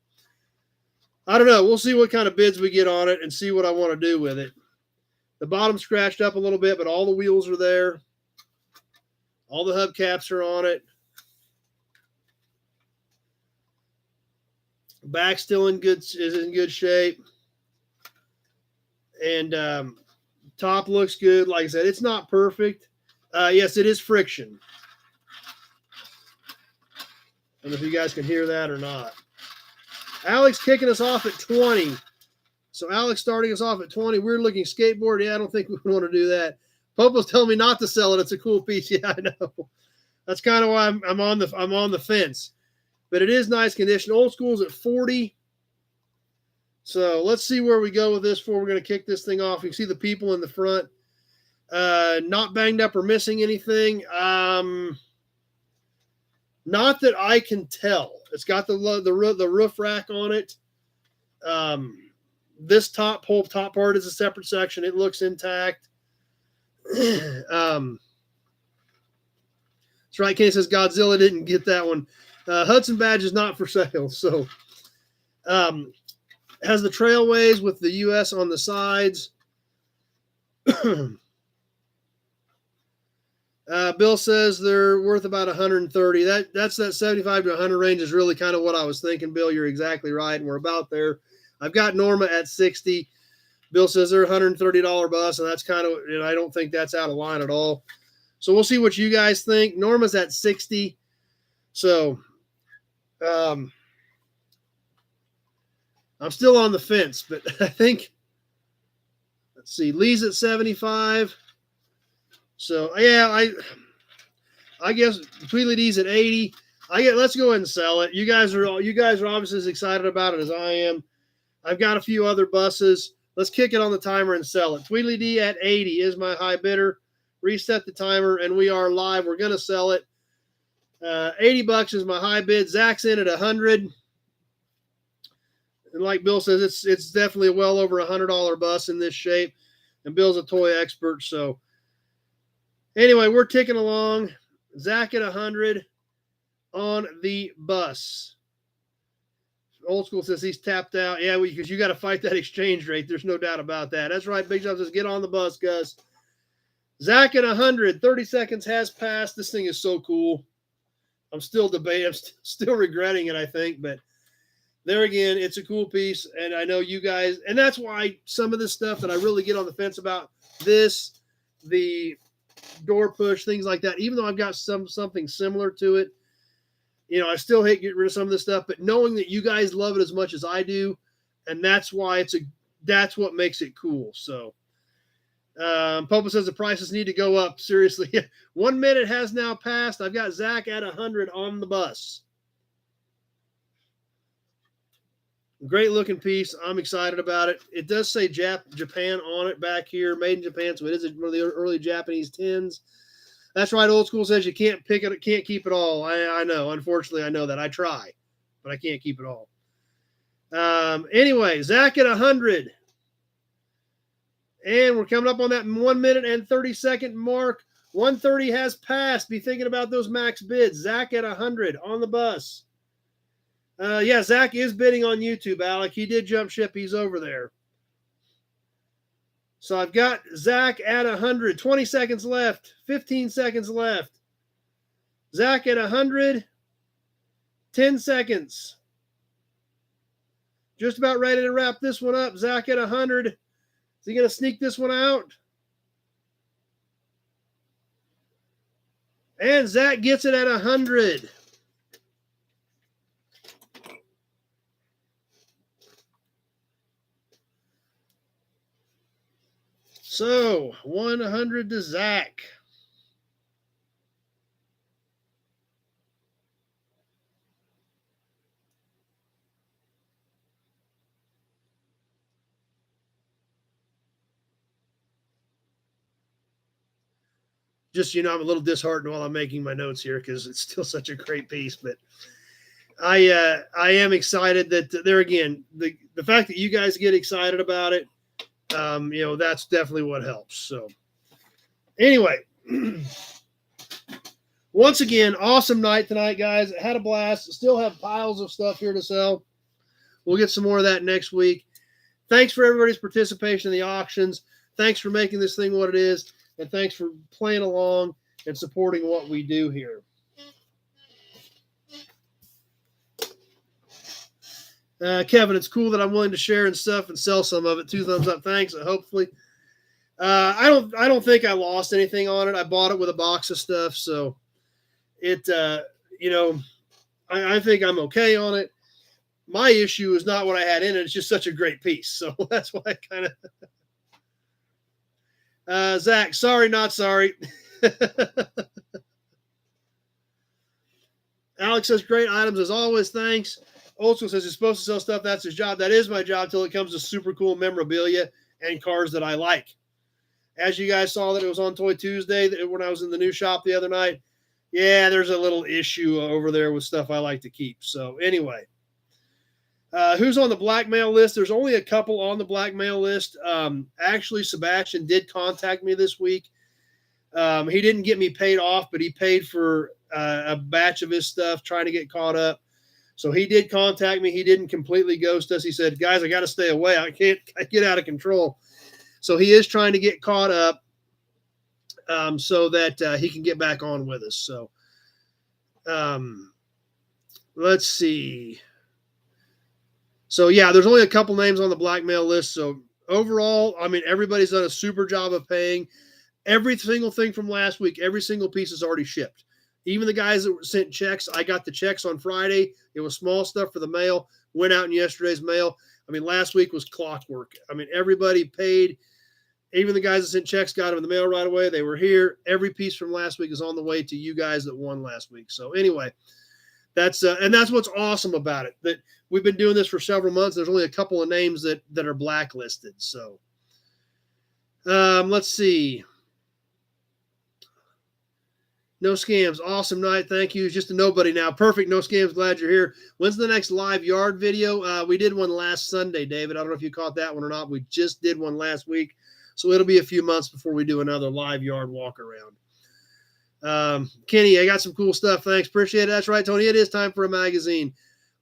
[SPEAKER 1] I don't know. We'll see what kind of bids we get on it and see what I want to do with it. The bottom scratched up a little bit, but all the wheels are there. All the hubcaps are on it. Back still is in good shape. And top looks good. Like I said, it's not perfect. Yes, it is friction. I don't know if you guys can hear that or not. Alex kicking us off at 20. So Alex starting us off at 20. Weird looking skateboard. Yeah, I don't think we want to do that. Popo's telling me not to sell it. It's a cool piece. Yeah, I know. That's kind of why I'm on the fence. But it is nice condition. Old School's at 40. So let's see where we go with this before we're going to kick this thing off. You can see the people in the front. Not banged up or missing anything. Not that I can tell. It's got the roof rack on it. This top part is a separate section. It looks intact. That's right. Kenny says Godzilla didn't get that one. Hudson badge is not for sale. So has the trailways with the U.S. on the sides. Bill says they're worth about 130. That's that 75 to 100 range is really kind of what I was thinking, Bill. You're exactly right, and we're about there. I've got Norma at 60. Bill says they're $130 bus, and that's kind of, and I don't think that's out of line at all. So we'll see what you guys think. Norma's at 60. So I'm still on the fence, but I think, let's see, Lee's at 75. So yeah, I guess Tweedly D's at 80. Let's go ahead and sell it. You guys are obviously as excited about it as I am. I've got a few other buses. Let's kick it on the timer and sell it. Tweedly D at 80 is my high bidder. Reset the timer, and we are live. We're gonna sell it. $80 is my high bid. Zach's in at 100. And like Bill says, it's definitely well over $100 bus in this shape. And Bill's a toy expert, so. Anyway, we're ticking along. Zach at 100 on the bus. Old School says he's tapped out. Yeah, because you got to fight that exchange rate. There's no doubt about that. That's right. Big Job says get on the bus, Gus. Zach at 100. 30 seconds has passed. This thing is so cool. I'm still debating. I'm still regretting it, I think. But there again, it's a cool piece. And I know you guys. And that's why some of this stuff that I really get on the fence about, the door push, things like that, even though I've got something similar to it, I still hate getting rid of some of this stuff, but knowing that you guys love it as much as I do, and that's why that's what makes it cool. So Popa says the prices need to go up. Seriously. 1 minute has now passed. I've got Zach at 100 on the bus. Great looking piece. I'm excited about it. It does say Japan on it back here, made in Japan. So it is one of the early Japanese tins. That's right. Old School says you can't pick it, can't keep it all. I know. Unfortunately, I know that. I try, but I can't keep it all. Anyway, Zach at 100. And we're coming up on that 1 minute and 30 second mark. 130 has passed. Be thinking about those max bids. Zach at 100 on the bus. Yeah, Zach is bidding on YouTube, Alec. He did jump ship. He's over there. So I've got Zach at 100. 20 seconds left. 15 seconds left. Zach at 100. 10 seconds. Just about ready to wrap this one up. Zach at 100. Is he going to sneak this one out? And Zach gets it at 100. So, 100 to Zach. Just, I'm a little disheartened while I'm making my notes here because it's still such a great piece. But I am excited that there again, the fact that you guys get excited about it, that's definitely what helps. So anyway, once again, awesome night tonight, guys. Had a blast. Still have piles of stuff here to sell. We'll get some more of that next week. Thanks for everybody's participation in the auctions. Thanks for making this thing what it is. And thanks for playing along and supporting what we do here. Kevin, it's cool that I'm willing to share and stuff and sell some of it. 2 thumbs up. Thanks. Hopefully, I don't think I lost anything on it. I bought it with a box of stuff, so it, I think I'm okay on it. My issue is not what I had in it. It's just such a great piece, so that's why I kind of. Zach, sorry, not sorry. Alex says great items as always. Thanks. Old School says he's supposed to sell stuff. That's his job. That is my job till it comes to super cool memorabilia and cars that I like. As you guys saw that it was on Toy Tuesday when I was in the new shop the other night. Yeah, there's a little issue over there with stuff I like to keep. So anyway, who's on the blackmail list? There's only a couple on the blackmail list. Actually, Sebastian did contact me this week. He didn't get me paid off, but he paid for a batch of his stuff, trying to get caught up. So he did contact me. He didn't completely ghost us. He said, guys, I got to stay away. I get out of control. So he is trying to get caught up so that he can get back on with us. So let's see. So, yeah, there's only a couple names on the blackmail list. So overall, I mean, everybody's done a super job of paying. Every single thing from last week, every single piece is already shipped. Even the guys that sent checks, I got the checks on Friday. It was small stuff for the mail, went out in yesterday's mail. I mean, last week was clockwork. I mean, everybody paid. Even the guys that sent checks got them in the mail right away. They were here. Every piece from last week is on the way to you guys that won last week. So anyway, that's what's awesome about it, that we've been doing this for several months. There's only a couple of names that are blacklisted. So let's see. No Scams, awesome night. Thank you. Just a nobody now. Perfect. No Scams. Glad you're here. When's the next live yard video? We did one last Sunday, David. I don't know if you caught that one or not. We just did one last week. So it'll be a few months before we do another live yard walk around. Kenny, I got some cool stuff. Thanks. Appreciate it. That's right, Tony. It is time for a magazine.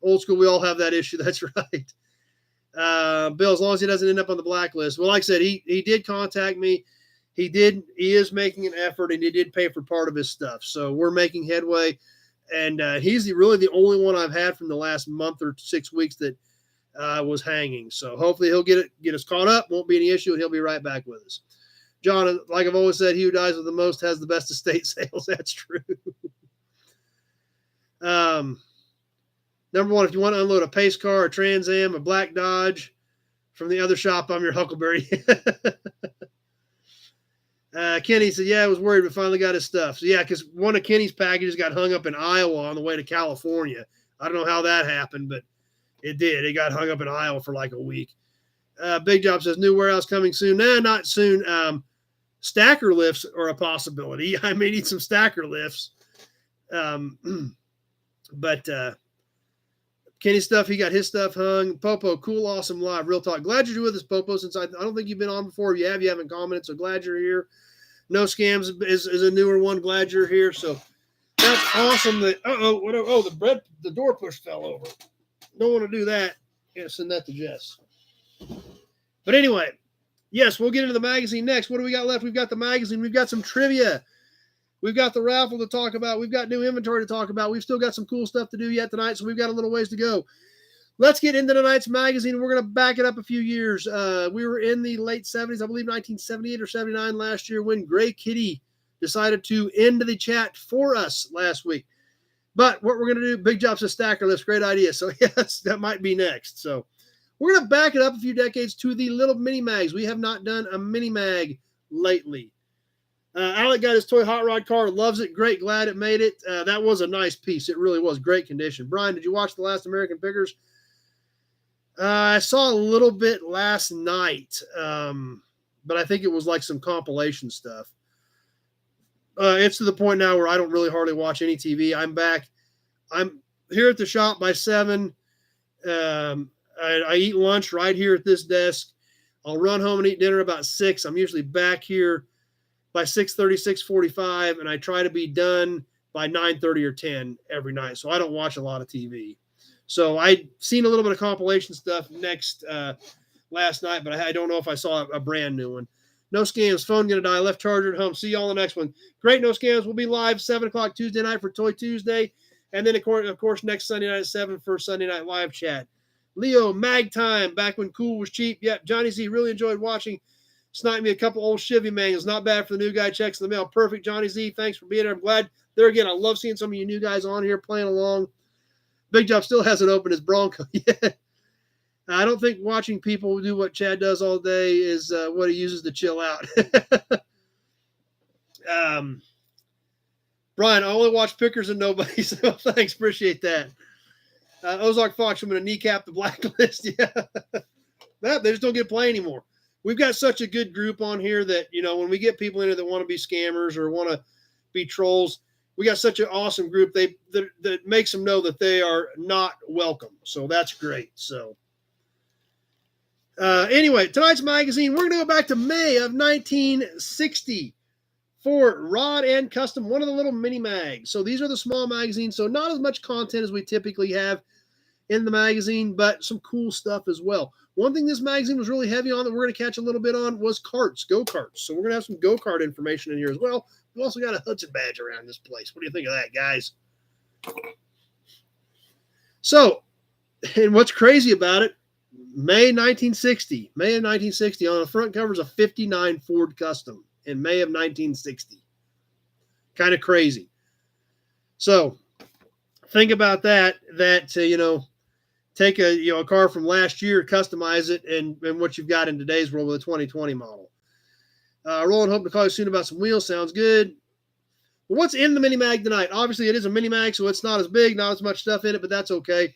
[SPEAKER 1] Old school. We all have that issue. That's right. Bill, as long as he doesn't end up on the blacklist. Well, like I said, he did contact me. He is making an effort, and he did pay for part of his stuff. So we're making headway, and he's really the only one I've had from the last month or 6 weeks that was hanging. So hopefully he'll get us caught up. Won't be any issue, and he'll be right back with us. John, like I've always said, he who dies with the most has the best estate sales. That's true. Number one, if you want to unload a pace car, a Trans Am, a black Dodge from the other shop, I'm your Huckleberry. Kenny said, yeah, I was worried, but finally got his stuff. So, yeah, because one of Kenny's packages got hung up in Iowa on the way to California. I don't know how that happened, but it did. It got hung up in Iowa for like a week. Big Job says, new warehouse coming soon. Nah, not soon. Stacker lifts are a possibility. I may need some stacker lifts. But Kenny's stuff, he got his stuff hung. Popo, cool, awesome live. Real talk. Glad you're with us, Popo, since I don't think you've been on before. If you have, you haven't commented, so glad you're here. No Scams is a newer one. Glad you're here. So that's awesome. That the door push fell over. Don't want to do that. Yeah, send that to Jess. But anyway, yes, we'll get into the magazine next. What do we got left? We've got the magazine. We've got some trivia. We've got the raffle to talk about. We've got new inventory to talk about. We've still got some cool stuff to do yet tonight, so we've got a little ways to go. Let's get into tonight's magazine. We're going to back it up a few years. We were in the late 70s, I believe 1978 or 79 last year, when Gray Kitty decided to end the chat for us last week. But what we're going to do, Big Job says stacker list, great idea. So yes, that might be next. So we're going to back it up a few decades to the little mini mags. We have not done a mini mag lately. Alec got his toy hot rod car, loves it. Great, glad it made it. That was a nice piece. It really was great condition. Brian, did you watch The Last American Pickers? I saw a little bit last night, but I think it was like some compilation stuff. It's to the point now where I don't really hardly watch any TV. I'm back. I'm here at the shop by 7. I eat lunch right here at this desk. I'll run home and eat dinner about 6. I'm usually back here by 6:30, 6:45, and I try to be done by 9:30 or 10 every night. So I don't watch a lot of TV. So I'd seen a little bit of compilation stuff last night, but I don't know if I saw a brand new one. No Scams, phone going to die, left charger at home. See y'all on the next one. Great, No Scams. We'll be live 7 o'clock Tuesday night for Toy Tuesday. And then, of course, next Sunday night at 7 for Sunday night live chat. Leo, Mag Time, back when cool was cheap. Yep, Johnny Z, really enjoyed watching. Sniped me a couple old Chevy manuals. Not bad for the new guy. Checks in the mail. Perfect, Johnny Z. Thanks for being here. I'm glad. There again, I love seeing some of you new guys on here playing along. Big Job still hasn't opened his Bronco yet. I don't think watching people do what Chad does all day is what he uses to chill out. Brian, I only watch pickers and nobody, so thanks. Appreciate that. Ozark Fox, I'm going to kneecap the blacklist. Yeah. They just don't get to play anymore. We've got such a good group on here that, when we get people in here that want to be scammers or want to be trolls, we got such an awesome group that makes them know that they are not welcome. So that's great. So anyway, tonight's magazine, we're going to go back to May of 1960 For Rod and Custom, one of the little mini mags. So these are the small magazines, so not as much content as we typically have in the magazine, but some cool stuff as well. One thing this magazine was really heavy on that we're going to catch a little bit on was karts, go-karts. So we're going to have some go-kart information in here as well. We also got a Hudson badge around this place. What do you think of that, guys? So, and what's crazy about it, May of 1960, on the front cover is a 59 Ford Custom in May of 1960. Kind of crazy. So, think about that, take a car from last year, customize it, and what you've got in today's world with a 2020 model. Roland, hope to call you soon about some wheels. Sounds good. Well, what's in the mini mag tonight? Obviously, it is a mini mag, so it's not as big, not as much stuff in it, but that's okay.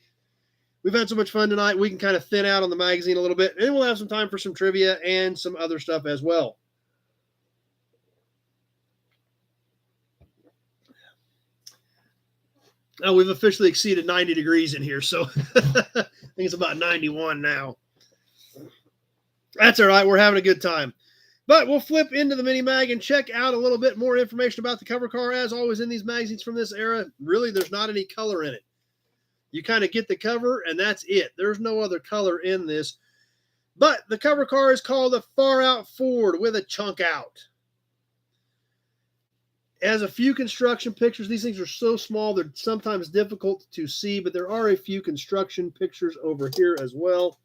[SPEAKER 1] We've had so much fun tonight, we can kind of thin out on the magazine a little bit, and we'll have some time for some trivia and some other stuff as well. Oh, we've officially exceeded 90 degrees in here, so I think it's about 91 now. That's all right. We're having a good time. But we'll flip into the mini mag and check out a little bit more information about the cover car. As always in these magazines from this era, really there's not any color in it. You kind of get the cover, and that's it. There's no other color in this. But the cover car is called the Far Out Ford with a chunk out. It has a few construction pictures. These things are so small, they're sometimes difficult to see, but there are a few construction pictures over here as well.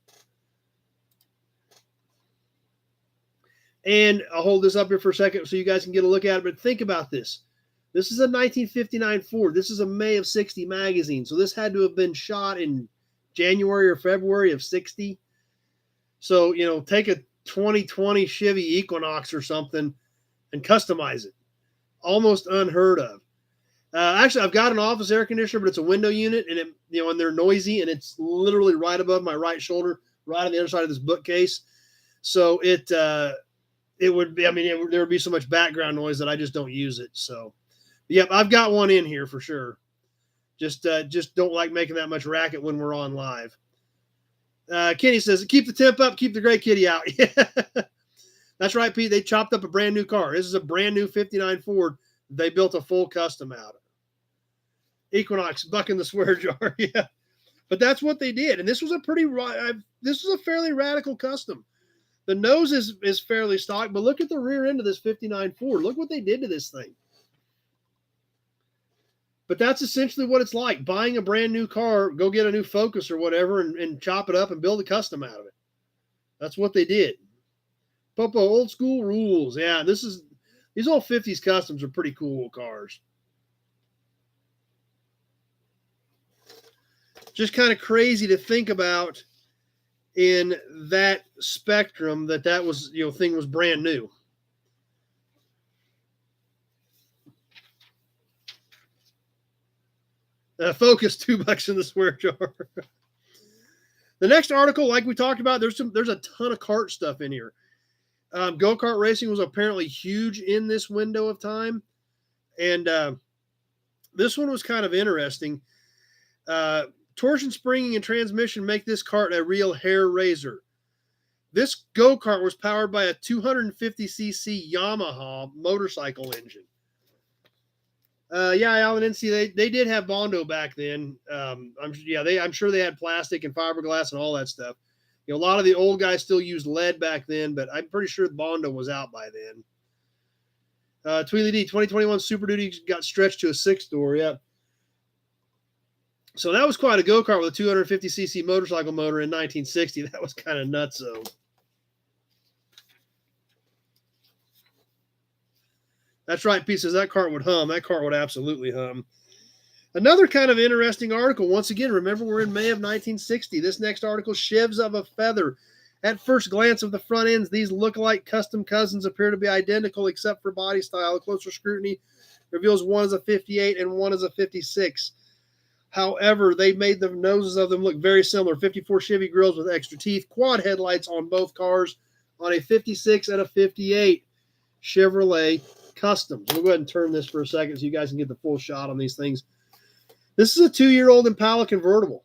[SPEAKER 1] And I'll hold this up here for a second so you guys can get a look at it, but think about this. This is a 1959 Ford. This is a May of 60 magazine. So this had to have been shot in January or February of 60. So, take a 2020 Chevy Equinox or something and customize it. Almost unheard of. Actually, I've got an office air conditioner, but it's a window unit, and and they're noisy, and it's literally right above my right shoulder, right on the other side of this bookcase. So it would be, there would be so much background noise that I just don't use it. So, yep, I've got one in here for sure. Just don't like making that much racket when we're on live. Kenny says, keep the temp up, keep the gray kitty out. That's right, Pete. They chopped up a brand new car. This is a brand new 59 Ford. They built a full custom out of it. Equinox, buck in the swear jar. Yeah. But that's what they did. And this was a fairly radical custom. The nose is fairly stock, but look at the rear end of this 59 Ford. Look what they did to this thing. But that's essentially what it's like. Buying a brand new car, go get a new Focus or whatever, and chop it up and build a custom out of it. That's what they did. Popo, old school rules. Yeah, these old 50s customs are pretty cool cars. Just kind of crazy to think about in that spectrum that was, thing was brand new. Focus $2 in the swear jar. The next article, like we talked about, there's a ton of kart stuff in here. Go-kart racing was apparently huge in this window of time. And this one was kind of interesting. Torsion springing and transmission make this kart a real hair raiser. This go-kart was powered by a 250cc Yamaha motorcycle engine. Yeah, Alan NC, they did have Bondo back then. I'm sure they had plastic and fiberglass and all that stuff. A lot of the old guys still used lead back then, but I'm pretty sure Bondo was out by then. Tweely D, 2021 Super Duty got stretched to a 6-door. Yeah. So that was quite a go-kart with a 250cc motorcycle motor in 1960. That was kind of nuts, though. That's right, Pete says that cart would hum. That cart would absolutely hum. Another kind of interesting article. Once again, remember we're in May of 1960. This next article, Chevs of a Feather. At first glance of the front ends, these look-alike custom cousins appear to be identical except for body style. A closer scrutiny reveals one is a 58 and one is a 56. However, they made the noses of them look very similar. 54 Chevy grills with extra teeth, quad headlights on both cars on a 56 and a 58 Chevrolet Customs. We'll go ahead and turn this for a second so you guys can get the full shot on these things. This is a 2-year-old Impala convertible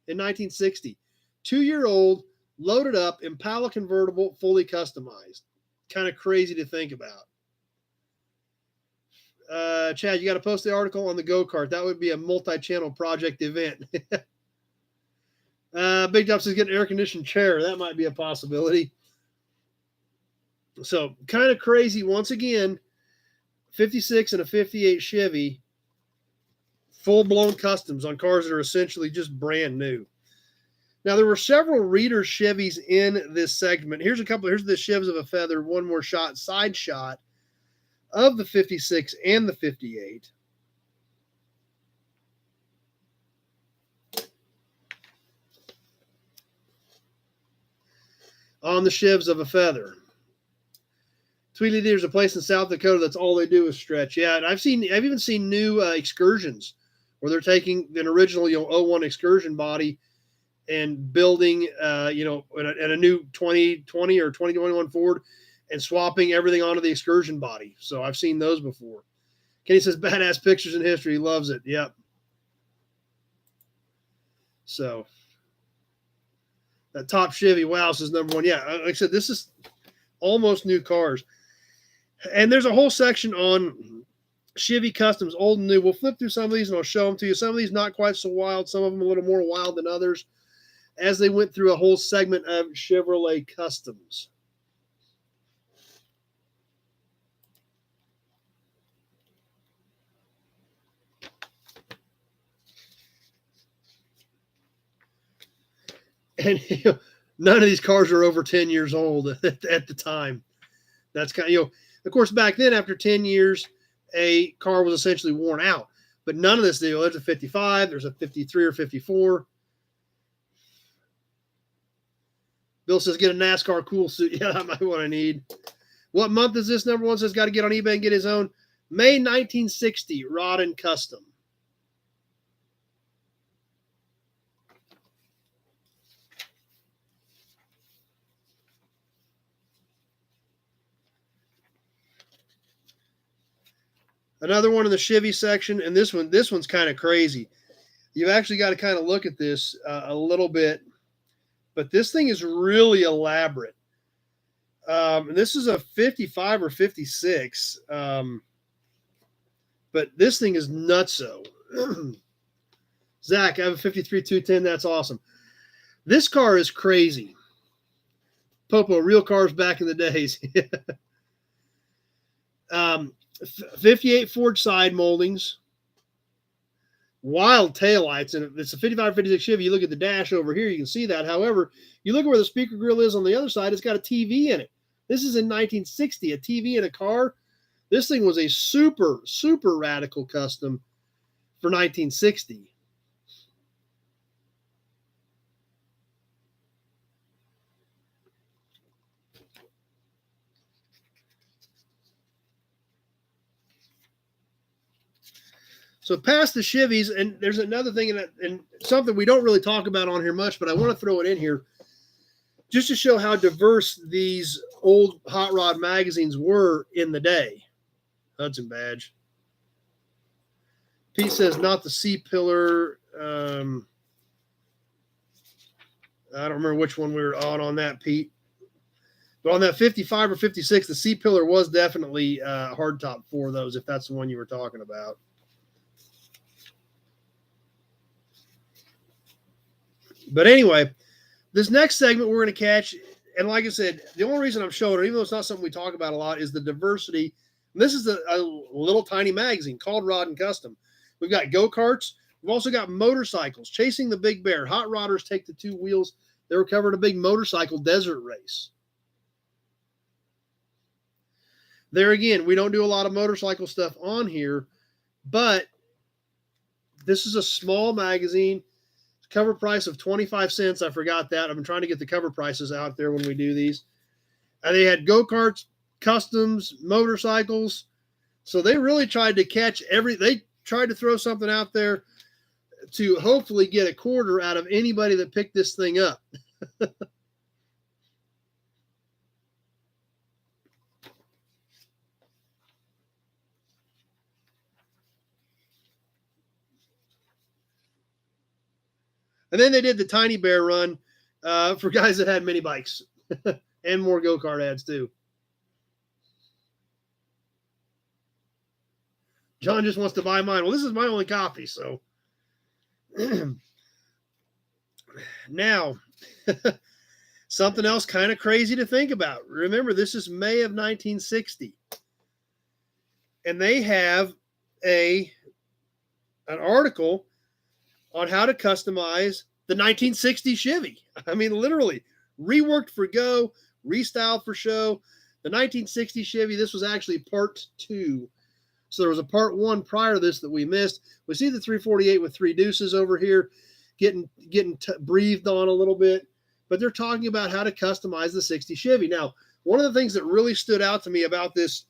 [SPEAKER 1] in 1960. 2-year-old, loaded up, Impala convertible, fully customized. Kind of crazy to think about. Chad, you got to post the article on the go-kart. That would be a multi-channel project event. Big Top says get an air-conditioned chair. That might be a possibility. So kind of crazy. Once again, 56 and a 58 Chevy, full-blown customs on cars that are essentially just brand new. Now, there were several Reader Chevys in this segment. Here's a couple. Here's the Chevs of a Feather. One more shot, side shot of the 56 and the 58. On the Chevs of a Feather. Tweedledee, there's a place in South Dakota that's all they do is stretch. Yeah, and I've even seen new excursions where they're taking an original 01 excursion body and building and a new 2020 or 2021 Ford and swapping everything onto the excursion body. So I've seen those before. Kenny says badass pictures in history. He loves it. Yep. So that top Chevy, wow, says number one. Yeah, like I said, this is almost new cars. And there's a whole section on Chevy customs, old and new. We'll flip through some of these and I'll show them to you. Some of these not quite so wild. Some of them a little more wild than others as they went through a whole segment of Chevrolet customs. And none of these cars are over 10 years old at the time. That's kind of, of course, back then, after 10 years, a car was essentially worn out. But none of this deal. There's a 55, there's a 53 or 54. Bill says, get a NASCAR cool suit. Yeah, that might be what I need. What month is this? Number one says, got to get on eBay and get his own. May 1960, Rod and Custom. Another one in the Chevy section, and this one's kind of crazy. You've actually got to kind of look at this a little bit, but this thing is really elaborate. This is a 55 or 56, but this thing is nutso. Zach, I have a 53 210. That's awesome. This car is crazy. Popo, real cars back in the days. 58 Ford side moldings, wild taillights, and it's a 55 56 Chevy. You look at the dash over here, you can see that. However, you look at where the speaker grill is on the other side, it's got a TV in it. This is in 1960, a TV in a car. This thing was a super, super radical custom for 1960. So past the Chevys, and there's another thing, and something we don't really talk about on here much, but I want to throw it in here just to show how diverse these old hot rod magazines were in the day. Hudson Badge. Pete says not the C-pillar. I don't remember which one we were on that, Pete. But on that 55 or 56, the C-pillar was definitely hardtop for those, if that's the one you were talking about. But anyway, this next segment we're going to catch, and like I said, the only reason I'm showing it, even though it's not something we talk about a lot, is the diversity. And this is a little tiny magazine called Rod and Custom. We've got go-karts. We've also got motorcycles, Chasing the Big Bear. Hot Rodders Take the Two Wheels. They were covering a big motorcycle desert race. There again, we don't do a lot of motorcycle stuff on here, but this is a small magazine. Cover price of 25 cents. I forgot that. I've been trying to get the cover prices out there when we do these. And they had go-karts, customs, motorcycles. So they really tried to catch they tried to throw something out there to hopefully get a quarter out of anybody that picked this thing up. And then they did the Tiny Bear run for guys that had mini bikes and more go-kart ads too. John just wants to buy mine. Well, this is my only copy, so. Now, something else kind of crazy to think about. Remember, this is May of 1960. And they have an article on how to customize the 1960 Chevy. I mean, literally, reworked for go, restyled for show. The 1960 Chevy, this was actually part 2. So there was a part 1 prior to this that we missed. We see the 348 with 3 deuces over here, getting breathed on a little bit. But they're talking about how to customize the 60 Chevy. Now, one of the things that really stood out to me about this,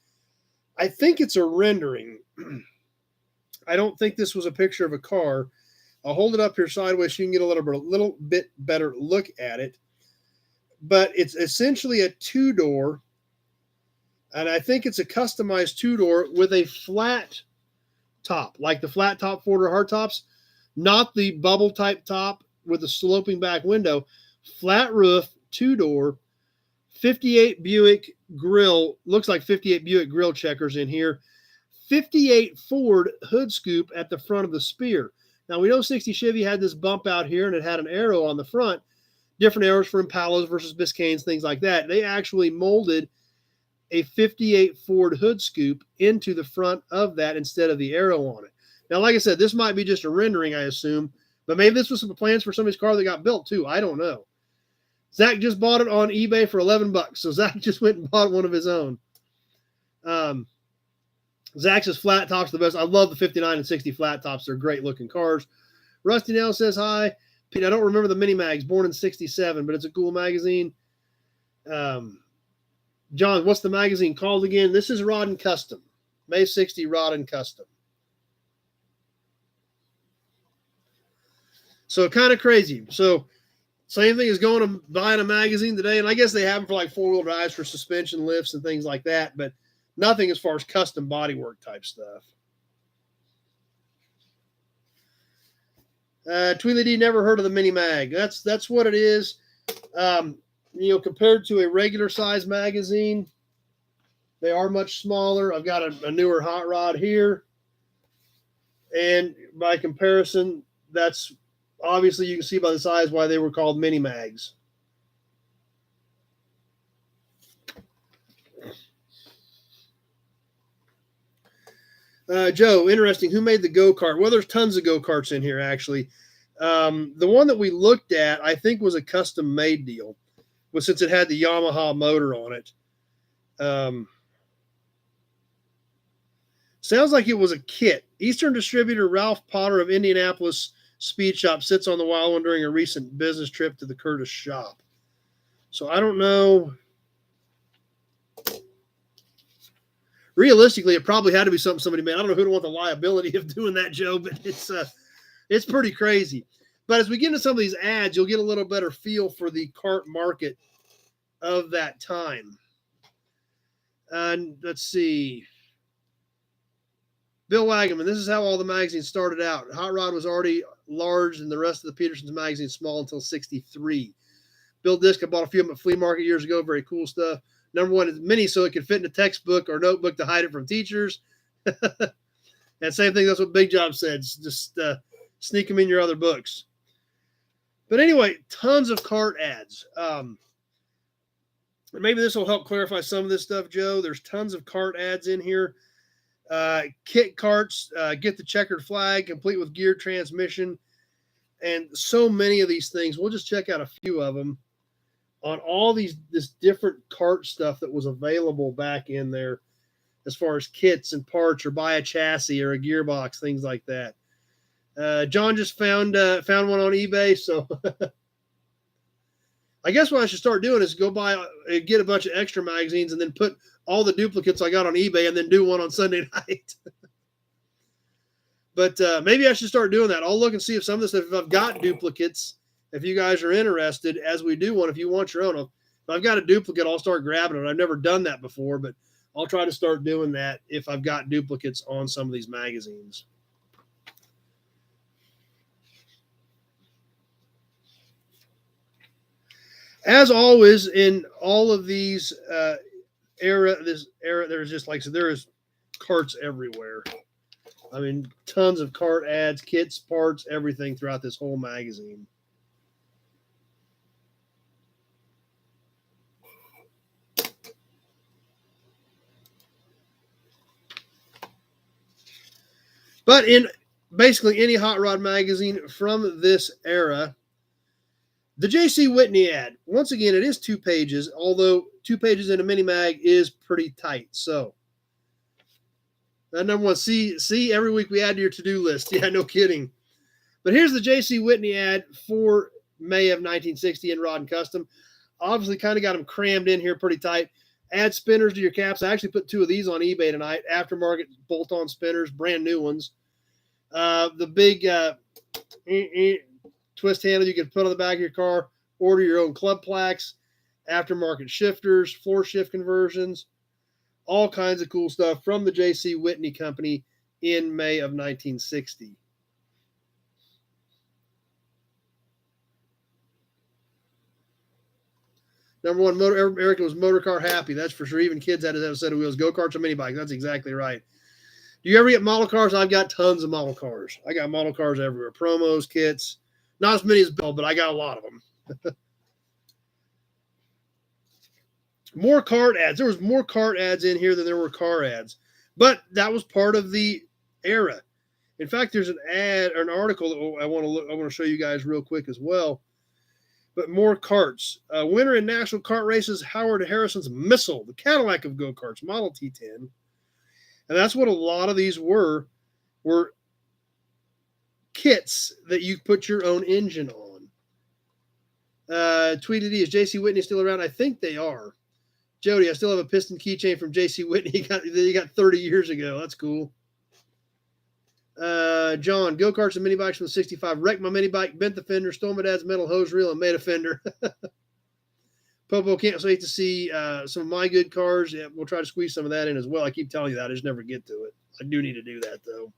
[SPEAKER 1] I think it's a rendering. I don't think this was a picture of a car. I'll hold it up here sideways so you can get a little bit better look at it. But it's essentially a 2-door. And I think it's a customized 2-door with a flat top, like the flat top 4-door hardtops, not the bubble type top with a sloping back window. Flat roof, 2-door, 58 Buick grill. Looks like 58 Buick grill checkers in here. 58 Ford hood scoop at the front of the spear. Now, we know 60 Chevy had this bump out here, and it had an arrow on the front. Different arrows for Impalas versus Biscaynes, things like that. They actually molded a 58 Ford hood scoop into the front of that instead of the arrow on it. Now, like I said, this might be just a rendering, I assume, but maybe this was some plans for somebody's car that got built too. I don't know. Zach just bought it on eBay for $11, so Zach just went and bought one of his own. Zach's flat tops the best. I love the 59 and 60 flat tops. They're great looking cars. Rusty Nail says hi. Pete, I don't remember the mini mags, born in 67, but it's a cool magazine. John, what's the magazine called again? This is Rod and Custom. May 60 Rod and Custom. So kind of crazy. So same thing as going and buying a magazine today. And I guess they have them for like 4-wheel drives for suspension lifts and things like that, but nothing as far as custom bodywork type stuff. Tweely D, never heard of the mini mag. That's what it is. Compared to a regular size magazine, they are much smaller. I've got a newer hot rod here. And by comparison, that's obviously you can see by the size why they were called mini mags. Joe, interesting. Who made the go-kart? Well, there's tons of go-karts in here, actually. The one that we looked at, I think, was a custom-made deal. Well, since it had the Yamaha motor on it. Sounds like it was a kit. Eastern distributor Ralph Potter of Indianapolis Speed Shop sits on the wild one during a recent business trip to the Curtis shop. So I don't know. Realistically, it probably had to be something somebody made. I don't know who would want the liability of doing that, Joe, but it's pretty crazy. But as we get into some of these ads, you'll get a little better feel for the kart market of that time. And let's see. Bill Wagaman, this is how all the magazines started out. Hot Rod was already large and the rest of the Peterson's magazine small until 63. Bill Disk, I bought a few of them at flea market years ago. Very cool stuff. Number one is mini, so it could fit in a textbook or notebook to hide it from teachers. And same thing, that's what Big Job said. Just sneak them in your other books. But anyway, tons of cart ads. Maybe this will help clarify some of this stuff, Joe. There's tons of cart ads in here. Kit carts, get the checkered flag, complete with geared transmission. And so many of these things. We'll just check out a few of them on all this different cart stuff that was available back in there as far as kits and parts or buy a chassis or a gearbox, things like that. John just found one on eBay, so I guess what I should start doing is go get a bunch of extra magazines and then put all the duplicates I got on eBay and then do one on Sunday night. But maybe I should start doing that. I'll look and see if some of this stuff, if I've got duplicates, if you guys are interested as we do one, if you want your own. If I've got a duplicate, I'll start grabbing it. I've never done that before, but I'll try to start doing that if I've got duplicates on some of these magazines. As always, in all of these this era, there's just like so there is carts everywhere. I mean, tons of kart ads, kits, parts, everything throughout this whole magazine. But in basically any hot rod magazine from this era, the J.C. Whitney ad, once again, it is 2 pages, although 2 pages in a mini mag is pretty tight. So, number one, see, every week we add to your to-do list. Yeah, no kidding. But here's the J.C. Whitney ad for May of 1960 in Rod and Custom. Obviously, kind of got them crammed in here pretty tight. Add spinners to your caps. I actually put 2 of these on eBay tonight. Aftermarket bolt-on spinners, brand new ones. The big twist handle you can put on the back of your car. Order your own club plaques, aftermarket shifters, floor shift conversions, all kinds of cool stuff from the J.C. Whitney Company in May of 1960. Number one, Eric was motor car happy. That's for sure. Even kids had a set of wheels. Go-karts or mini bikes. That's exactly right. Do you ever get model cars? I've got tons of model cars. I got model cars everywhere. Promos, kits. Not as many as Bill, but I got a lot of them. More kart ads. There was more kart ads in here than there were car ads. But that was part of the era. In fact, there's an ad or an article that I want to show you guys real quick as well. But more karts. Winner in national kart races, Howard Harrison's Missile, the Cadillac of go-karts, Model T10. And that's what a lot of these were kits that you put your own engine on. Tweeted, is J.C. Whitney still around? I think they are. Jody, I still have a piston keychain from J.C. Whitney he got 30 years ago. That's cool. John, go-karts and mini bikes from the 65. Wrecked my mini bike, bent the fender, stole my dad's metal hose reel, and made a fender. Popo, can't wait to see some of my good cars. Yeah, we'll try to squeeze some of that in as well. I keep telling you that. I just never get to it. I do need to do that, though.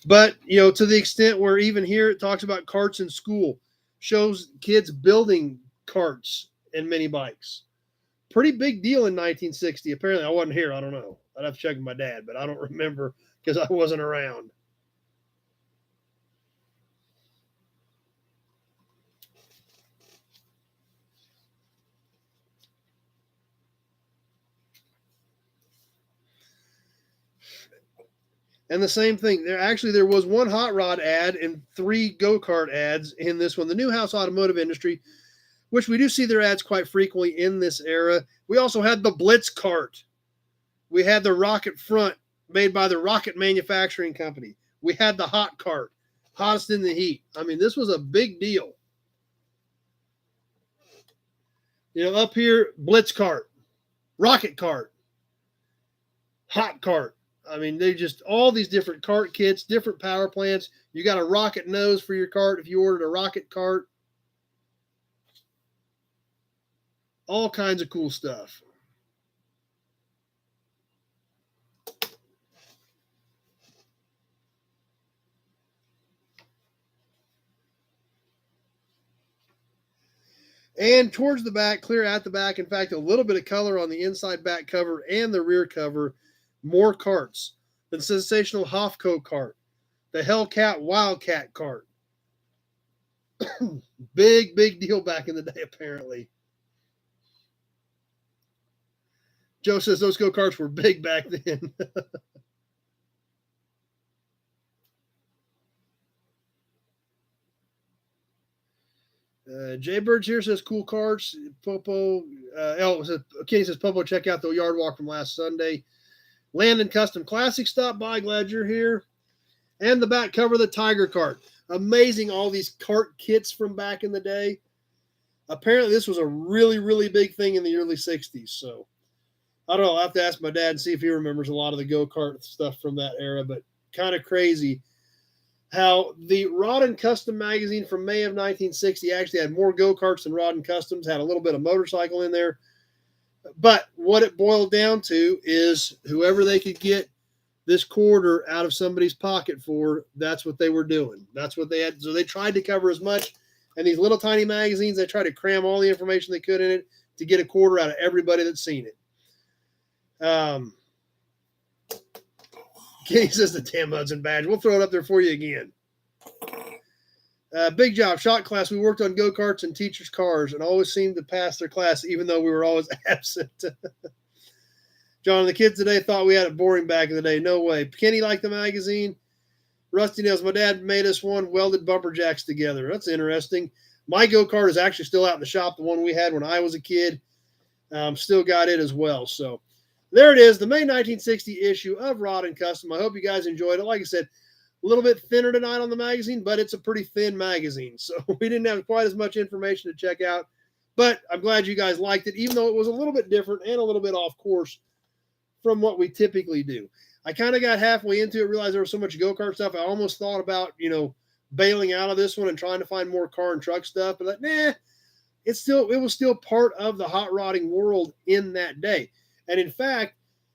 [SPEAKER 1] But, to the extent where even here it talks about karts in school, shows kids building karts and mini bikes. Pretty big deal in 1960. Apparently, I wasn't here. I don't know. I'd have to check with my dad, but I don't remember because I wasn't around. And the same thing. There was one hot rod ad and 3 go-kart ads in this one. The Newhouse Automotive Industry, which we do see their ads quite frequently in this era. We also had the Blitz cart. We had the Rocket front made by the Rocket Manufacturing Company. We had the hot cart, hottest in the heat. I mean, this was a big deal. Up here, Blitz cart, Rocket cart, hot cart. I mean, they just all these different cart kits, different power plants. You got a rocket nose for your cart if you ordered a rocket cart. All kinds of cool stuff. And towards the back, clear at the back, in fact, a little bit of color on the inside back cover and the rear cover. More karts. The sensational Hofco cart. The Hellcat Wildcat cart. Big deal back in the day, apparently. Joe says those go-karts were big back then. Jaybirds here says cool carts. Popo. Kenny says Popo, check out the yard walk from last Sunday. Landon Custom Classic, stop by. Glad you're here. And the back cover of the Tiger cart. Amazing, all these cart kits from back in the day. Apparently, this was a really big thing in the early 60s. So, I don't know. I'll have to ask my dad and see if he remembers a lot of the go-kart stuff from that era. But kind of crazy how the Rod and Custom magazine from May of 1960 actually had more go-karts than Rod and Customs, had a little bit of motorcycle in there. But what it boiled down to is whoever they could get this quarter out of somebody's pocket for, that's what they were doing. That's what they had. So they tried to cover as much. And these little tiny magazines, they tried to cram all the information they could in it to get a quarter out of everybody that's seen it. Kenny says the damn Hudson badge. We'll throw it up there for you again. Big job, shot class. We worked on go-karts and teachers' cars and always seemed to pass their class, even though we were always absent. John, the kids today thought we had it boring back in the day. No way. Kenny liked the magazine. Rusty Nails, my dad made us one, welded bumper jacks together. That's interesting. My go-kart is actually still out in the shop, the one we had when I was a kid. Still got it as well. So there it is, the May 1960 issue of Rod and Custom. I hope you guys enjoyed it. Like I said, a little bit thinner tonight on the magazine, but it's a pretty thin magazine. So we didn't have quite as much information to check out. But I'm glad you guys liked it, even though it was a little bit different and a little bit off course from what we typically do. I kind of got halfway into it, realized there was so much go-kart stuff. I almost thought about, bailing out of this one and trying to find more car and truck stuff. But like, nah, it was still part of the hot rodding world in that day. And in fact,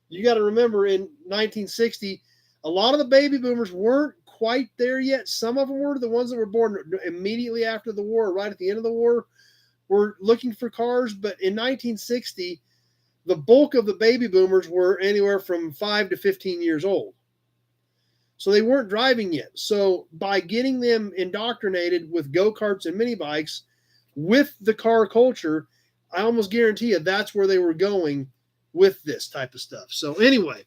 [SPEAKER 1] you got to remember in 1960, a lot of the baby boomers weren't quite there yet. Some of them were. The ones that were born immediately after the war, right at the end of the war, were looking for cars. But in 1960, the bulk of the baby boomers were anywhere from 5 to 15 years old. So they weren't driving yet. So by getting them indoctrinated with go-karts and mini bikes with the car culture, I almost guarantee you that's where they were going with this type of stuff. So anyway,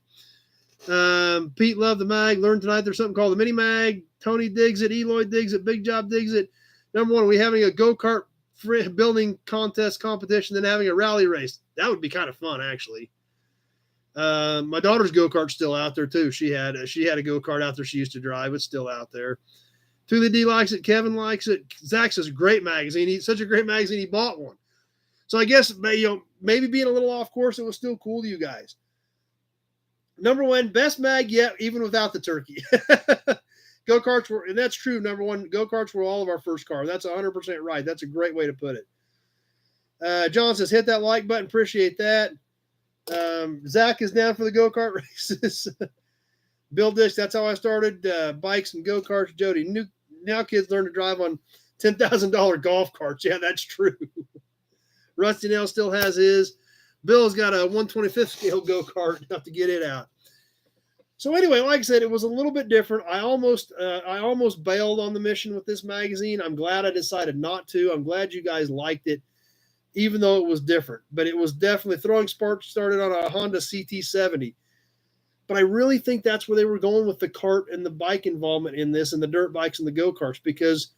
[SPEAKER 1] Pete loved the mag. Learned tonight there's something called the mini mag. Tony digs it. Eloy digs it. Big Job digs it. Number one, are we having a go-kart building contest competition than having a rally race? That would be kind of fun, actually. My daughter's go-kart's still out there too. She had a go-kart out there she used to drive. It's still out there. Thule D likes it. Kevin likes it. Zach says great magazine. He's such a great magazine. He bought one. So I guess maybe being a little off course, it was still cool to you guys. Number one, best mag yet, even without the turkey. Go-karts were, and that's true. Number one, go-karts were all of our first car. That's 100% right. That's a great way to put it. John says, hit that like button. Appreciate that. Zach is down for the go-kart races. Bill Dish, that's how I started bikes and go-karts. Jody, now kids learn to drive on $10,000 golf carts. Yeah, that's true. Rusty Nail still has his. Bill's got a 125th scale go-kart. Have to get it out. So anyway, like I said, it was a little bit different. I almost bailed on the mission with this magazine. I'm glad I decided not to. I'm glad you guys liked it, even though it was different. But it was definitely Throwing Sparks started on a Honda CT70. But I really think that's where they were going with the kart and the bike involvement in this and the dirt bikes and the go-karts because,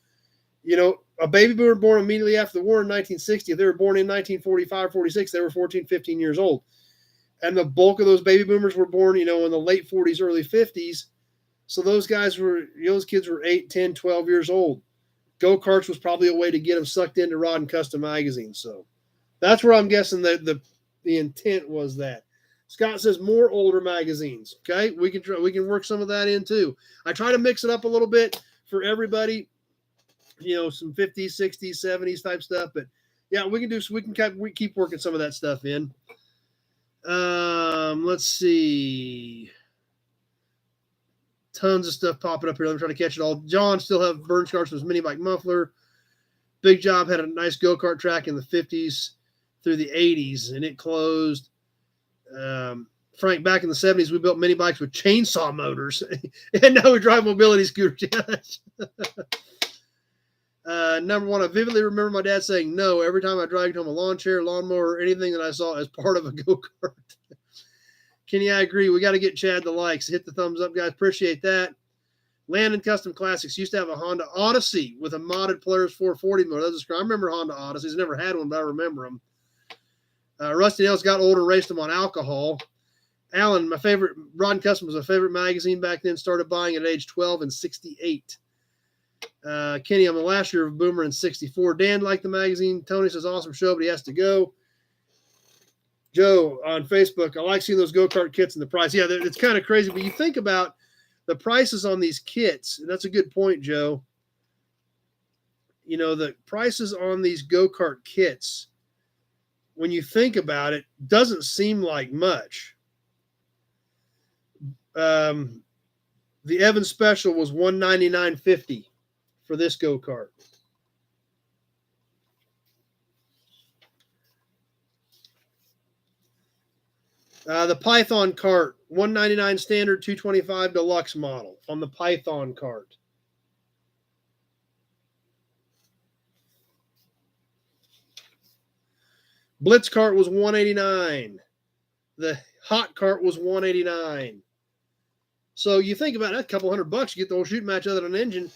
[SPEAKER 1] a baby boomer born immediately after the war in 1960, if they were born in 1945, 46, they were 14, 15 years old. And the bulk of those baby boomers were born, in the late 40s, early 50s. So those kids were 8, 10, 12 years old. Go-karts was probably a way to get them sucked into Rod and Custom magazine. So that's where I'm guessing the intent was that. Scott says more older magazines. Okay, we can work some of that in too. I try to mix it up a little bit for everybody. Some 50s, 60s, 70s type stuff. But yeah, we can keep working some of that stuff in. Let's see. Tons of stuff popping up here. Let me try to catch it all. John still have burn scars from his mini bike muffler. Big Job had a nice go-kart track in the 50s through the 80s, and it closed. Frank, back in the 70s, we built mini bikes with chainsaw motors, and now we drive mobility scooters. Number one, I vividly remember my dad saying no every time I dragged home a lawn chair, lawnmower, or anything that I saw as part of a go-kart. Kenny, I agree. We got to get Chad the likes. Hit the thumbs up, guys. Appreciate that. Landon Custom Classics used to have a Honda Odyssey with a modded Polaris 440 motor. I remember Honda Odysseys. Never had one, but I remember them. Rusty Nails got older, raced them on alcohol. Alan, my favorite, Rod and Custom was my favorite magazine back then. Started buying at age 12 and 68. Kenny, I'm the last year of Boomer in 64. Dan liked the magazine. Tony says, awesome show, but he has to go. Joe on Facebook, I like seeing those go-kart kits and the price. Yeah, it's kind of crazy, but you think about the prices on these kits, and that's a good point, Joe. The prices on these go-kart kits, when you think about it, doesn't seem like much. The Evans Special was $199.50 for this go-kart. The Python cart, $199 standard, $225 deluxe model on the Python cart. Blitz cart was $189. The hot cart was $189. So you think about that, a couple $100, you get the whole shooting match other than an engine.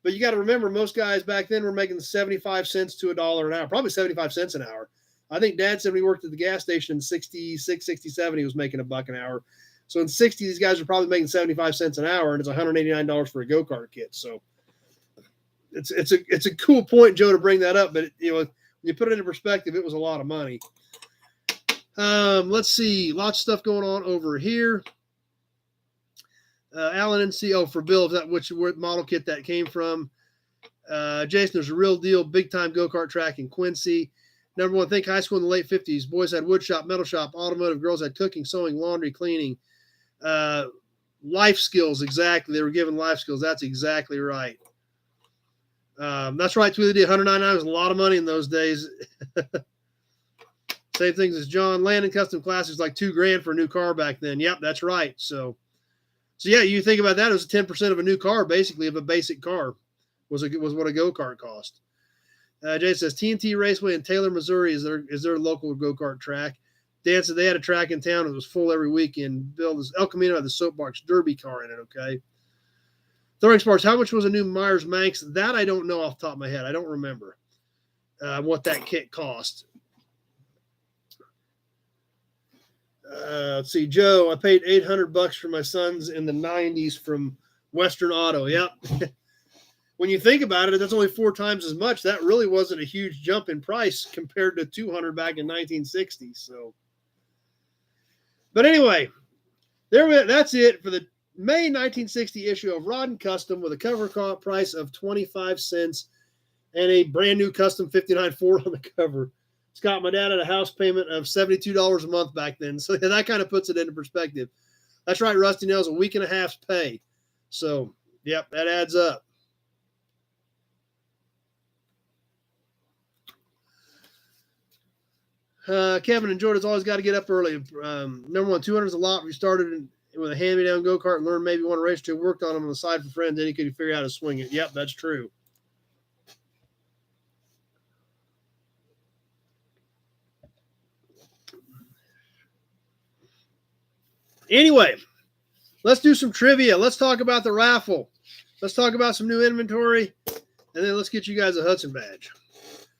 [SPEAKER 1] But you got to remember, most guys back then were making 75 cents to $1 an hour, probably 75 cents an hour. I think Dad said when he worked at the gas station in 66, 67, he was making $1 an hour. So in 60, these guys are probably making 75 cents an hour, and it's $189 for a go-kart kit. So it's a cool point, Joe, to bring that up. But when you put it into perspective, it was a lot of money. Let's see, lots of stuff going on over here. Alan NCO for Bill, which model kit that came from. Jason, there's a real deal, big time go-kart track in Quincy. Number one, think high school in the late 50s. Boys had wood shop, metal shop, automotive. Girls had cooking, sewing, laundry, cleaning. Life skills, exactly. They were given life skills. That's exactly right. That's right, Tweety. $199 was a lot of money in those days. Same things as John. Landon Custom Classics like $2,000 for a new car back then. Yep, that's right. So yeah, you think about that, it was 10% of a new car, basically, of a basic car was what a go-kart cost. Jay says TNT Raceway in Taylor, Missouri is their local go-kart track. Dan said they had a track in town. It was full every weekend. Bill, El Camino had the Soapbox Derby car in it, okay? Throwing Sparks, how much was a new Myers Manx? That I don't know off the top of my head. I don't remember what that kit cost. Let's see, Joe, I paid $800 for my sons in the 90s from Western Auto. Yep. When you think about it, that's only 4 times as much. That really wasn't a huge jump in price compared to $200 back in 1960. So, but anyway, that's it for the May 1960 issue of Rod and Custom with a cover price of 25 cents and a brand new custom 59 Ford on the cover. Scott, my dad had a house payment of $72 a month back then. So that kind of puts it into perspective. That's right, Rusty Nails, a week and a half's pay. So, yep, that adds up. Kevin and Jordan's always got to get up early. Number one, 200 is a lot. We started with a hand-me-down go-kart and learned maybe one race or two, worked on them on the side for friends, then he could figure out how to swing it. Yep, that's true. Anyway, let's do some trivia. Let's talk about the raffle. Let's talk about some new inventory, and then let's get you guys a Hudson badge.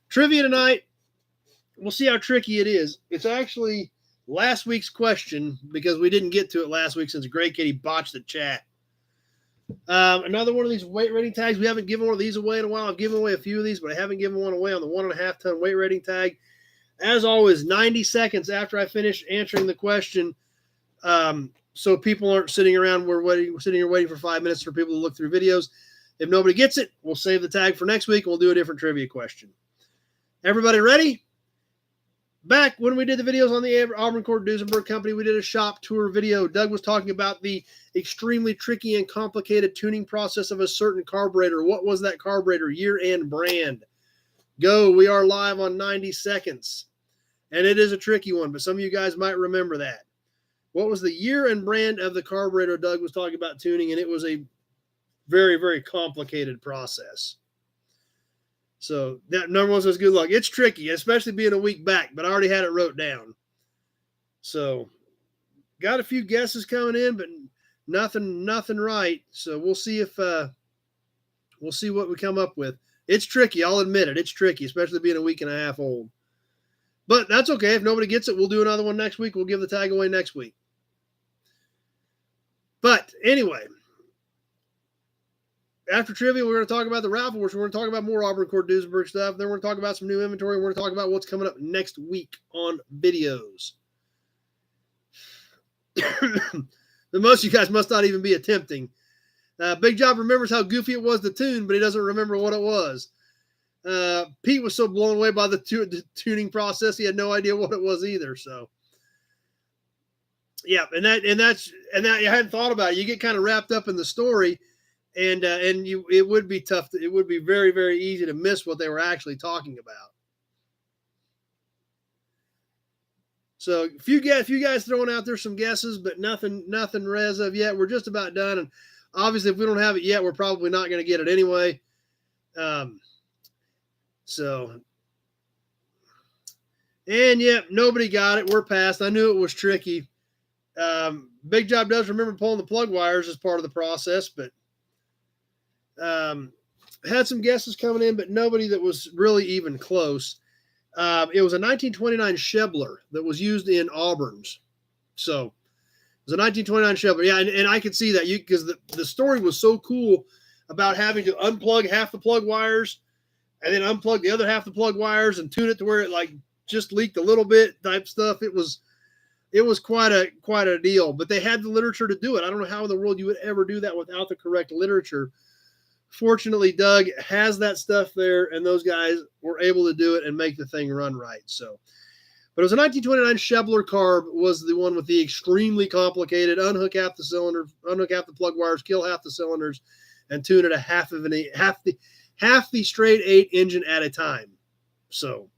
[SPEAKER 1] Trivia tonight. We'll see how tricky it is. It's actually last week's question because we didn't get to it last week since Greg Kitty botched the chat. Another one of these weight rating tags. We haven't given one of these away in a while. I've given away a few of these, but I haven't given one away on the 1.5 ton weight rating tag. As always, 90 seconds after I finish answering the question. So people aren't sitting around. Sitting here waiting for 5 minutes for people to look through videos. If nobody gets it, we'll save the tag for next week and we'll do a different trivia question. Everybody ready? Back when we did the videos on the Auburn Court Duesenberg Company, we did a shop tour video. Doug was talking about the extremely tricky and complicated tuning process of a certain carburetor. What was that carburetor? Year and brand. Go. We are live on 90 seconds. And it is a tricky one, but some of you guys might remember that. What was the year and brand of the carburetor Doug was talking about tuning? And it was a very, very complicated process. So that number one says good luck. It's tricky, especially being a week back, but I already had it wrote down. So got a few guesses coming in, but nothing right. So we'll see if we'll see what we come up with. It's tricky. I'll admit it. It's tricky, especially being a week and a half old. But that's okay. If nobody gets it, we'll do another one next week. We'll give the tag away next week. But anyway, after trivia, we're going to talk about the raffle, which we're going to talk about more Auburn Court Duesenberg stuff. Then we're going to talk about some new inventory. We're going to talk about what's coming up next week on videos. But most of you guys must not even be attempting. Big Job remembers how goofy it was to tune, but he doesn't remember what it was. Pete was so blown away by the tuning process, he had no idea what it was either. So, yeah, and that I hadn't thought about it. You get kind of wrapped up in the story. And it would be tough. It would be very, very easy to miss what they were actually talking about. So a few guys throwing out there some guesses, but nothing as of yet. We're just about done, and obviously if we don't have it yet, we're probably not going to get it anyway. And nobody got it. We're past. I knew it was tricky. Big Job does remember pulling the plug wires as part of the process, but had some guesses coming in, but nobody that was really even close. It was a 1929 Chevrolet that was used in Auburn's. So it was a 1929 Chevrolet. Yeah, and I could see that because the story was so cool about having to unplug half the plug wires and then unplug the other half the plug wires and tune it to where it like just leaked a little bit type stuff. It was quite a deal, but they had the literature to do it. I don't know how in the world you would ever do that without the correct literature. Fortunately, Doug has that stuff there, and those guys were able to do it and make the thing run right. So, but it was a 1929 Chevrolet carb was the one with the extremely complicated unhook half the cylinder, unhook half the plug wires, kill half the cylinders, and tune it a half the straight 8 engine at a time. So,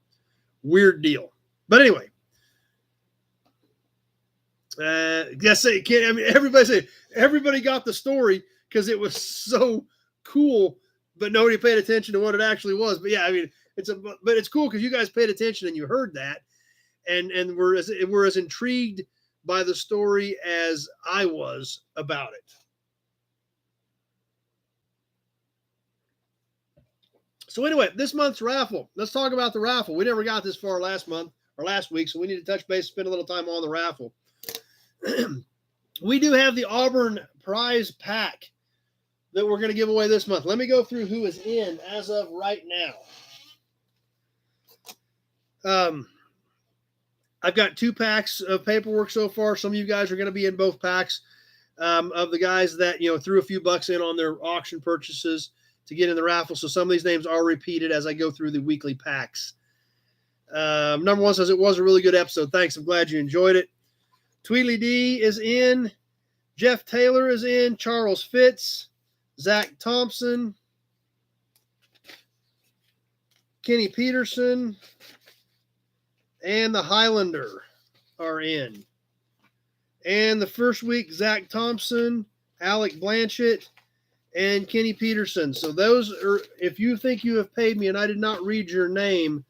[SPEAKER 1] weird deal. But anyway, everybody got the story because it was so cool, but nobody paid attention to what it actually was. But yeah, I mean, it's cool because you guys paid attention and you heard that, and we're as intrigued by the story as I was about it. So anyway, this month's raffle. Let's talk about the raffle. We never got this far last week, so we need to touch base, spend a little time on the raffle. We do have the Auburn prize pack that we're going to give away this month. Let me go through who is in as of right now. I've got 2 packs of paperwork so far. Some of you guys are going to be in both packs of the guys that, threw a few bucks in on their auction purchases to get in the raffle. So some of these names are repeated as I go through the weekly packs. Number 1 says, it was a really good episode. Thanks. I'm glad you enjoyed it. Tweedly D is in. Jeff Taylor is in. Charles Fitz. Zach Thompson, Kenny Peterson, and the Highlander are in. And the first week, Zach Thompson, Alec Blanchett, and Kenny Peterson. So those are, if you think you have paid me and I did not read your name,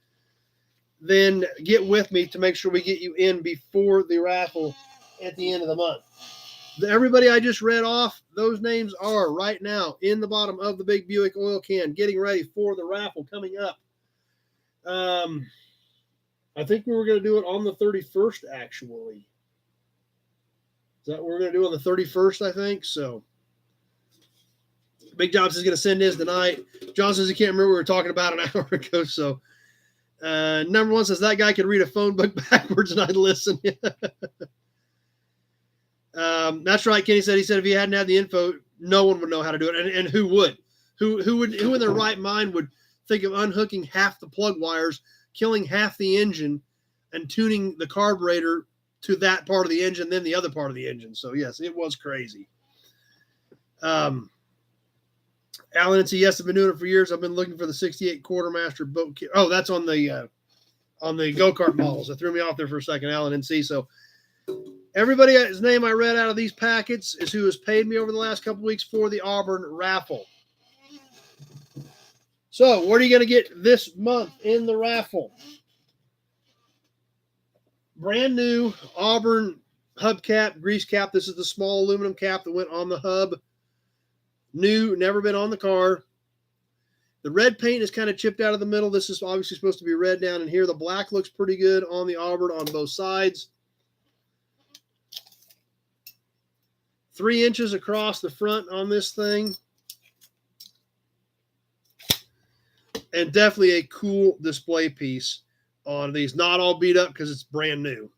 [SPEAKER 1] then get with me to make sure we get you in before the raffle at the end of the month. Everybody I just read off, those names are right now in the bottom of the big Buick oil can, getting ready for the raffle coming up. I think we were going to do it on the 31st, actually. Is that what we're going to do on the 31st, I think? So, Big Jobs is going to send his tonight. John says he can't remember what we were talking about an hour ago. So, number 1 says that guy could read a phone book backwards and I'd listen. That's right. Kenny said, if he hadn't had the info, no one would know how to do it. And who would? Who in their right mind would think of unhooking half the plug wires, killing half the engine, and tuning the carburetor to that part of the engine, then the other part of the engine. So yes, it was crazy. Alan and C, yes, I've been doing it for years. I've been looking for the 68 Quartermaster boat kit. Oh, that's on the go-kart models. That threw me off there for a second, Alan and C. So everybody's name I read out of these packets is who has paid me over the last couple weeks for the Auburn raffle. So what are you going to get this month in the raffle? Brand new Auburn hubcap, grease cap. This is the small aluminum cap that went on the hub. New, never been on the car. The red paint is kind of chipped out of the middle. This is obviously supposed to be red down in here. The black looks pretty good on the Auburn on both sides. 3 inches across the front on this thing. And definitely a cool display piece on these. Not all beat up because it's brand new.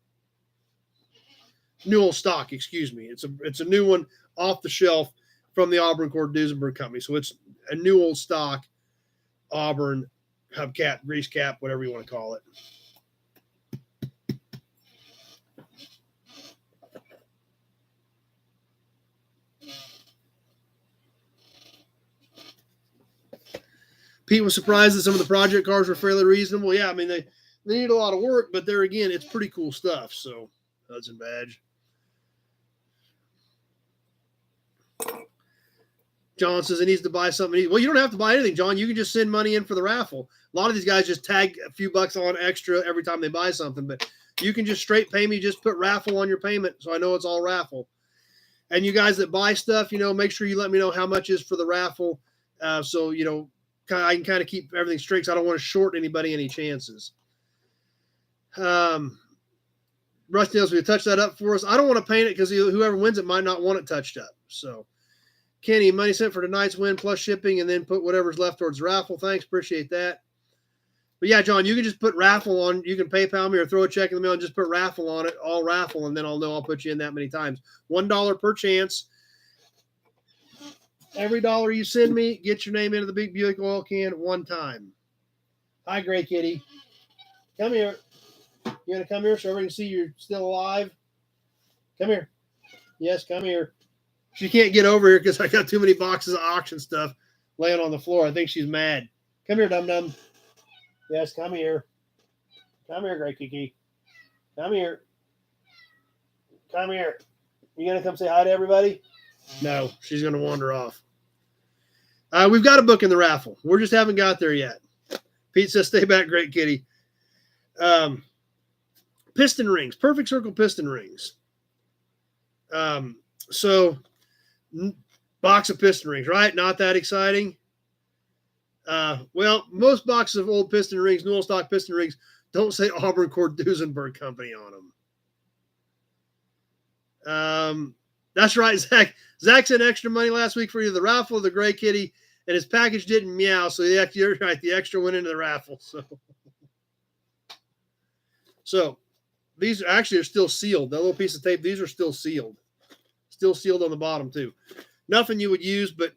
[SPEAKER 1] New old stock, excuse me. It's a new one off the shelf from the Auburn Cord Duesenberg Company. So it's a new old stock Auburn hubcap, grease cap, whatever you want to call it. Pete was surprised that some of the project cars were fairly reasonable. Yeah, I mean, They need a lot of work, but there again, it's pretty cool stuff. So, Hudson badge. John says he needs to buy something. Well, you don't have to buy anything, John. You can just send money in for the raffle. A lot of these guys just tag a few bucks on extra every time they buy something, but you can just straight pay me. Just put raffle on your payment, so I know it's all raffle. And you guys that buy stuff, make sure you let me know how much is for the raffle, so I can kind of keep everything straight. So I don't want to short anybody any chances. Rusty Nails, will you touch that up for us? I don't want to paint it because whoever wins it might not want it touched up. So. Kenny, money sent for tonight's win plus shipping, and then put whatever's left towards the raffle. Thanks, appreciate that. But yeah, John, you can just put raffle on. You can PayPal me or throw a check in the mail and just put raffle on it, all raffle, and then I'll know I'll put you in that many times. $1 per chance. Every dollar you send me, get your name into the big Buick oil can one time. Hi, Gray Kitty. Come here. You gonna come here so everybody can see you're still alive? Come here. Yes, come here. She can't get over here because I got too many boxes of auction stuff laying on the floor. I think she's mad. Come here, dum-dum. Yes, come here. Come here, Gray Kiki. Come here. Come here. You going to come say hi to everybody? No, she's going to wander off. We've got a book in the raffle. We just haven't got there yet. Pete says, stay back, Great Kitty. Piston rings. Perfect circle piston rings. So... box of piston rings, right? Not that exciting. Well, most boxes of old piston rings, new stock piston rings, don't say Auburn Cord-Duesenberg Company on them. That's right, Zach. Zach sent extra money last week for either the raffle or the Gray Kitty, and his package didn't meow, so you're right, the extra went into the raffle. So these actually are still sealed. That little piece of tape, these are still sealed. Still sealed on the bottom too. Nothing you would use, but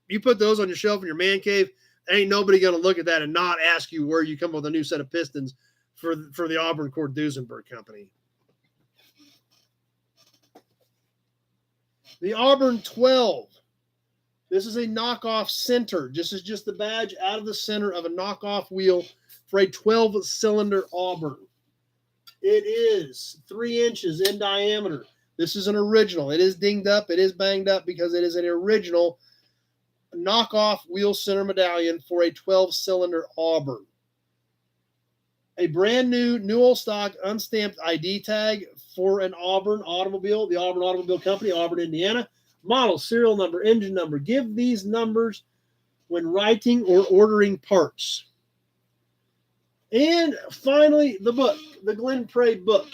[SPEAKER 1] you put those on your shelf in your man cave, ain't nobody going to look at that and not ask you where you come with a new set of pistons for the Auburn Cord-Duesenberg Company. The Auburn 12. This is a knockoff center. This is just the badge out of the center of a knockoff wheel for a 12-cylinder Auburn. It is 3 inches in diameter. This is an original. It is dinged up. It is banged up because it is an original knockoff wheel center medallion for a 12-cylinder Auburn. A brand new old stock unstamped ID tag for an Auburn automobile, the Auburn Automobile Company, Auburn, Indiana. Model, serial number, engine number. Give these numbers when writing or ordering parts. And finally, the book, the Glenn Prey book.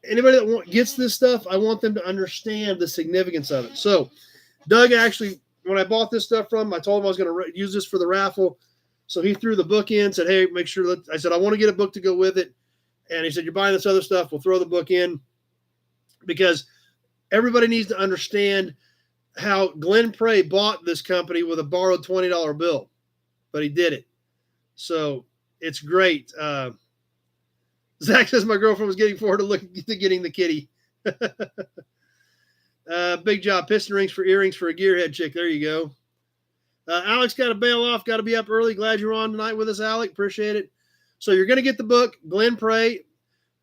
[SPEAKER 1] Anybody that gets this stuff, I want them to understand the significance of it. So, Doug actually, when I bought this stuff from him, I told him I was going to use this for the raffle. So he threw the book in, said, hey, make sure that, I said, I want to get a book to go with it. And he said, you're buying this other stuff, we'll throw the book in. Because everybody needs to understand how Glenn Prey bought this company with a borrowed $20 bill. But he did it. So, it's great. Zach says my girlfriend was getting forward to getting the kitty. Big job. Piston rings for earrings for a gearhead chick. There you go. Alex got to bail off. Got to be up early. Glad you're on tonight with us, Alec. Appreciate it. So you're going to get the book, Glenn Prey,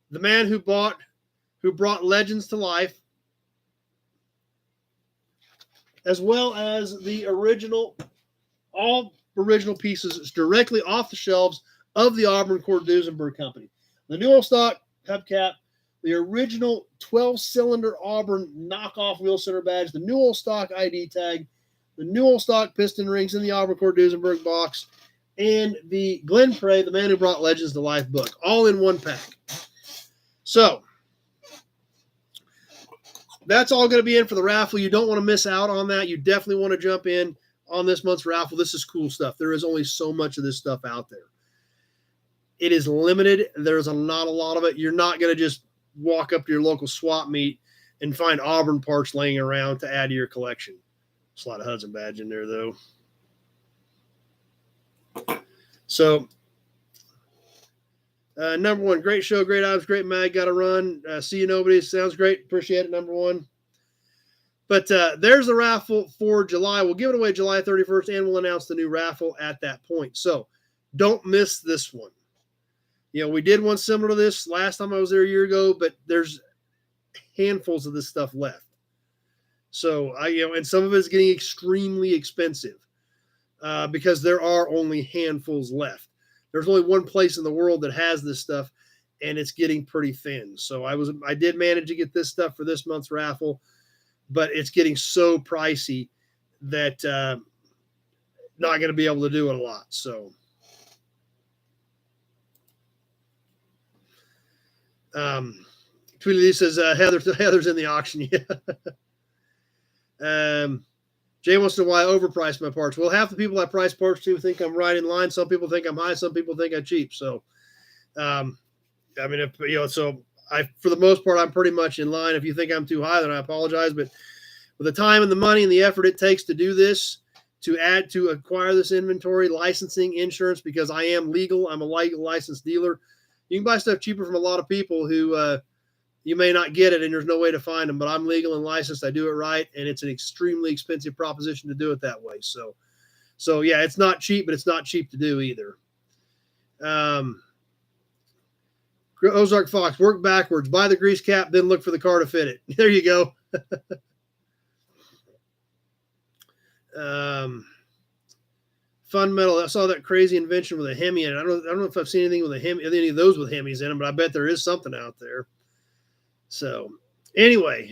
[SPEAKER 1] the man who brought legends to life, as well as the original, all original pieces directly off the shelves of the Auburn Cord-Duesenberg Company. The new old stock hubcap, the original 12-cylinder Auburn knockoff wheel center badge, the new old stock ID tag, the new old stock piston rings in the Auburn Cord-Duesenberg box, and the Glenn Prey, the man who brought legends to life book, all in one pack. So that's all going to be in for the raffle. You don't want to miss out on that. You definitely want to jump in on this month's raffle. This is cool stuff. There is only so much of this stuff out there. It is limited. There's not a lot of it. You're not going to just walk up to your local swap meet and find Auburn parts laying around to add to your collection. There's a lot of Hudson badge in there, though. So, number one, great show, great items, great mag. Got to run. See you, nobody. Sounds great. Appreciate it, number one. But there's the raffle for July. We'll give it away July 31st, and we'll announce the new raffle at that point. So, don't miss this one. We did one similar to this last time I was there a year ago, but there's handfuls of this stuff left. So and some of it is getting extremely expensive because there are only handfuls left. There's only one place in the world that has this stuff, and it's getting pretty thin. So I did manage to get this stuff for this month's raffle, but it's getting so pricey that not going to be able to do it a lot. So Tweety says Heather's in the auction. Yeah. Jay wants to know why I overpriced my parts. Well, half the people I price parts to think I'm right in line. Some people think I'm high. Some people think I'm cheap. So, for the most part, I'm pretty much in line. If you think I'm too high, then I apologize. But with the time and the money and the effort it takes to do this, to acquire this inventory, licensing, insurance, because I am legal. I'm a legal licensed dealer. You can buy stuff cheaper from a lot of people who you may not get it, and there's no way to find them. But I'm legal and licensed. I do it right, and it's an extremely expensive proposition to do it that way. So yeah, it's not cheap, but it's not cheap to do either. Ozark Fox, work backwards. Buy the grease cap, then look for the car to fit it. There you go. Fun Metal. I saw that crazy invention with a Hemi in it. I don't know if I've seen anything with a Hemi, any of those with Hemis in them, but I bet there is something out there. So anyway,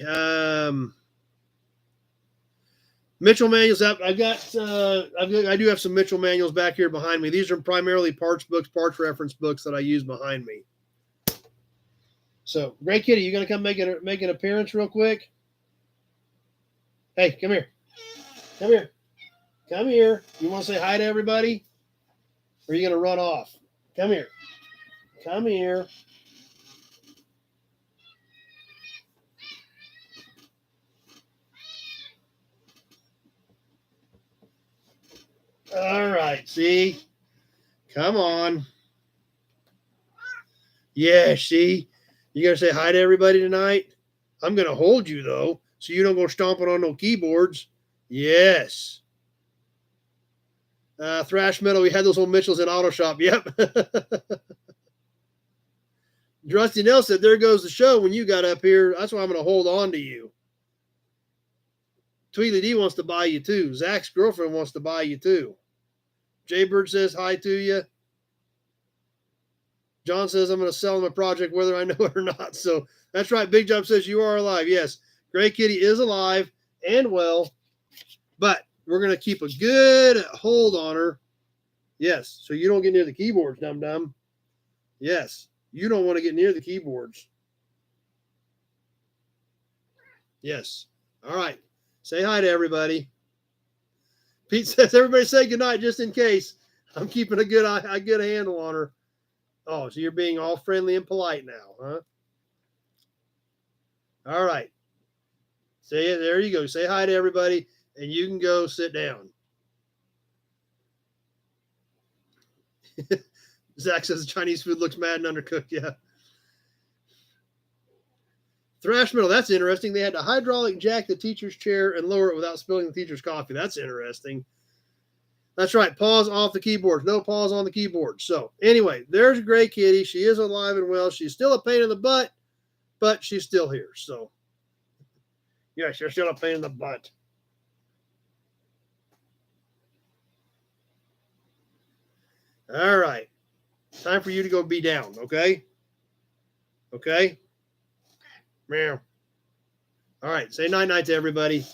[SPEAKER 1] Mitchell manuals. I do have some Mitchell manuals back here behind me. These are primarily parts books, parts reference books that I use behind me. So, Gray Kitty, you gonna come make an appearance real quick? Hey, come here. Come here. Come here. You want to say hi to everybody? Or are you going to run off? Come here. Come here. All right. See? Come on. Yeah, see? You going to say hi to everybody tonight? I'm going to hold you, though, so you don't go stomping on no keyboards. Yes. Thrash Metal, we had those old Mitchells in Auto Shop. Yep. Rusty Nell said, there goes the show when you got up here. That's why I'm going to hold on to you. Tweedly D wants to buy you too. Zach's girlfriend wants to buy you too. Jaybird says hi to you. John says, I'm going to sell him a project whether I know it or not. So that's right. Big Jump says you are alive. Yes. Gray Kitty is alive and well, but we're going to keep a good hold on her. Yes. So you don't get near the keyboards, dum-dum. Yes. You don't want to get near the keyboards. Yes. All right. Say hi to everybody. Pete says, everybody say goodnight just in case. I'm keeping a good handle on her. Oh, so you're being all friendly and polite now, huh? All right. Say it. There you go. Say hi to everybody, and you can go sit down. Zach says Chinese food looks mad and undercooked. Yeah. Thrash Metal, that's interesting. They had to hydraulic jack the teacher's chair and lower it without spilling the teacher's coffee. That's interesting. That's right. Pause off the keyboard. No pause on the keyboard. So anyway, there's Gray Kitty. She is alive and well. She's still a pain in the butt, but she's still here. So yeah, she's still a pain in the butt. All right. Time for you to go be down, okay? Okay? Meow. All right. Say night-night to everybody.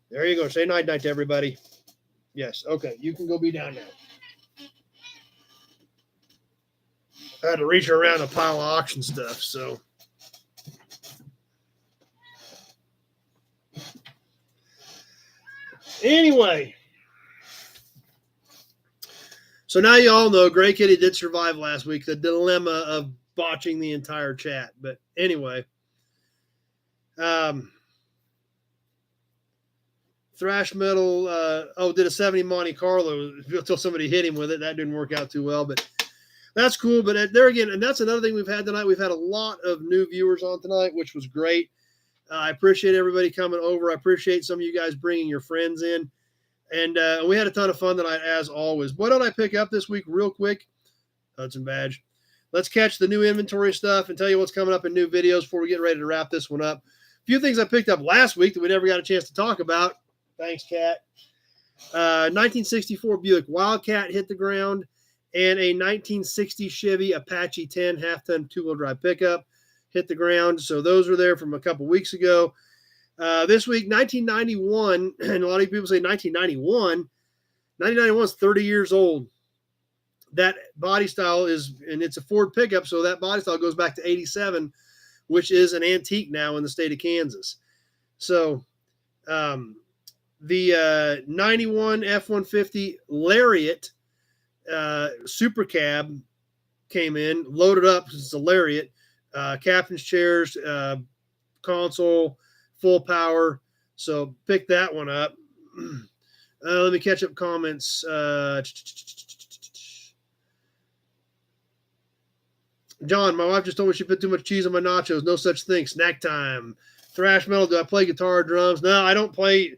[SPEAKER 1] There you go. Say night-night to everybody. Yes. Okay. You can go be down now. I had to reach around a pile of auction stuff, so. Anyway. So now you all know Gray Kitty did survive last week, the dilemma of botching the entire chat. But anyway. Thrash Metal, did a 70 Monte Carlo until somebody hit him with it. That didn't work out too well, but that's cool. But there again, and that's another thing we've had tonight. We've had a lot of new viewers on tonight, which was great. I appreciate everybody coming over. I appreciate some of you guys bringing your friends in. And we had a ton of fun tonight, as always. What did I pick up this week real quick? Hudson Badge. let's catch the new inventory stuff and tell you what's coming up in new videos before we get ready to wrap this one up. A few things I picked up last week that we never got a chance to talk about. Thanks, Kat. 1964 Buick Wildcat hit the ground, and a 1960 Chevy Apache 10 half-ton two-wheel drive pickup hit the ground. So those were there from a couple weeks ago. This week, 1991, and a lot of people say 1991. 1991 is 30 years old. That body style is, and it's a Ford pickup, so that body style goes back to 87, which is an antique now in the state of Kansas. So the 91 F-150 Lariat Super Cab came in, loaded up, it's a Lariat, captain's chairs, console, full power. So pick that one up. Let me catch up comments. John, my wife just told me she put too much cheese on my nachos. No such thing. Snack time. Thrash metal. Do I play guitar, drums? No, I don't play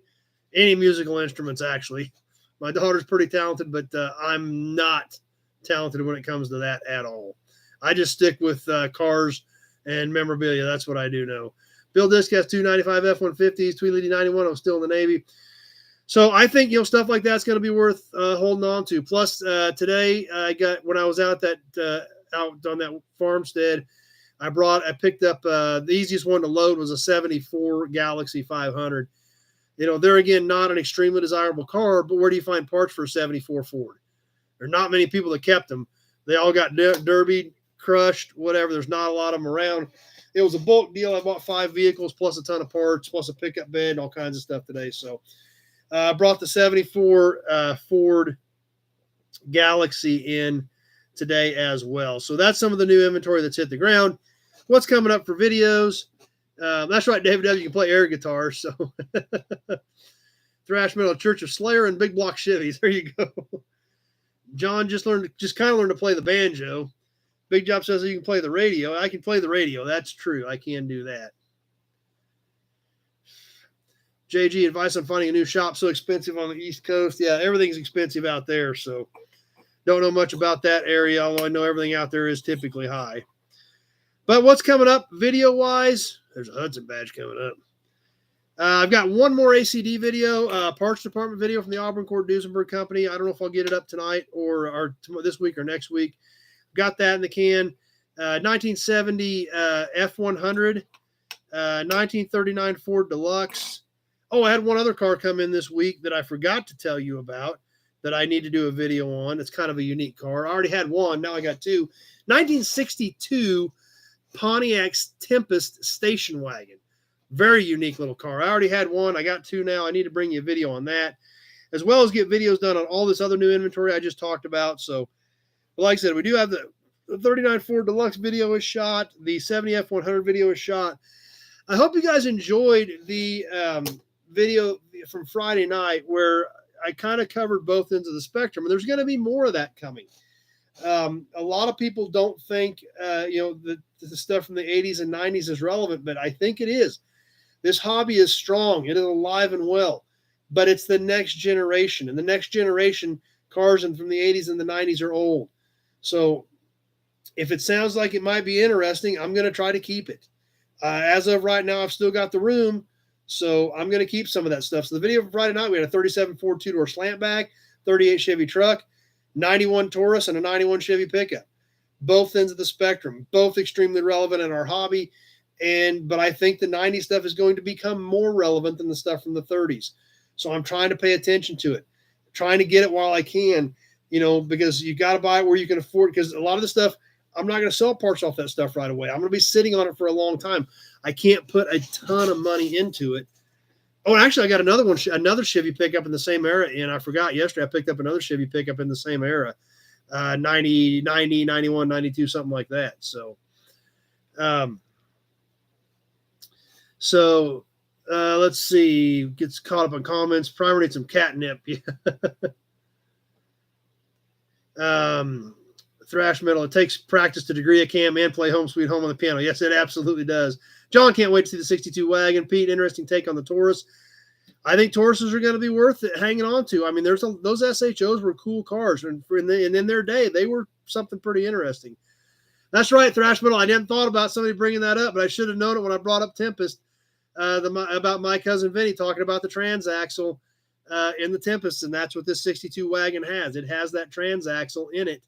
[SPEAKER 1] any musical instruments, actually. My daughter's pretty talented, but I'm not talented when it comes to that at all. I just stick with cars and memorabilia. That's what I do know. Bill Disk has 295 F-150s, Tweedledee 91. I'm still in the Navy. So I think, stuff like that's going to be worth holding on to. Plus, today, when I was out out on that farmstead, I picked up the easiest one to load was a 74 Galaxy 500. They're, again, not an extremely desirable car, but where do you find parts for a 74 Ford? There are not many people that kept them. They all got derbied, crushed, whatever. There's not a lot of them around. It was a bulk deal. I bought 5 vehicles plus a ton of parts, plus a pickup bed, all kinds of stuff today. So I brought the 74 Ford Galaxy in today as well. So that's some of the new inventory that's hit the ground. What's coming up for videos? That's right, David W. You can play air guitar. So Thrash Metal, Church of Slayer, and Big Block Chevys. There you go. John just kind of learned to play the banjo. Big Job says you can play the radio. I can play the radio. That's true. I can do that. JG, advice on finding a new shop so expensive on the East Coast. Yeah, everything's expensive out there. So don't know much about that area, although I know everything out there is typically high. But what's coming up video-wise? There's a Hudson badge coming up. I've got one more ACD video, parts department video from the Auburn Cord Duesenberg Company. I don't know if I'll get it up tonight or this week or next week. Got that in the can. 1970 F100, 1939 Ford Deluxe. Oh, I had one other car come in this week that I forgot to tell you about that I need to do a video on. It's kind of a unique car. I already had one. Now I got two. 1962 Pontiac Tempest station wagon. Very unique little car. I already had one. I got two now. I need to bring you a video on that, as well as get videos done on all this other new inventory I just talked about. So, like I said, we do have the 39 Ford Deluxe video is shot. The 70 F100 video is shot. I hope you guys enjoyed the video from Friday night where I kind of covered both ends of the spectrum. And there's going to be more of that coming. A lot of people don't think, the stuff from the 80s and 90s is relevant, but I think it is. This hobby is strong. It is alive and well, but it's the next generation. And the next generation cars from the 80s and the 90s are old. So if it sounds like it might be interesting, I'm going to try to keep it. As of right now, I've still got the room, so I'm going to keep some of that stuff. So the video from Friday night, we had a 37 Ford two-door slantback, 38 Chevy truck, 91 Taurus, and a 91 Chevy pickup. Both ends of the spectrum, both extremely relevant in our hobby. But I think the 90s stuff is going to become more relevant than the stuff from the 30s. So I'm trying to pay attention to it, trying to get it while I can, because you got to buy it where you can afford, because a lot of the stuff, I'm not going to sell parts off that stuff right away. I'm going to be sitting on it for a long time. I can't put a ton of money into it. Oh, actually, I got another one, another Chevy pickup in the same era. And I forgot yesterday, I picked up another Chevy pickup in the same era, 90, 91, 92, something like that. So, let's see, gets caught up on comments. Probably need some catnip. Thrash metal. It takes practice to degree a cam and play Home Sweet Home on the piano. Yes, it absolutely does. John can't wait to see the 62 wagon. Pete, interesting take on the Taurus. I think Tauruses are going to be worth it hanging on to. I mean, those SHOs were cool cars, and in their day, they were something pretty interesting. That's right, Thrash Metal. I didn't thought about somebody bringing that up, but I should have known it when I brought up Tempest, about my cousin Vinny talking about the transaxle in the Tempest, and that's what this 62 wagon has. It has that transaxle in it,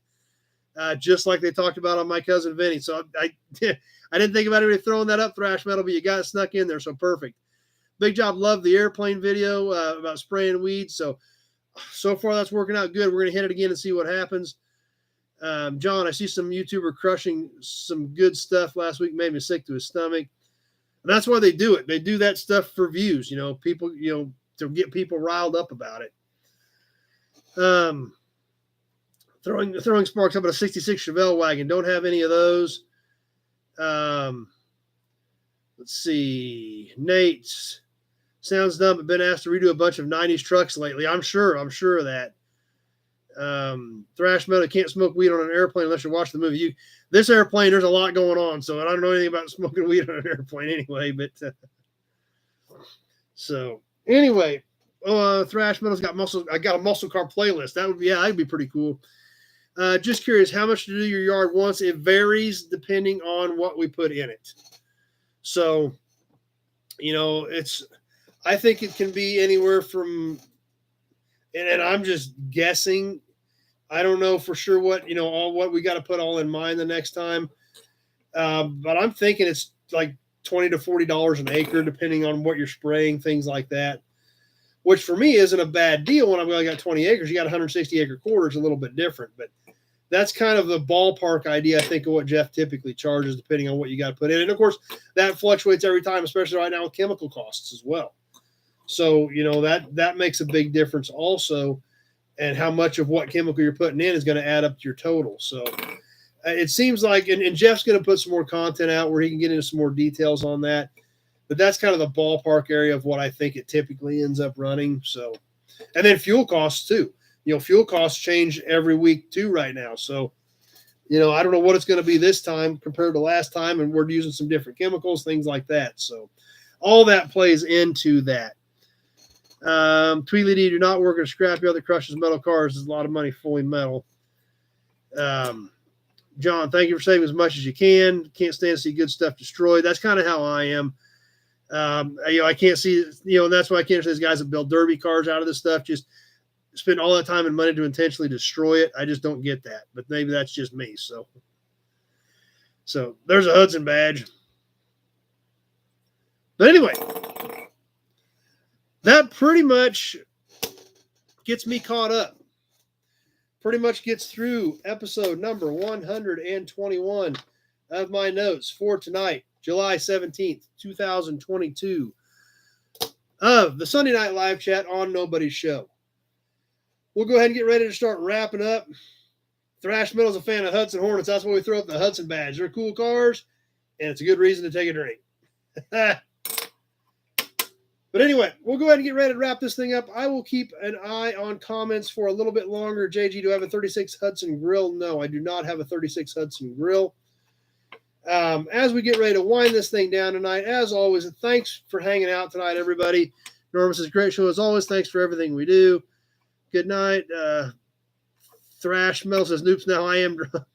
[SPEAKER 1] just like they talked about on my cousin Vinny. So I didn't think about anybody throwing that up, Thrash Metal, but you got it snuck in there, so perfect. Big job. Love the airplane video about spraying weeds. So far that's working out good. We're going to hit it again and see what happens. John, I see some YouTuber crushing some good stuff last week, made me sick to his stomach. And that's why they do it. They do that stuff for views, people, to get people riled up about it. Throwing sparks up at a 66 Chevelle wagon. Don't have any of those. Let's see. Nate's sounds dumb, but been asked to redo a bunch of 90s trucks lately. I'm sure of that. Thrash Metal, can't smoke weed on an airplane unless you watch the movie. This airplane, there's a lot going on, so I don't know anything about smoking weed on an airplane anyway. But so anyway, Thrash Metal's got muscle. I got a muscle car playlist. That'd be pretty cool. Just curious, how much to do your yard once? It varies depending on what we put in it. So, I think it can be anywhere from, and I'm just guessing. I don't know for sure what we got to put all in mind the next time. But I'm thinking it's like $20 to $40 an acre, depending on what you're spraying, things like that. Which for me isn't a bad deal when I've only got 20 acres. You got 160 acre quarters, a little bit different, but that's kind of the ballpark idea, I think, of what Jeff typically charges, depending on what you got to put in. And of course, that fluctuates every time, especially right now with chemical costs as well. So, that makes a big difference also. And how much of what chemical you're putting in is going to add up to your total. So it seems like, and Jeff's going to put some more content out where he can get into some more details on that. But that's kind of the ballpark area of what I think it typically ends up running. So, and then fuel costs too. Fuel costs change every week too right now. So, I don't know what it's going to be this time compared to last time. And we're using some different chemicals, things like that. So all that plays into that. Tweedledee, do not work at a scrapyard that crushes metal cars. There's a lot of money fully metal. John, thank you for saving as much as you can. Can't stand to see good stuff destroyed. That's kind of how I am. I can't see, and that's why I can't see these guys that build derby cars out of this stuff. Just spend all that time and money to intentionally destroy it. I just don't get that, but maybe that's just me. So there's a Hudson badge. But anyway, that pretty much gets me caught up. Pretty much gets through episode number 121 of my notes for tonight, July 17th, 2022, of the Sunday Night Live Chat on Nobody's Show. We'll go ahead and get ready to start wrapping up. Thrash Metal's a fan of Hudson Hornets. That's why we throw up the Hudson badge. They're cool cars, and it's a good reason to take a drink. But anyway, we'll go ahead and get ready to wrap this thing up. I will keep an eye on comments for a little bit longer. JG, do I have a 36 Hudson grill? No, I do not have a 36 Hudson grill. As we get ready to wind this thing down tonight, as always, thanks for hanging out tonight, everybody. Norman says, great show as always. Thanks for everything we do. Good night. Thrash Metal says, noops, now I am drunk.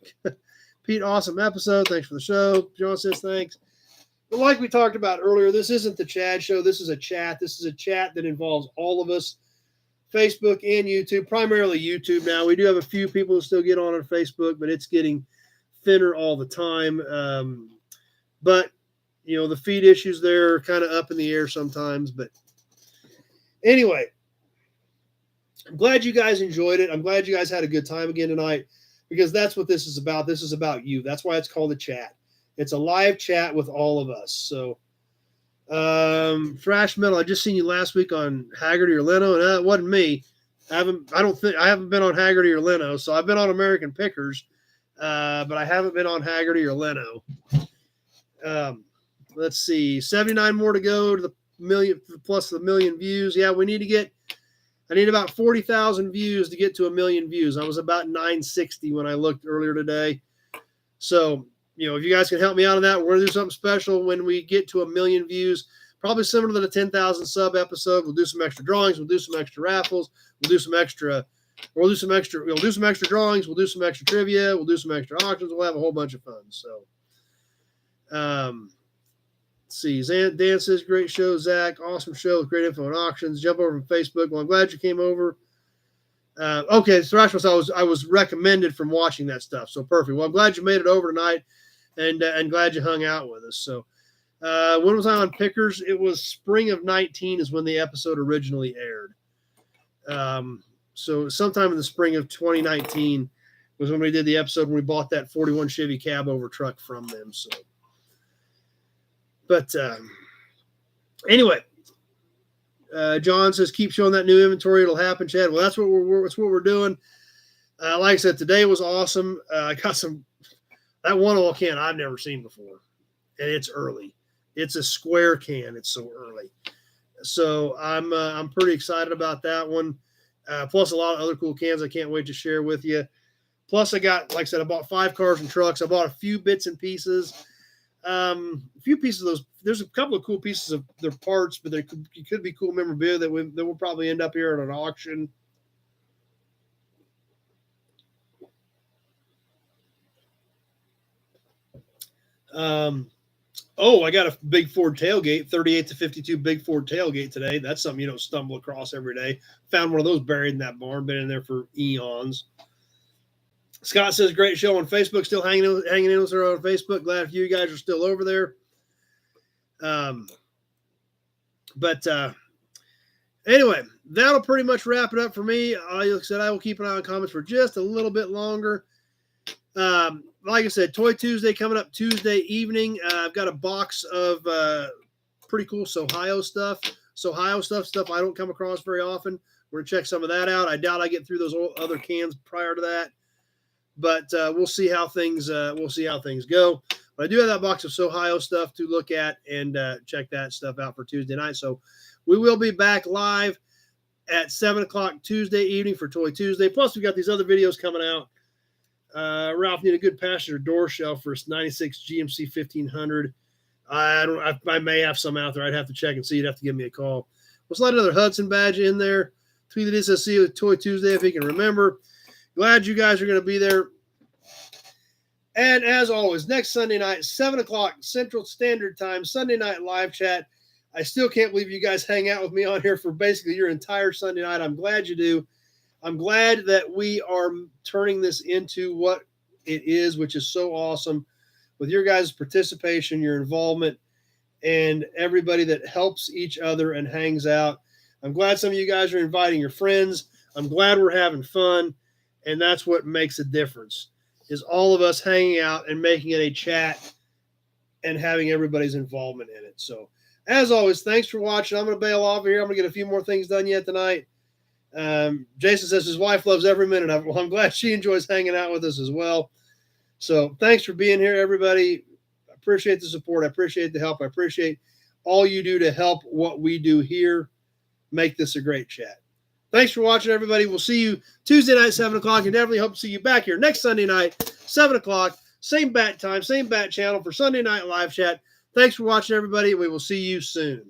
[SPEAKER 1] Pete, awesome episode. Thanks for the show. John says, thanks. But like we talked about earlier, this isn't the Chad Show. This is a chat. This is a chat that involves all of us, Facebook and YouTube, primarily YouTube now. We do have a few people who still get on Facebook, but it's getting thinner all the time. But, the feed issues there are kind of up in the air sometimes. But anyway, I'm glad you guys enjoyed it. I'm glad you guys had a good time again tonight, because that's what this is about. This is about you. That's why it's called a chat. It's a live chat with all of us. So, Thrash Metal, I just seen you last week on Haggerty or Leno, and that wasn't me. I haven't been on Haggerty or Leno, so I've been on American Pickers, but I haven't been on Haggerty or Leno. Let's see, 79 more to go to the million plus the million views. Yeah, I need about 40,000 views to get to 1 million views. I was about 960 when I looked earlier today. So, if you guys can help me out on that, we're going to do something special when we get to 1 million views, probably similar to the 10,000 sub episode. We'll do some extra drawings. We'll do some extra raffles. We'll do some extra We'll do some extra drawings. We'll do some extra trivia. We'll do some extra auctions. We'll have a whole bunch of fun. So, let's see. Dan says, great show, Zach. Awesome show with great info and auctions. Jump over from Facebook. Well, I'm glad you came over. Okay, so I was recommended from watching that stuff. So perfect. Well, I'm glad you made it over tonight, and glad you hung out with us. So, when was I on Pickers? It was spring of 19 is when the episode originally aired. So sometime in the spring of 2019 was when we did the episode when we bought that 41 Chevy cab over truck from them. So, but anyway, John says keep showing that new inventory. It'll happen, Chad. Well, that's what we're doing. Like I said, today was awesome. I got that one oil can I've never seen before, and it's early. It's a square can. It's so early. So I'm pretty excited about that one. Plus a lot of other cool cans I can't wait to share with you. Plus I got, like I said, I bought 5 cars and trucks. I bought a few bits and pieces. A few pieces of those. There's a couple of cool pieces of their parts, but it could be cool memorabilia that will probably end up here at an auction. Oh, I got a big Ford tailgate, 38 to 52 big Ford tailgate today. That's something you don't stumble across every day. Found one of those buried in that barn, been in there for eons. Scott says, great show on Facebook, still hanging in with her on Facebook. Glad you guys are still over there. Anyway, that'll pretty much wrap it up for me. Like I said, I will keep an eye on comments for just a little bit longer. Like I said, Toy Tuesday coming up Tuesday evening. I've got a box of pretty cool Sohio stuff. Stuff I don't come across very often. We're going to check some of that out. I doubt I get through those other cans prior to that. But we'll see how things go. But I do have that box of Sohio stuff to look at and check that stuff out for Tuesday night. So we will be back live at 7 o'clock Tuesday evening for Toy Tuesday. Plus, we've got these other videos coming out. Ralph need a good passenger door shelf for his 96 GMC 1500. I may have some out there. I'd have to check and see. You'd have to give me a call. We'll slide another Hudson badge in there. Tweet this. I'll see you at Toy Tuesday if you can remember. Glad you guys are going to be there. And as always, next Sunday night, 7 o'clock Central Standard Time, Sunday night live chat. I still can't believe you guys hang out with me on here for basically your entire Sunday night. I'm glad you do. I'm glad that we are turning this into what it is, which is so awesome. With your guys' participation, your involvement, and everybody that helps each other and hangs out. I'm glad some of you guys are inviting your friends. I'm glad we're having fun. And that's what makes a difference, is all of us hanging out and making it a chat and having everybody's involvement in it. So, as always, thanks for watching. I'm going to bail off here. I'm going to get a few more things done yet tonight. Jason says his wife loves every minute of it. Well, I'm glad she enjoys hanging out with us as well. So thanks for being here, everybody. I appreciate the support. I appreciate the help. I appreciate all you do to help what we do here make this a great chat. Thanks for watching, everybody. We'll see you Tuesday night, 7 o'clock, and definitely hope to see you back here next Sunday night, 7 o'clock, same bat time, same bat channel for Sunday night live chat. Thanks for watching, everybody. We will see you soon.